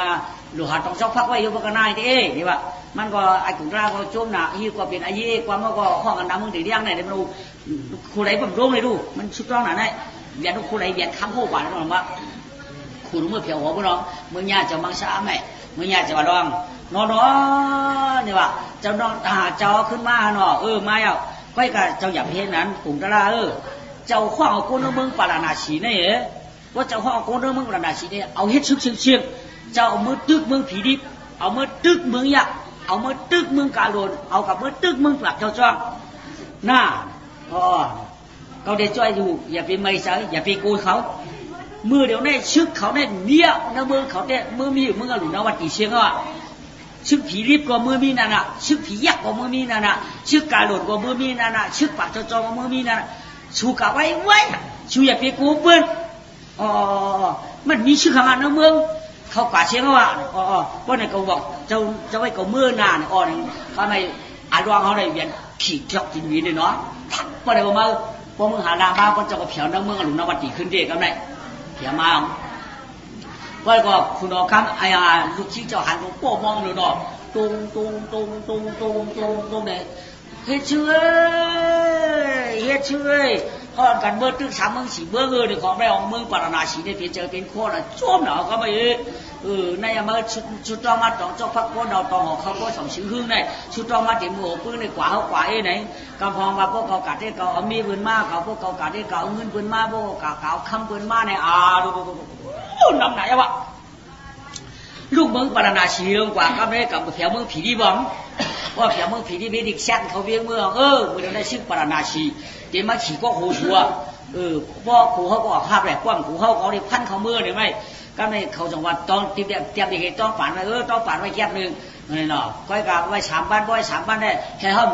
ลูกหันต้องเจ้าพักไว้อยู่พวกกันนายนี่ว่ามันก็ไอ้กลุ่มตะลาก็โจมหนาฮีก็เป็นไอ้ยี่ความมันก็ห้องกันน้ำมึงตีเลี้ยงเนี่ยมันดูครูไหนผมรู้เลยดูมันชุดร้องหนาเนี่ยเบียดครูไหนเบียดข้ามโคกว่าแล้วว่าครูเมื่อเพียวหัวพวกน้องเมื่อญาติจะมังสาแม่เมื่อญาติจะมาลองนอนเนี่ยว่าเจ้านอนเจ้าขึ้นมาเนาะมาเอาก้อยกับเจ้าอย่าเพี้ยนนั้นกลุ่มตะลาเ เจ้าข้องเอาโกนเมืองปาราณสีนี่ว่าเจ้าข้องเอาโกนเมืองปาราณสีนี่เอาเฮ็ดชึกเชียงเจ้าเอามือตึกเมืองผีดิบเอามือตึกเมืองยักษ์เอามือตึกเมืองกาโลนเอากับมือตึกเมืองปลักเจ้าจ้องหน้าเขาได้จ้อยอยู่อย่าไปไม่ใช่อย่าไปโกยเขามือเดี๋ยวนี้ชึกเขาเนี่ยเนี้ยนะมือเขาเนี่ยมือมีอยู่มือหลุนวัดตีเชียงอ่ะชึกผีรีบกว่ามือมีนั่นน่ะชึกผียักษ์กว่ามือมีนั่นน่ะชึกกาโลนกว่ามือมีนั่นน่ะชึกปากเจ้าจ้องกว่ามือมีนั่นชูกะไว้ชูอย่าไปโกยเปิ้นมันมีชึกขนาดนั้นเมืองเขาป่าเชียงว่าเพราะในเขาบอกเจ้าไว้เขาเมื่อนานนี่เขาในอาดวงเขาในเวียนขี่เที่ยวกินวีนเลยเนาะเพราะในว่าพอมึงหานาบ้าก็จะก็เผียวน้ำเมืองหลุนวัดตีขึ้นเด็กกันไหนเผียวมาว่าก็คุณอคำไอ้ลูกชิ้นเจ้าหันลูกโป้มองเลยเนาะตรงเนี่ยเฮ็ดช่วยพอกันเมื่อตึก3 เมือง4 เมืองเนี่ยของได้ของเมืองปาราณสีเนี่ยเจอเป็นโคตรจ้วมเนาะก็ไม่ในมาชุดจอมาต้องเจ้าพักโคตรเราต้องของเขาก็สองชิ้นหึ่งในชุดจอมาเต็มหัวปืนในกว่าเขากว่าไหนกำพองกับพวกเขากัดได้เขาเอามีปืนมาเขาพวกเขากัดได้เขาเงินปืนมาพวกเขาคำปืนมาในดูน้ำไหนวะลูกเมืองปาราณสีเรื่องกว่าก็ได้กับแถวเมืองผีดีบังว่าแถวเมืองผีดีเบดิกแซนเขาเวียงเมืองเมื่อได้ชื่อปาราณสีเดี๋ยวมาขี่ก็โหชัวพ่อขู่เขาก็ออกภาพแหละกว้างขู่เขาได้พันเขาเมื่อเนี่ยไหมก็ในเขาจังหวัดต้องเตรียมเด็กต้องฝันไว้ต้องฝันไว้แคบหนึ่งนี่เนาะก้อยกับไว้3 บ้านไว้3 บ้านได้แค่ห้อ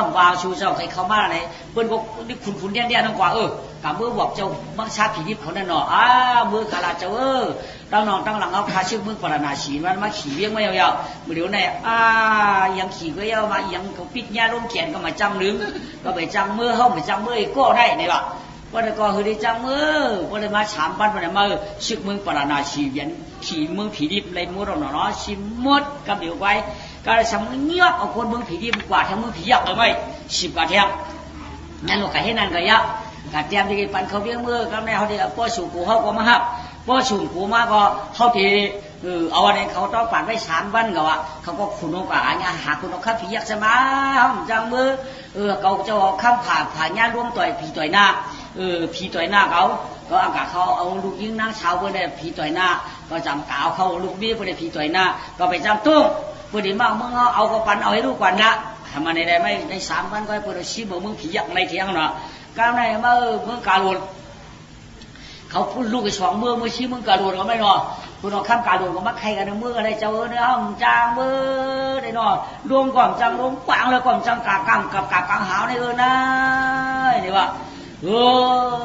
งวาวชูเจ้าใครเข้ามาอะไรเปิ้นก็นี่คุณเดียนต้องกว่ากับมือบอกเจ้าบังชาผีดิบเขานั่นเนาะมือกาลาเจ้าตั้งนองตั้งหลังเอาคาชื่อมือปาราณสีมันมาขี่เลี้ยงไม่ยาวๆมือเดี๋ยวเนี่ยยังขี่ก็ยาวมายังเขาปิดยาล้มแขนก็มาจังนึงก็ไปจังมือเขาไปจังมือก็ได้เนี่ยว่ะวันนี้ก็คือได้จังมือวันนี้มา3 บ้านวันนี้มาชื่อมือปาราณสีเวียนขี่มือผีดิบเลยมือเราเนาะชิมมดกับเดี๋ยวไว้ก็เลยสั่งเงียบเอาคนมือผีดิบกว่าทั้งมือผียักษ์เลยไหม10 กว่าเที่ยงนั่นเราก็ให้นั่นก็ยักษ์การเตรียมที่ปันเขาเบี้ยมือก็ในเขาที่ป้อสูกูเขาก็มาฮับป้อสูกูมาก็เขาที่เอาอะไรเขาต้องฝันไว้3 วันก็ว่าเขาก็คุณองค์การงานหาคุณองค์ข้าผียักษ์ใช่ไหมจังมือเขาจะเอาข้ามผ่านงานร่วมต่อยผีต่อยหน้าผีต่อยหน้าเขาก็อากาศเขาเอาลูกยิงนั่งเช้าเพื่อได้ผีต่อยหน้าก็จำกาวเขาลูกบี้เพื่อได้ผีต่อยหน้าก็ไปจำตุ้งเพื่อที่มาเมื่อเอาก็ปันเอาให้ลูกก่อนละทำมาในไม่ใน3 วันก็ให้เพื่อชี้มือผียักษ์ในเที่ยงเนาะก้าวในเมื่อกาโลนเขาพูดลูกไป2 เมืองชี้เมืองกาโลนก็ไม่เนาะคุณเอาข้ามกาโลนก็มักใครกันเมืองอะไรเจ้าเนี่ยจางเมืองได้เนาะรวมก่อนจังรวมกว้างเลยก่อนจังกากำกับกากางหาวในนะนี่ว่า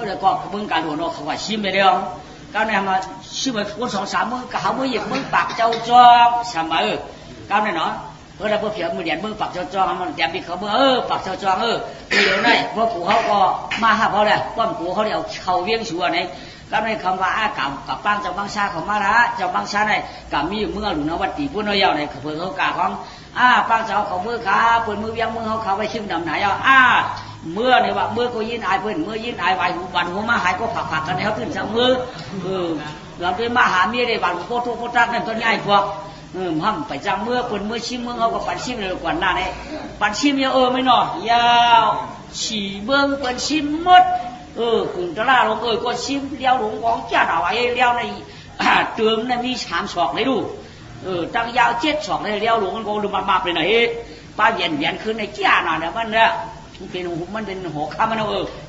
เดี๋ยวก็เมืองกาโลนเนาะเขาว่าชิมไปเดียวก้าวในมาชิมไปคน2 3 เมืองกาวเมืองเหยียบเมืองปากเจ้าจอมสมัยก้าวในเนาะเพื่อเผียวมือเดียนเมืองปากเจ้าจองมันแต้มที่เขาเมืองปากเจ้าจองเดี๋ยวนี้พวกกูเขาก็มาหาเขาเลยป้อมกูเขาเดี๋ยวเขาเวียงชัวนี่ก็ในคำว่ากับปังเจ้าบังชาเขามาละเจ้าบังชาในกับมีเมืองหลุนวัดตีพุ่นน้อยยาวในเพื่อเขากาของปังเจ้าเขาเมื่อขาเปิดมือเวียงมือเขาไปชิมดำไหนเมื่อเนี่ยว่าเมื่อก็ยินอายเปิดเมื่อยินอายไหวหูบันหัวมาหายก็ผักกันเขาขึ้นจากมือเราไปมาหาเมียได้บันโคตรโคตรนั่นต้นใหญ่กว่าห้ามไปจังเมื่อคนเมื่อชิมเมืองเขาก็ปันชิมเลยกว่าหน้าเนี่ยปันชิมเยอะไม่หน่อยยาวฉี่เมืองปันชิมมดกึ่งตะล่าลงก็ชิมเลี้ยวหลงของเจ้าดาวไอ้เลี้ยวในเติมในมี3 ศอกเลยดูตั้งยาว7 ศอกเลยเลี้ยวหลงมันก็ดูมาเป็นไหนป้าเวียนขึ้นในเจ้าหน่อยเนี่ยมันเนี่ยมันเป็นหัวข้ามัน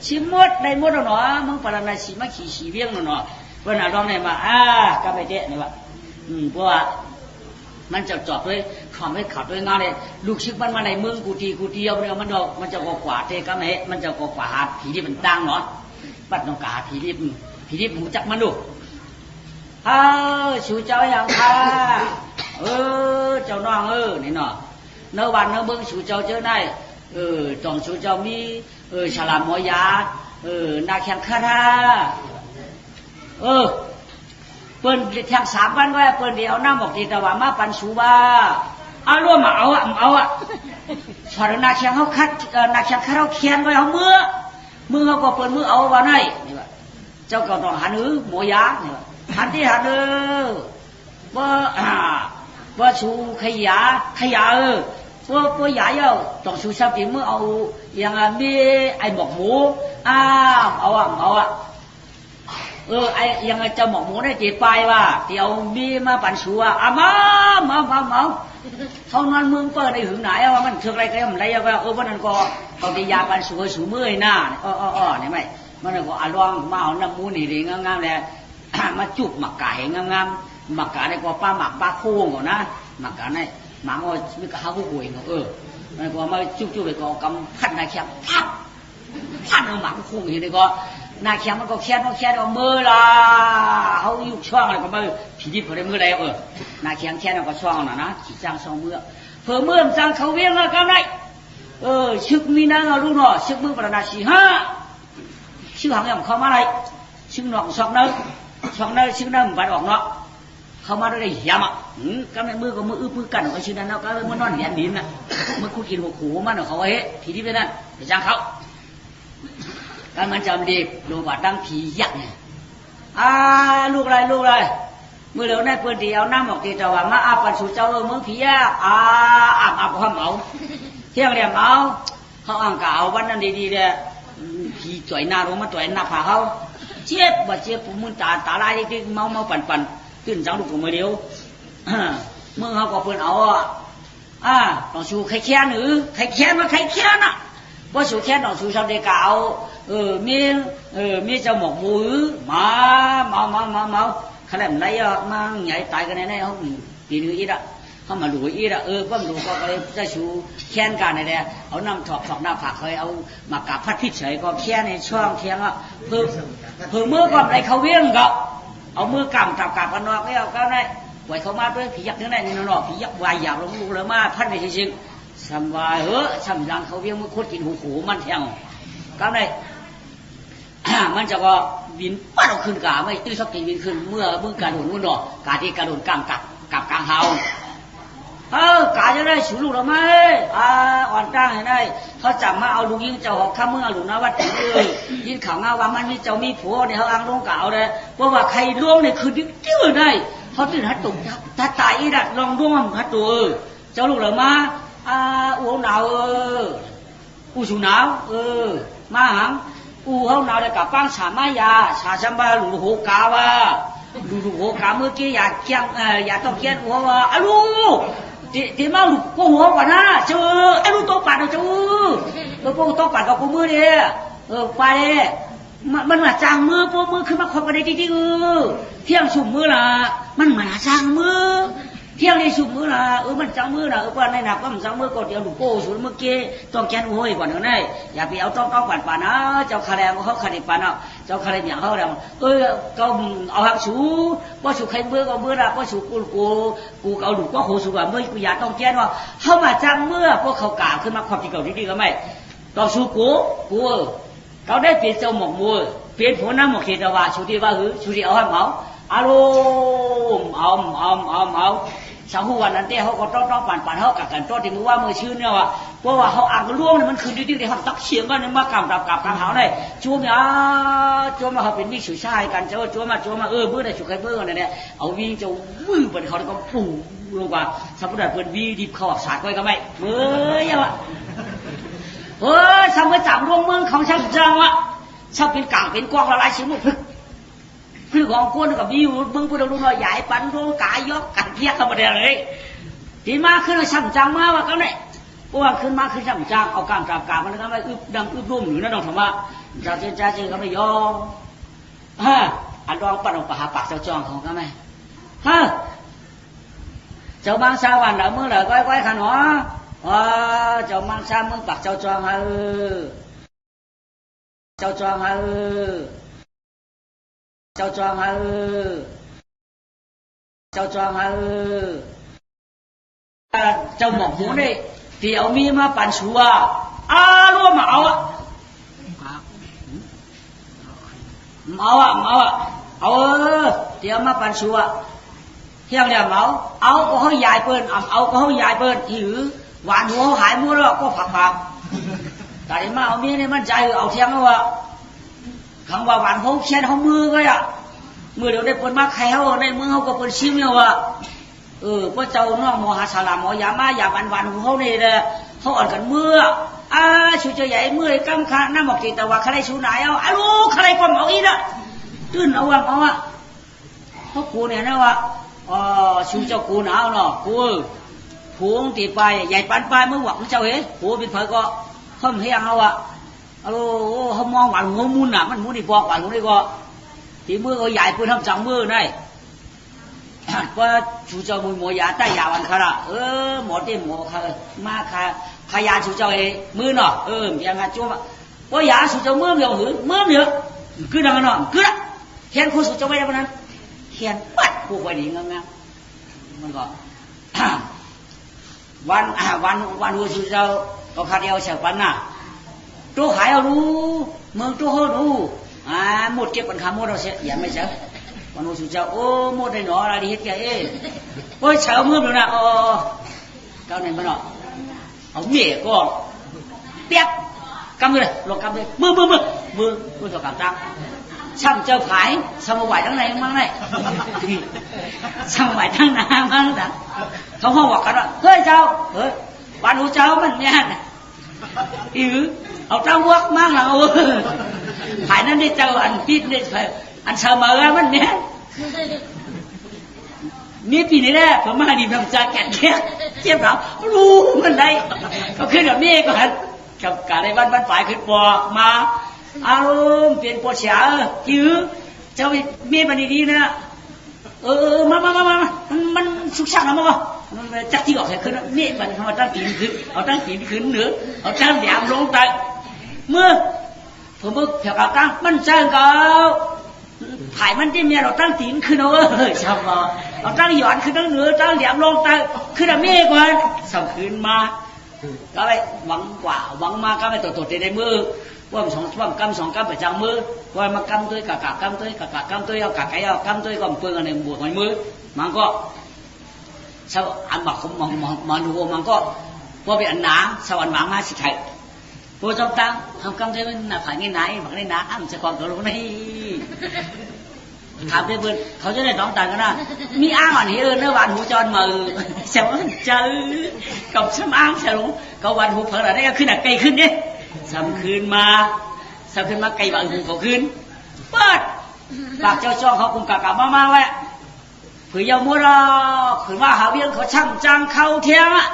ชิมมดในมดเนาะมึงปาราณสีมาขี่เวียงเนาะเวลาร้องเนี่ยมาก็ไปเจ๊เนี่ยว่าเพราะว่ามันจะจอดด้วยความไม่ขัดด้วยงานเลยลูกชิกมันมาในเมืองกูทีเอาเนี่ยมันจะกว่าเทกันไหนมันจะกว่าหาผีที่มันตั้งเนาะปัดน้องกาผีที่หูจักมันดูชูเจ้าอย่างค่ะเจ้าน้องนี่เนาะเนื้อวันเนื้อเมืองชูเจ้าเจอได้ตองชูเจ้ามีฉลามหมอยานาแข่งคาราเปิ้นแทง3 วันก็เปิ้นเดี๋ยวน้ำบอกทีแต่ว่ามาปันสูบ้าร่วมมาเอาสอนนาแข่งเขาคัดนาแข่งเขาเขียนไว้เอามือเขาก็เปิ้นมือเอาว่าไหนนี่ว่าเจ้าก็ต้องหันหมอยานี่ว่าหันที่หันว่าชูขยะ พวกใหญ่ต้องชูชาติเมื่อเอาอย่างมีไอ้หมกหมูเอาไอ้ยังเจ้าหมกหมูได้จีไปว่าเดี๋ยวมีมาปั่นชัวมาเท่านั้นมึงเปิดในหึงไหนว่ามันเชื่ออะไรกันมันไรว่าวันนั้นก็เอาตียาปั่นชัวสูมือหน้านี่ไหมมันก็ลองมาเอาน้ำมูนี่ดีงามๆเลยมาจุบหมักไก่งามๆหมักไก่ได้ก็ป้าหมักป้าโค้งก่อนนะหมักไก่ได้หมักว่ามีกระห้าผู้ป่วยเนาะมันก็มาจุบๆไปก็กำพันนายแคมพันเอาหมักโค้งอย่างนี้ก็นายแคมมันก็แค่เอามือละเขายุบช่องอะไรก็มาผีดิบเขาได้มือใดนายแคมแค่เอาก็ช่องนะขี่จ้างช่องมือเพิ่มมือจ้างเขาเวียงแล้วก็ได้ชึกมีนางเอาลูกเนาะชึกมือประดาสี่ห้าชื่อหางอย่างเขามาอะไรชื่อหนองสองเนื้อชื่อเนื้อมันออกเนาะเขามาได้ยำก็ในมือก็มือมือกันก็ชื่อนั้นเนาะก็มือนอนเหรียญดินน่ะมือคู่กินหัวขู่มันเขาไว้ผีดิบไปนั่นไปจ้างเขาการมันจำดีดูว่าตั้งผียักษ์เนี่ยลูกอะไรมือเหลียวในปืนที่เอาน้ำออกตีจะว่ามาอาปันสู่เจ้าเมืองผียักษ์อาบความเอาเที่ยงเรียมเอาเขาอ่างกาววันนั้นดีๆเลยผีจ่อยหน้าลงมาจ่อยหน้าผาเขาเจ็บว่าเจ็บผมมึงตาลายที่เมาปั่นตื่นจังลูกของมือเดียวเมื่อเขาก็เปิดเอาต้องสู่ใครแค้นหรือใครแค้นมาใครแค้นน่ะว่าสู่แค้นต้องสู่ชาวเด็กเก่ามีเจ้าหมกมือมาขนาดไหนมาใหญ่ตายกันแน่เขาปีนึงอีกเขามาหลุยอีกก็หลุก็เลยจะชูแค้นกันนี่แหละเอาน้ำถอกหน้าผากเคยเอามากราบพัดพิษเฉยก็แค้นในช่วงเที่ยงเพิ่มมือก่อนไรเขาเวียงก็เอามือกำจับกาบกันนอกแล้วก็ได้ไหวเขามาด้วยผียักษ์ทั้งนั้นนี่นอกผียักษ์วายอยากลงลูกเลยมาพัดในจริงๆสบายช่ำยังเขาเวียงมือโคตรกินหูมันแทงก็ได้มันจะก็วินปั้นเอาขึ้นกาไม่ตื้อสักทีวินขึ้นเมื่อกระโดดนู่นหรอกกาที่กระโดดกลางกับกลางเฮากาจะได้ฉุลูกหรือไม่อ่อนตั้งให้ได้เขาจับมาเอาลูกยิงเจ้าหอกข้าเมื่อลูกนะวัดยิงข่าวงาว่ามันมีเจ้ามีผัวเนี่ยเขาอ้างลงเก่าเลยเพราะว่าใครล่วงเนี่ยคือดิ้วได้เขาตื่นหัดตุ่มถ้าตายอีดัดลองร่วงหัดตัวเจ้าลูกหรือมาอูหนาวอูสูหนาวมาหังอูเขาหนาวเลยกับปังฉามายาฉาชัมบาลูกโหกาวะลูกโหกาเมื่อกี้อยากเกี้ยงอยากต้องเกี้ยงหัวว่าลูกที่มาลูกกูหัวก่อนนะเจอไอ้ลูกโต๊ะปัดเจอพวกโต๊ะปัดกับกูมือเนี่ยไปมันมาจางมือพวกมือขึ้นมาคบกันได้จริงๆเที่ยงสุ่มมือละมันมาจางมือเที่ยงในสุ่มมือละมันจางมือละว่าในหนักก็มันจางมือก็เดี๋ยวลูกโก้สุดเมื่อกี้ต้องแกนหัวอีกก่อนเดี๋ยวนี้อย่าไปเอาต้องปัดนะเจ้าคาแรงเขาคาดิปันเนาะเจ้าคาแรงอย่างเขาแล้วก็เอาหักสูว่าสูใครเบื่อก็เบื่อละว่าสูกูเอาลูกก็โหสูว่าเมื่อกูอยากต้องแกนว่าเขามาจางมือพวกเขากล่าวขึ้นมาความที่เก่าที่ก็ไม่ต้องสูกูเขาได้เปลี่ยนเจ้าหมกมัวเปลี่ยนผัวน้ำหมกเขตว่าชูที่ว่าชูที่เอาให้เหมาอารมณ์เอาชาวหัวนั้นเต้เขาก็ต้องปั่นเขากัดกันตัวที่มือว่ามือชื่อเนี่ยว่าเพราะว่าเขาอ่างล่วงเนี่ยมันคือดิ้งๆเขาตักเฉียงกันเนี่ยมากำกับเขาเลยจูมมาเขาเป็นวิสุชายกันจูมมาเบื่อได้ฉุกใครเบื่อเนี่ยเอาวิ่งจะวื้อเป็นเขาแล้วก็ปู่ลงว่าสมมติว่าเป็นวีดิบเขาสาดไว้ก็ไม่เบื่อยังวะทำไปจับรวงเมืองของช่างจังวะชอบเป็นกางเป็นกองละลายชิ้นหมดคือของคนกับวิวเมืองพุทธลุงเราใหญ่ปันโรกายยกกันเทียบกันมาเลยทีมาขึ้นช่างจังมาว่าก็เนี่ยพวกขึ้นมาขึ้นช่างจังเอากางจับมันก็ไม่ดังรุ่มอยู่นั่นดองธรรมะจ้าเจก็ไม่ยอมอันดองปัดออกปะหาปากเจ้าจองของก็ไม่เจ้าบางสาวันเดี๋ยวเมื่อไหร่ก้อยขันหัวเจ้ามังซามึงปักเจ้าจองเจ้าจองเจ้าหมกหูนี่ที่เอามีมาปั่นชัวร่วมเอาที่เอามาปั่นชัวเที่ยงเนี่ยเอาก็เขาใหญ่เปิ้นเอาก็เขาใหญ่เปิ้นหิวหวานหัวหายมัวแล้วก็ผักแต่มาเอามีนี่มันใจเอาเที่ยงแล้ววะคำว่าหวานเขาเขียนเขามือก็มือเดี๋ยวได้เปิ้นมาใครเขาในมือเขาก็เปิ้นชิมเนี่ยวะ พระเจ้าน้องมหาศาลามอยามาอย่าวันของเขาเนี่ยเขาอ่อนกันเมื่อชูเจ้าใหญ่เมื่อกำขาน้ำบอกจีแต่ว่าใครชูไหนเอาลูกใครความเอาอีน่ะตื่นเอาว่าเอาเพราะกูเนี่ยนะว่าชูเจ้ากูหนาวเนาะกูผูงตีไปใหญ่ปันไปเมื่อหวังเจ้าเอ๋ผูเป็นเผยก็เพิ่มเฮียงเอาเขามองหวานหัวมุนน่ะมันมุนอีปอกหวานหัวนี่ก็ทีมือก็ใหญ่ปืนทำจังมือได้ว่าชูเจ้ามือหมอยาใต้ยาวันคาระหมอที่หมอคามาขายาชูเจ้าเอ๋มือเนาะยังไงจ้วว่ายาชูเจ้ามือเดียวหือมือเดียวคือดังนั้นเนาะคือละเขียนคู่ชูเจ้าไว้ได้ปะนั้นเขียนปัดคู่ไว้ดีงั้นมันก็วันหัวชูเจ้าก็ขาดเอวเสียปันน่ะตัวขายเอารู้เมืองตัวเขารู้หมดเก็บปัญหาหมดเราเสียอย่าไม่เสียวันหัวชูเจ้าโอ้หมดได้หนออะไรดีเฮ็ดแกโอ้ยเฉามือเลยนะเก้าไหนมันเนาะเอาเมี่ยก็เปียกกำเลยลงกำเลยมือต่อกำจังช่างเจ้าขายสมวัยทั้งไหนมั่งไหนสมวัยทั้งนามั่งแต่เขาห้องบอกกันว่าเฮ้ยเจ้าวันหัวเจ้ามันเนี่ยเอาเจ้าวักมั่งเราขายนั้นได้เจ้าอันปิดได้อันเสมอมันเนี่ยนี่ปีนี้แหละผมมาดีมันจะแก่เจ็บเรารู้มันได้ก็ขึ้นแบบนี้ก่อนกับการในบ้านฝ่ายขึ้นปอมาอารมณ์เปลี่ยนปวดเสียจื้อเจ้ามีมันดีๆนะมามันสุขสันต์นะมั้งมันจักที่ออกแค่ขึ้นนี่มันเขาตั้งตีนขึ้นเอาตั้งตีนขึ้นเหนือเอาตั้งแหลมลงแต่เมื่อผมเมื่อแถวกลางมันเจ้าเก่าถ่ายมันที่เมียเราตั้งตีนขึ้นชอบเราตั้งหย่อนขึ้นตั้งเหนือตั้งแหลมลงแต่ขึ้นแบบนี้ก่อนส่งขึ้นมาก็ไปหวังกว่าหวังมาก็ไปตัวในมือว่ากำสองกำไปจังมือว่ามากำตัวกะกำตัวเอากะไก่เอากำตัวก็เปลืองอะไรบวกในมือมันก็ชาวอันบักเขามองดูมันก็ว่าเป็นอันหนาสวรรค์หวังมาสิไทยพวกเจ้าตั้งทำกำตัวมันหนาผ่านง่ายๆมันได้หนาอ้ำจะความตัวลงนี่ถามเพื่อนเขาจะได้น้องต่างกันนะมีอ้างอันนี้เนื้อหวานหูจรมือเสียวเจอกับช้ำอ้างเสียวก็หวานหูเผลอได้ก็ขึ้นอ่ะไกลขึ้นเนี่ยสำคืนมาไกลบางหูเขาขึ้นเปิดปากเจ้าจ้องเขาคุมกะมาไว้ผือยาวมัวรอผือว่าหาเวียงเขาช่ำจังเข้าเทียงอ่ะ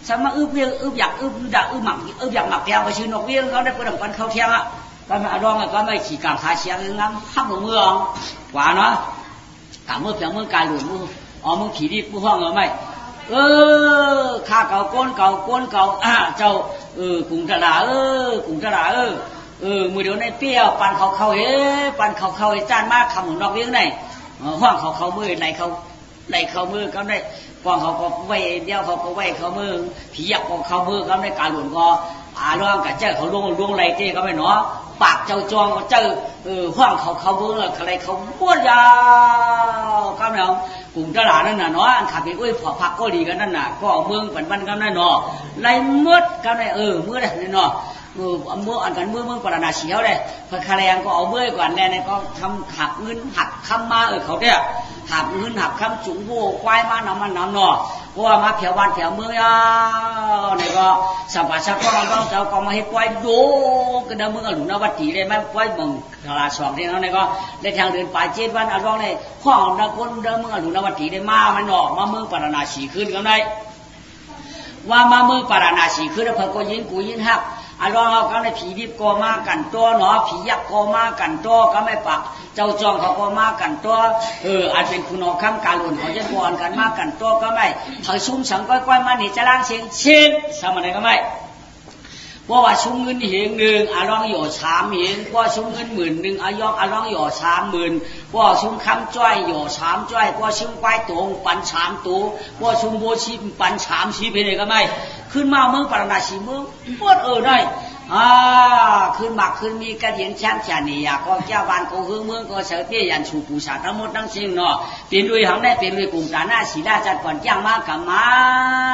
สมาอึบเวียงอึบอยากอึบด่าอึบหมักอึบอยากหมักแถวไปชื่อนกเวียงเขาได้เปิดดังปันเข้าเทียงอ่ะก็มาดองก็ไม่ขี่กางขาเชียงงั้นฮับหลงเมืองกว่าเนาะกางเมื่อเพียงเมืองกายหลุดมือมึงขี่ดิบมือห้องเหรอไม่ข้าเก่าก้นเก่าเจ้ากุ้งตลามือเดียวในเปี้ยวปันเขาปันเขาจานมากคำของนอกเวียงไหนห้องเขามือไหนเขามือก็ได้กองเขาก็ไว้เดียวเขาก็ไว้เขามือผียักษ์ของเขามือก็ได้การหลุดก็ร้องกับเจ้าเขาล่วงไรเจ้ก็ไม่เนาะปากเจ้าจองก็เจ้าห้องเขามืออะไรเขาบ้วนยาวก็ไม่เอากลุ่มตลาดนั่นน่ะเนาะอันขับไปอุ้ยผักก็ดีกันนั่นน่ะก็เมืองปันก็นั่นเนาะไรมืดก็ได้มืดเลยเนาะมืออันกันมือปราณาเฉียวเลยพอคาแรงก็เอาเมื่อก่อนแน่ก็ทำหักเงินหักคำมาเขาเนี่ยหักเงินหักคำจุ๋งโว้ควายมาน้ำเนาะเพราะว่ามาเผียววันเผียวเมื่อเนี่ยก็สัมผัสก็เราเจ้าก็มาให้ควายโดกันนะมึงหลุนวัดตีเลยไม่ควายมึงตลาดสองที่นั่นเนี่ยก็ได้ทางเดินป่าเจ็ดวันเอาร้องเลยข้อนักคนเดิมมึงหลุนวัดตีได้มามันออกมาเมืองปราณาฉีขึ้นกันได้ว่ามาเมืองปราณาฉีขึ้นแล้วเพิ่งก็ยินกูยินหักรองเอาก็ในผีดิบก็มากันตัวเนาะผียักษ์ก็มากันตัวก็ไม่ปักเจ้าจองเขาก็มากันตัวอาจเป็นคุณออกคำการหลุนเขาจะบอนกันมากันตัวก็ไม่ถอยซุ้มสังก้อยๆมาหนีจะล้างเชียงเช่นสมัยไหนก็ไม่ว่าซุ้มเงินเหงหนึ่งรองหย่อ3เหงว่าซุ้มเงิน10,000รองหย่อ30,000ว่าซุ้มคำจ้อยหย่อ3จ้อยว่าซุ้มควายตวงปัน3ตัวว่าซุ้มโบชีปัน3ชีไปเลยก็ไม่ขึ้นมาเมืองปราณาชีเมืองปวดได้ขึ้นมาขึ้นมีกระเดียนแชมป์ชานีก็เจ้าบ้านก็เมืองก็เสือเตี้ยยันชูปูชาทั้งหมดทั้งสิ้นเนาะเป็นด้วยหางได้เป็นด้วยกลุ่มตาหน้าสีดาจัดก่อนย่างมากกับมา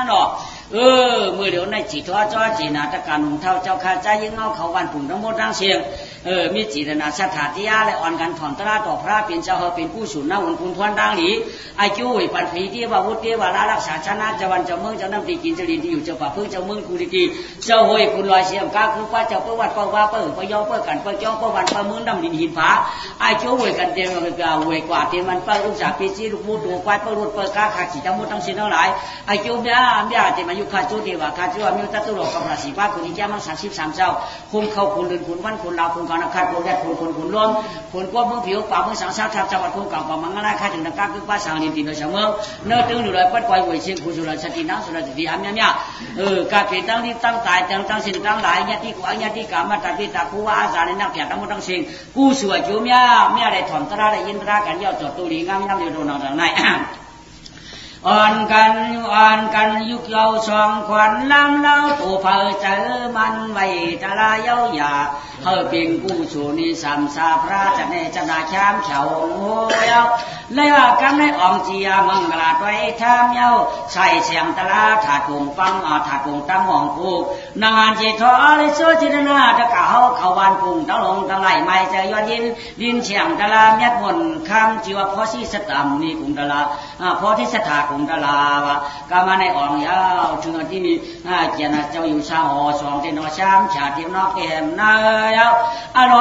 เนาะ มือเดี๋ยวในจีท้อจ้อจีนาตะการหุงเท่าเจ้าข้าใจยิ่งเอาเขาวันปุ่งทั้งหมดทั้งเสียงมีจีรนาสถาธิยาและอ่อนกันถ่อมตระต่อพระเป็นเจ้าเฮเป็นผู้สูญหน้าหุ่นคุณทวนดังหลีไอคิวไอปันผีที่ว่าวุฒิว่าลารักษาชนะเจ้าวันเจ้าเมืองเจ้าน้ำตีกินเจริญที่อยู่เจ้าป่าพึ่งเจ้าเมืองกูดีเจ้าหอยคุณลอยเสียมก้าคือว่าเจ้าเปิ้ลวัดเปิ้ลว่าเปิ้ลเปิ้ลย่อเปิ้ลกันเปิ้ลย่อเปิ้ลวันเปิ้ลมือดำดินหินฟ้าไอคิวหอยกันเตียงมันก็หอยกว่าเตียงมันเปิ้ลลูกสาวปีซีลูกมูดูควายเปิ้ลรุดเปิ้ลก้าขาดสีทั้งหมดทั้งสิ้นทั้งหลายไอคิวเนี่ยเตียมันอยู่ขาดจุดเดียวขาดจุดว่ามีตัตุโลกับราศีฟ้าคุณที่แก้มัน33เจ้าคุมเข้าคุณเดินคุณวันคุณลาวคุณกรณคัดคุณแดดคุณล้มคุณกวบมือผิวปากมือสังสารทับจังหวัดคุณเก่าป่ามังงะราค่าถึงดังก้าคือป้าสังลินตินโดยเสมอเนื้อตึงอยู่เลยปัดปล่อยหวยเชียงคุณสุรสตินังสุรสติอามีการเปลี่ยนตั้งที่ตั้งตายตั้งสิ่งตั้งหลายญาติกูญาติกามาตัดที่ตาผู้ว่าอาจารย์ในนักเขียนทั้งหมดทั้งสิ่งกูสวยจูเมียได้ถอนตระได้ยินตระกันย่อจดตุลีงามน้ำเดือดนองดังไหนอ่อนกันยุกเยาสองขวัญลำเล่าตัวเผยเจอมันไว้ตะลาเย้ายาเฮาเป็นผู้สูนิสัมสาพระจะในจำนาแชมเฉาโหยาเลยว่ากันในอ่องจียมังกลาดไว้ทำเย้าใส่เสียงตะลาถาดวงฟังถาดวงตั้งมองผูกนานเจทอลิโซจิตนาตะกะเฮาเขาวานปุ่งตะลงตะไหลไม่เจยอดยินดินเฉียงตะลาเม็ดมนคำจีวพอสีสตัมนี่กุงตะลาพอที่สถากุงตะลาวะกามาในอ่องยาวถึงที่มีเจนะเจ้าอยู่ชาวหอสองที่นอช้ำฉาที่นอกเกมนายเอาอาร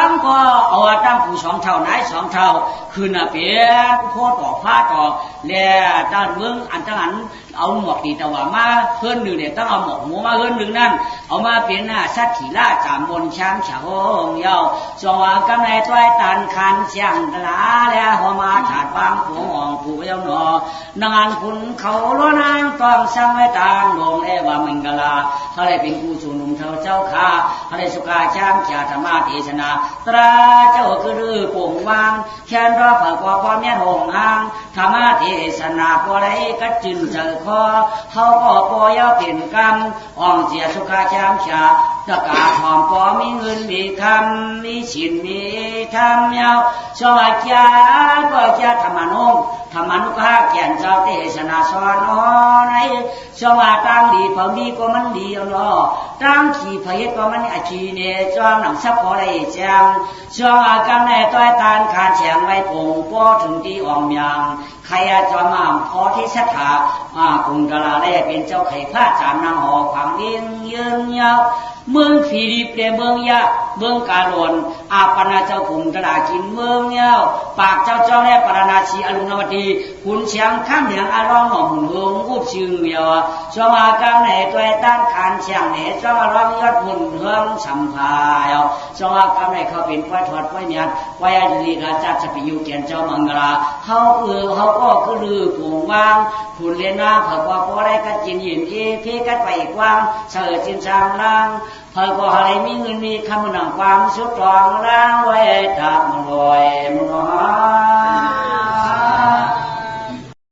มณ์ก็เอาตั้งผู้สองเท่าไหนสองเท่าคืนเปียกโคตรต่อผ้าต่อแล้วด้านเมืองอันตั้งอันเอาหมวกตีตะวันมาเพื่อนหนึ่งเนี่ยต้องเอาหมวกหัวมาเพื่อนหนึ่งนั่นเอามาเป็นสัตว์ขีล่าจามบนช้างฉาหงยาวสว่างกำไรต้อยตันคันเชียงตลาแล้วหัวมาถาดบางผัวอ่องผู้เย้าหนอนางคุณเขาล้วนางต้องสั่งไว้ต่างลงว่ามังกลาเขาได้เป็นผู้สูงนุ่มเจ้าข้าเขาได้สุขาช้างฉาธรรมะเทศนาตราเจ้าคือรื้อป่งวางแค้นรอเผากว่าความแม่หงหางธรรมะเทศนาพอได้กัดจึงเจอคอเขาก็ปล่อยเป็นกรรมอ่องเสียสุขาช้างฉาตะกาหอมปอมีเงินมีคำมีฉินมีธรรมยาวสวัสดิ์ก็จะธรรมนุธรรมนุภาพแก่นเจ้าเทศนาสอนในสวัสดิ์ตั้งดีพอดีก็มันดีเอาเนาะตั้งขี่พยก็มันอาชีเนี่ยจอมหนังซับพอได้แจ้งสวัสดิ์กำแน่ต้อยตานขาดเฉียงไว้ปงป้อถึงที่อ่อมยางใครจอมามพอที่สัทธากุงกลาได้เป็นเจ้าไข่ผ้าจามนางหอขวางเลี้ยงยืนยาวเมืองฟิลิปเดเมืองยะเมืองกาลวนอาปนาเจ้าขุงกระดากินเมืองเงาปากเจ้าจ้องและปราณาชีอรุณวดีขุนเชียงข้ามเหนียงอารองหน่อมหงรูปชื่อเมียวชวากำในตัวด้านขานเชียงเหนือชวารองยอดหุ่นเฮืองสัมภายชวากำในเขาเป็นควายถอดควายเมียนควายอดีตราชาจะไปอยู่เกียนเจ้ามังกราเขาก็คือลือผงวางขุนเลียนนาเผื่อว่าพอได้กัดจินยินเอพี่กัดไปกว้างเสือจินจางล่างเผื่อว่าอะไรมีเงินมีคำหนังความสุดตรองร่างไว้ทับรวยม